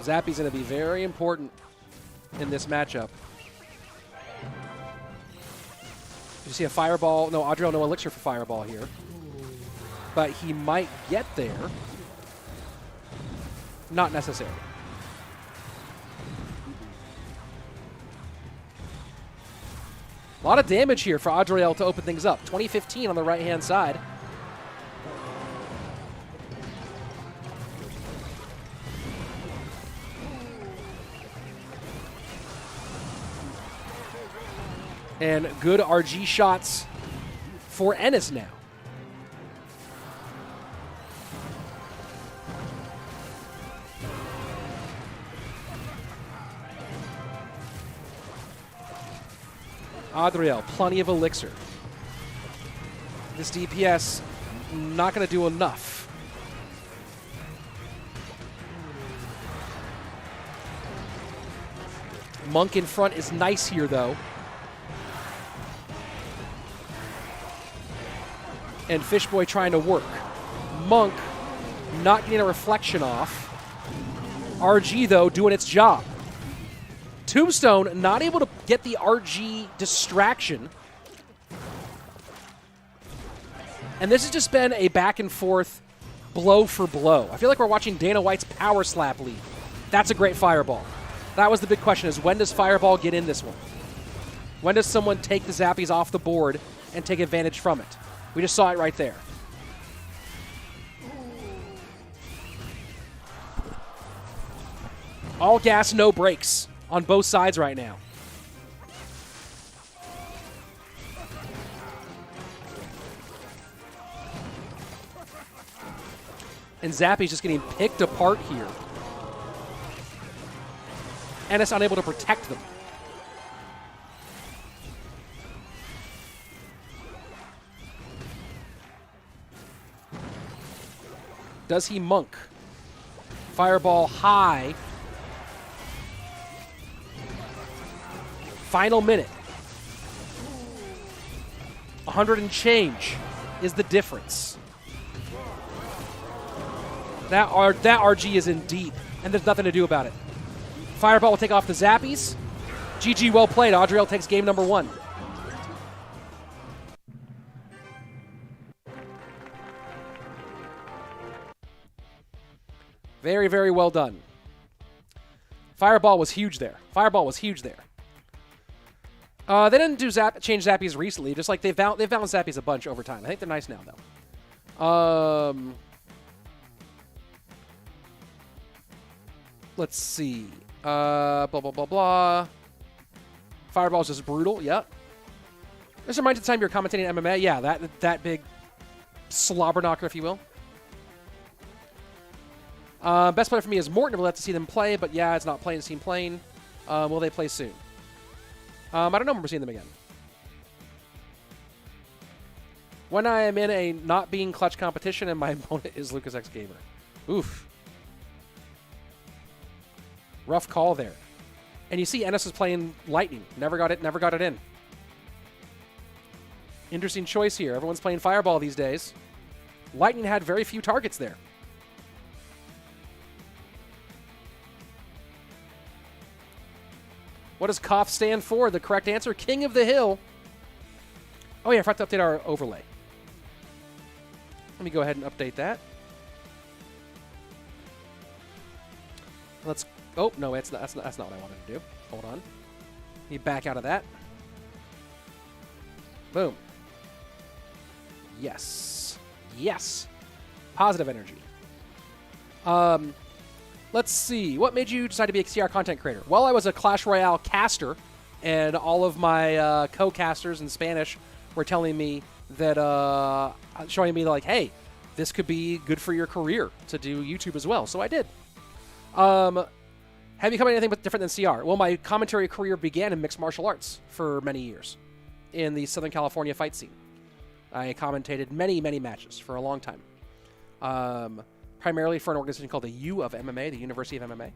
Zappy's going to be very important in this matchup. You see a Fireball. No, Adriel, no Elixir for Fireball here. But he might get there. Not necessary. A lot of damage here for Adriel to open things up. 2015 on the right-hand side. And good RG shots for ENIS now. Adriel, plenty of elixir. This DPS not going to do enough. Monk in front is nice here, though. And Fishboy trying to work. Monk not getting a reflection off. RG, though, doing its job. Tombstone not able to get the RG distraction. And this has just been a back and forth, blow for blow. I feel like we're watching Dana White's Power Slap League. That's a great fireball. That was the big question, is when does Fireball get in this one? When does someone take the Zappies off the board and take advantage from it? We just saw it right there. All gas, no brakes on both sides right now. And Zappy's just getting picked apart here. ENIS unable to protect them. Does he monk? Fireball high. Final minute. 100 and change is the difference. That RG is in deep, and there's nothing to do about it. Fireball will take off the Zappies. GG, well played. Adriel takes game number 1. Very, very well done. Fireball was huge there. Fireball was huge there. They didn't do change Zappies recently, just like they've balanced Zappies a bunch over time. I think they're nice now, though. Let's see. Blah, blah, blah, blah. Fireball's just brutal. Yep. This reminds you of the time you're commentating MMA. Yeah, that big slobber knocker, if you will. Best player for me is Morton. We'll have to see them play, but yeah, it's not playing. It's team playing. Will they play soon? I don't know when we're seeing them again. When I am in a not being clutch competition and my opponent is Lucas X Gamer. Oof. Rough call there. And you see ENIS is playing Lightning. Never got it in. Interesting choice here. Everyone's playing Fireball these days. Lightning had very few targets there. What does COF stand for? The correct answer, King of the Hill. Oh yeah, I forgot to update our overlay. Let me go ahead and update that. Let's. Oh no, that's not what I wanted to do. Hold on. Let me back out of that. Boom. Yes. Yes. Positive energy. Let's see. What made you decide to be a CR content creator? Well, I was a Clash Royale caster, and all of my co-casters in Spanish were telling me that, showing me like, hey, this could be good for your career to do YouTube as well. So I did. Have you come anything but different than CR? Well, my commentary career began in mixed martial arts for many years in the Southern California fight scene. I commentated many, many matches for a long time. Primarily for an organization called the U of MMA, the University of MMA,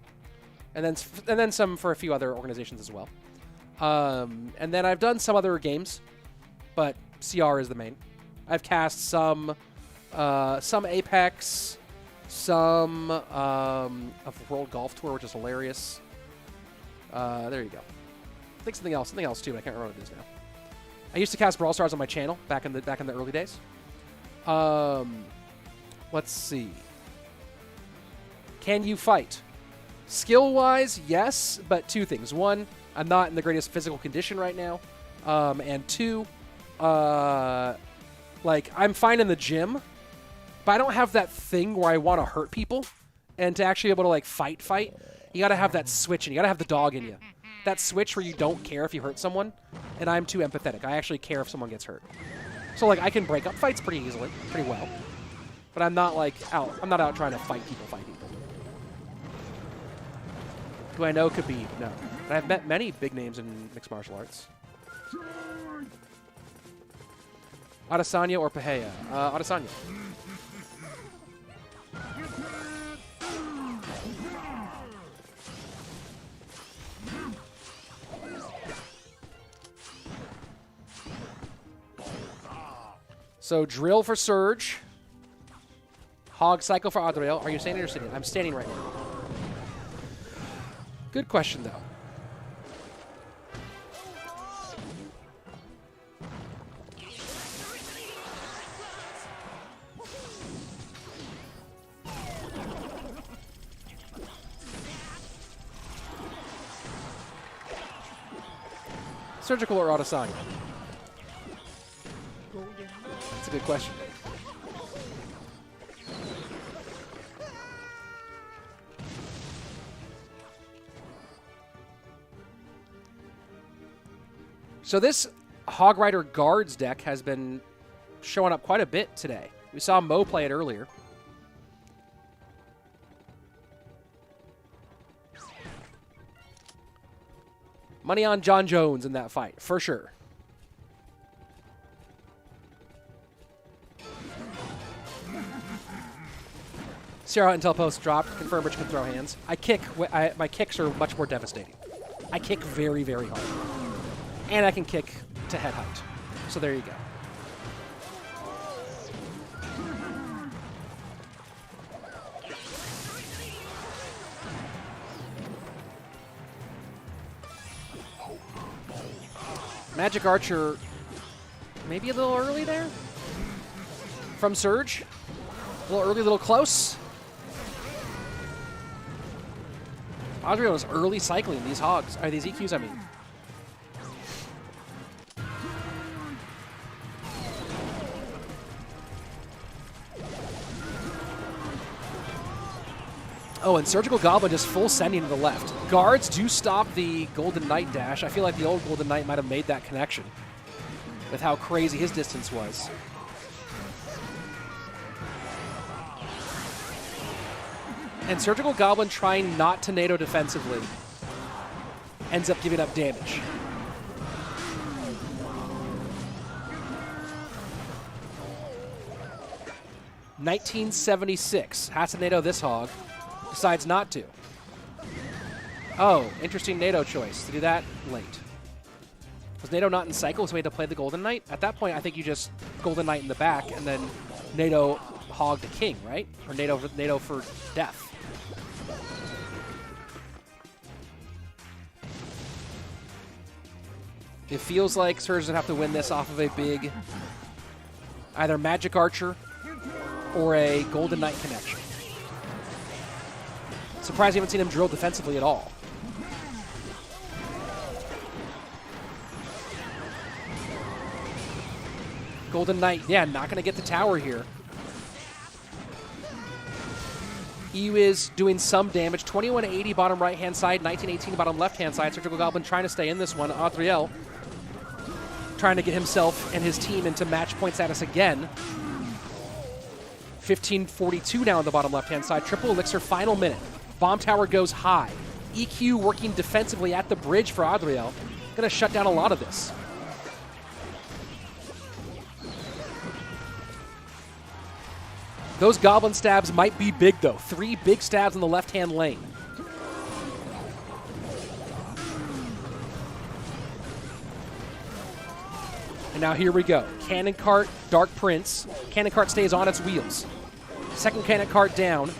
and then some for a few other organizations as well. And then I've done some other games, but CR is the main. I've cast some Apex, some of World Golf Tour, which is hilarious. There you go. I think something else too. I can't remember what it is now. I used to cast Brawl Stars on my channel back in the early days. Let's see. Can you fight? Skill-wise, yes, but two things. One, I'm not in the greatest physical condition right now. And two, like, I'm fine in the gym, but I don't have that thing where I want to hurt people. And to actually be able to, like, fight, you got to have that switch, and you got to have the dog in you. that switch where you don't care if you hurt someone, and I'm too empathetic. I actually care if someone gets hurt. So like I can break up fights pretty easily, pretty well, but I'm not like out. I'm not out trying to fight people. Do I know Khabib? No, but I've met many big names in mixed martial arts. Adesanya or Pompeyo? Adesanya. So drill for Surge. Hog cycle for Adriel. Are you standing or sitting? I'm standing right now. Good question, though. Surgical or Adesanya? That's a good question. So this Hog Rider Guards deck has been showing up quite a bit today. We saw Mo play it earlier. Money on John Jones in that fight, for sure. Sierra Intel post dropped. Confirm Rich can throw hands. I kick. My kicks are much more devastating. I kick very, very hard. And I can kick to head height. So there you go. Magic Archer, maybe a little early there from Surge. A little early, a little close. Adriel was early cycling these hogs, or these EQs, I mean. Oh, and Surgical Goblin just full sending to the left. Guards do stop the Golden Knight dash. I feel like the old Golden Knight might have made that connection with how crazy his distance was. And Surgical Goblin trying not to NATO defensively ends up giving up damage. $19.76. Has to NATO this hog. Decides not to. Oh, interesting NATO choice to do that late. Was NATO not in cycle, so we had to play the Golden Knight? At that point, I think you just Golden Knight in the back and then NATO hog the king, right? Or NATO for death. It feels like Surge would have to win this off of a big either Magic Archer or a Golden Knight connection. Surprised you haven't seen him drill defensively at all. Golden Knight, yeah, not going to get the tower here. EU is doing some damage. 2180 bottom right-hand side, 1918 bottom left-hand side. Surgical Goblin trying to stay in this one. Adriel trying to get himself and his team into match point status again. 1542 now on the bottom left-hand side. Triple Elixir, final minute. Bomb tower goes high. EQ working defensively at the bridge for Adriel. Going to shut down a lot of this. Those Goblin stabs might be big, though. 3 big stabs in the left-hand lane. And now here we go. Cannon Cart, Dark Prince. Cannon Cart stays on its wheels. Second Cannon Cart down.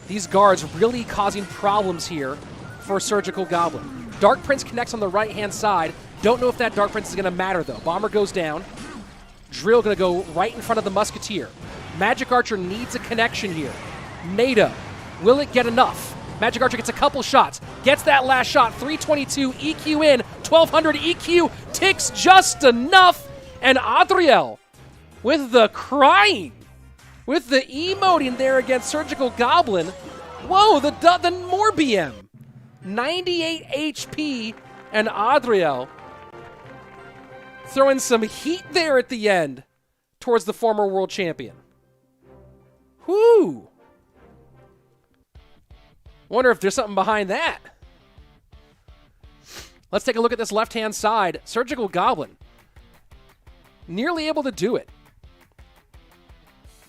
These guards really causing problems here for Surgical Goblin. Dark Prince connects on the right-hand side. Don't know if that Dark Prince is going to matter, though. Bomber goes down. Drill going to go right in front of the Musketeer. Magic Archer needs a connection here. NATO, will it get enough? Magic Archer gets a couple shots. Gets that last shot. 322, EQ in. 1200 EQ. Ticks just enough. And Adriel with the crying. With the emoting there against Surgical Goblin. Whoa, the more BM. 98 HP, and Adriel throwing some heat there at the end towards the former world champion. Whoo! Wonder if there's something behind that. Let's take a look at this left-hand side. Surgical Goblin. Nearly able to do it.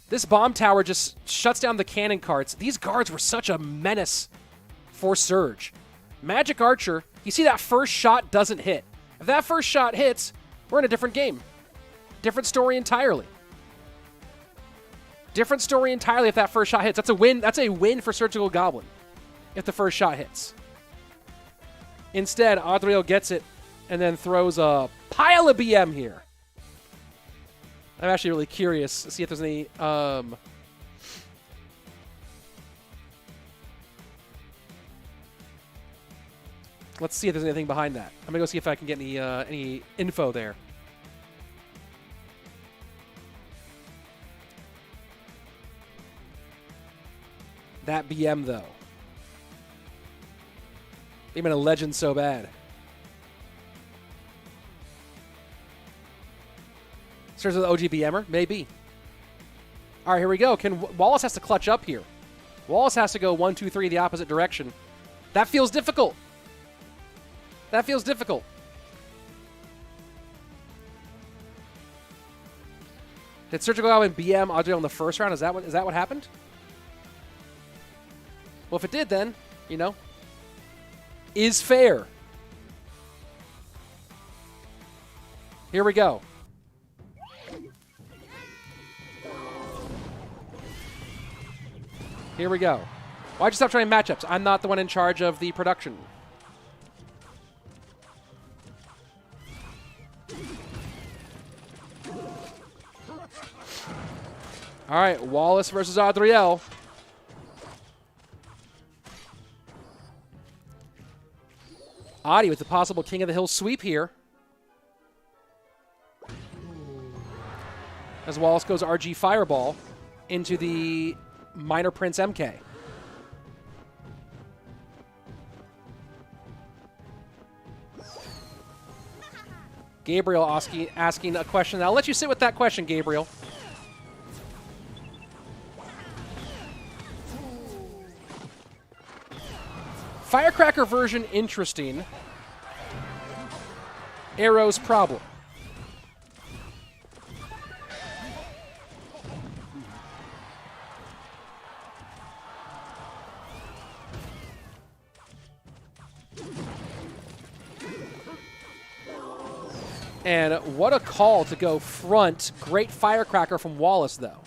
This bomb tower just shuts down the cannon carts. These guards were such a menace for Surge. Magic Archer, you see that first shot doesn't hit. If that first shot hits, we're in a different game. Different story entirely. Different story entirely if that first shot hits. That's a win. That's a win for Surgical Goblin if the first shot hits. Instead, Adriel gets it and then throws a pile of BM here. I'm actually really curious to see if there's any... Let's see if there's anything behind that. I'm going to go see if I can get any info there. That BM, though. They've been a legend so bad. Starts with the OG BMer? Maybe. All right, here we go. Wallace has to clutch up here. Wallace has to go 1, 2, 3 the opposite direction. That feels difficult. That feels difficult. Did Surgical Goblin BM Adriel in the first round? Is that what happened? Well, if it did, then, you know, is fair. Here we go. Here we go. Why'd you stop trying matchups? I'm not the one in charge of the production. All right, Wallace versus Adriel. Adi with the possible King of the Hill sweep here. As Wallace goes RG Fireball into the Minor Prince MK. Gabriel asking a question. I'll let you sit with that question, Gabriel. Firecracker version, interesting. Arrow's problem. And what a call to go front. Great Firecracker from Wallace, though.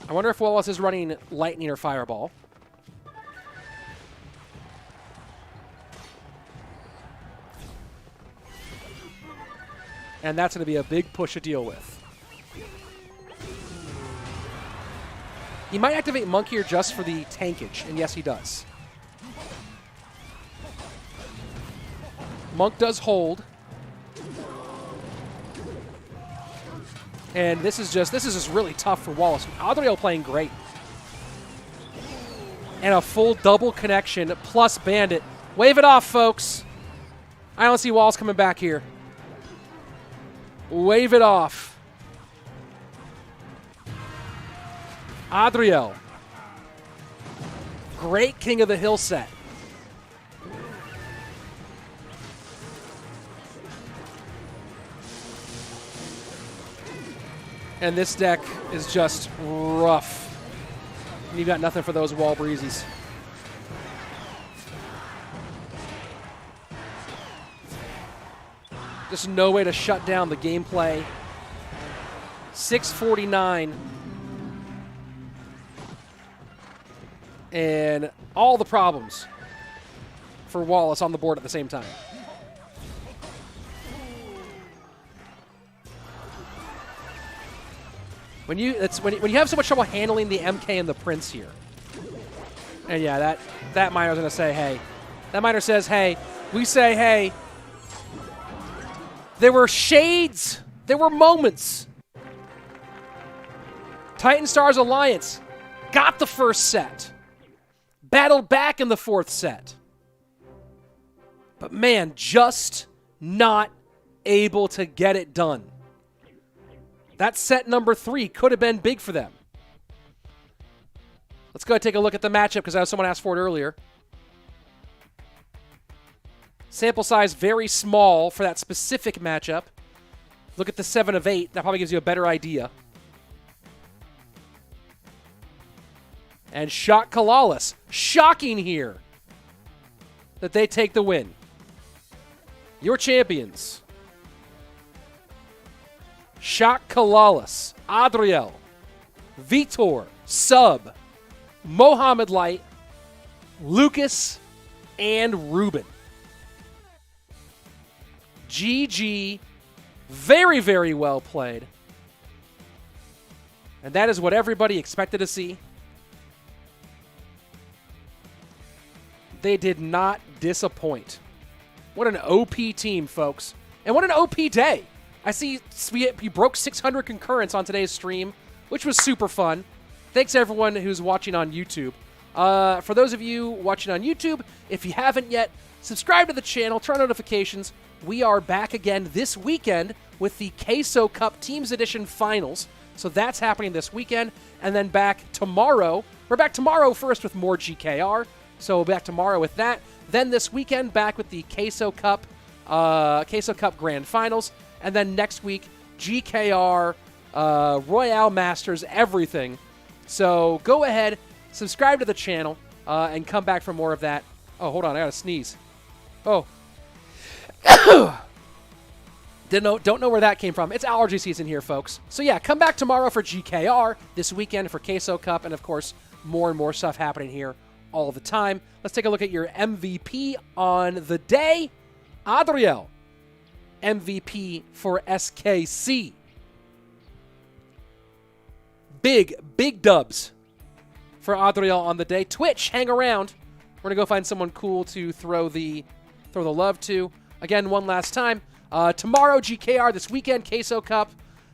I wonder if Wallace is running Lightning or Fireball. And that's going to be a big push to deal with. He might activate Monk here just for the tankage, and yes, he does. Monk does hold. And this is just really tough for Wallace. Adriel playing great. And a full double connection plus Bandit. Wave it off, folks. I don't see Wallace coming back here. Wave it off. Adriel. Great King of the Hill set. And this deck is just rough. You've got nothing for those wall breezes. Just no way to shut down the gameplay. 649. And all the problems for Wallace on the board at the same time. When you have so much trouble handling the MK and the Prince here, And yeah, that miner's going to say, hey. That miner says, hey. We say, hey. There were shades. There were moments. TitanStars Alliance got the first set. Battled back in the fourth set. But man, just not able to get it done. That set number 3 could have been big for them. Let's go ahead and take a look at the matchup because someone asked for it earlier. Sample size very small for that specific matchup. Look at the 7 of 8. That probably gives you a better idea. And Shock Calalas. Shocking here that they take the win. Your champions. Shock Calalas, Adriel, Vitor, Sub, Mohamed Light, Lucas, and Ruben. GG. Very, very well played. And that is what everybody expected to see. They did not disappoint. What an OP team, folks. And what an OP day. I see we broke 600 concurrents on today's stream, which was super fun. Thanks, everyone who's watching on YouTube. For those of you watching on YouTube, if you haven't yet, subscribe to the channel, turn on notifications. We are back again this weekend with the Queso Cup Teams Edition Finals. So that's happening this weekend. And then back tomorrow. We're back tomorrow first with more GKR. So back tomorrow with that. Then this weekend, back with the Queso Cup Grand Finals. And then next week, GKR, Royale Masters, everything. So go ahead, subscribe to the channel, and come back for more of that. Oh, hold on, I gotta sneeze. Oh. Don't know where that came from. It's allergy season here, folks. So yeah, come back tomorrow for GKR, this weekend for Queso Cup, and of course, more and more stuff happening here all the time. Let's take a look at your MVP on the day. Adriel, MVP for SKC. Big dubs for Adriel on the day. Twitch, hang around. We're going to go find someone cool to throw the love to. Again, one last time. Tomorrow, GKR. This weekend, Queso Cup.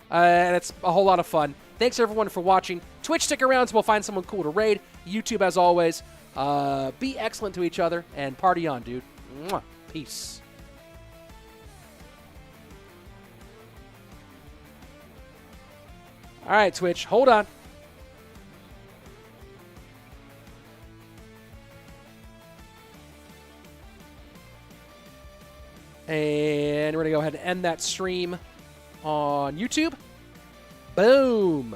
And it's a whole lot of fun. Thanks, everyone, for watching. Twitch, stick around so we'll find someone cool to raid. YouTube, as always. Be excellent to each other. And party on, dude. Mwah. Peace. All right, Twitch. Hold on. And we're going to go ahead and end that stream on YouTube. Boom.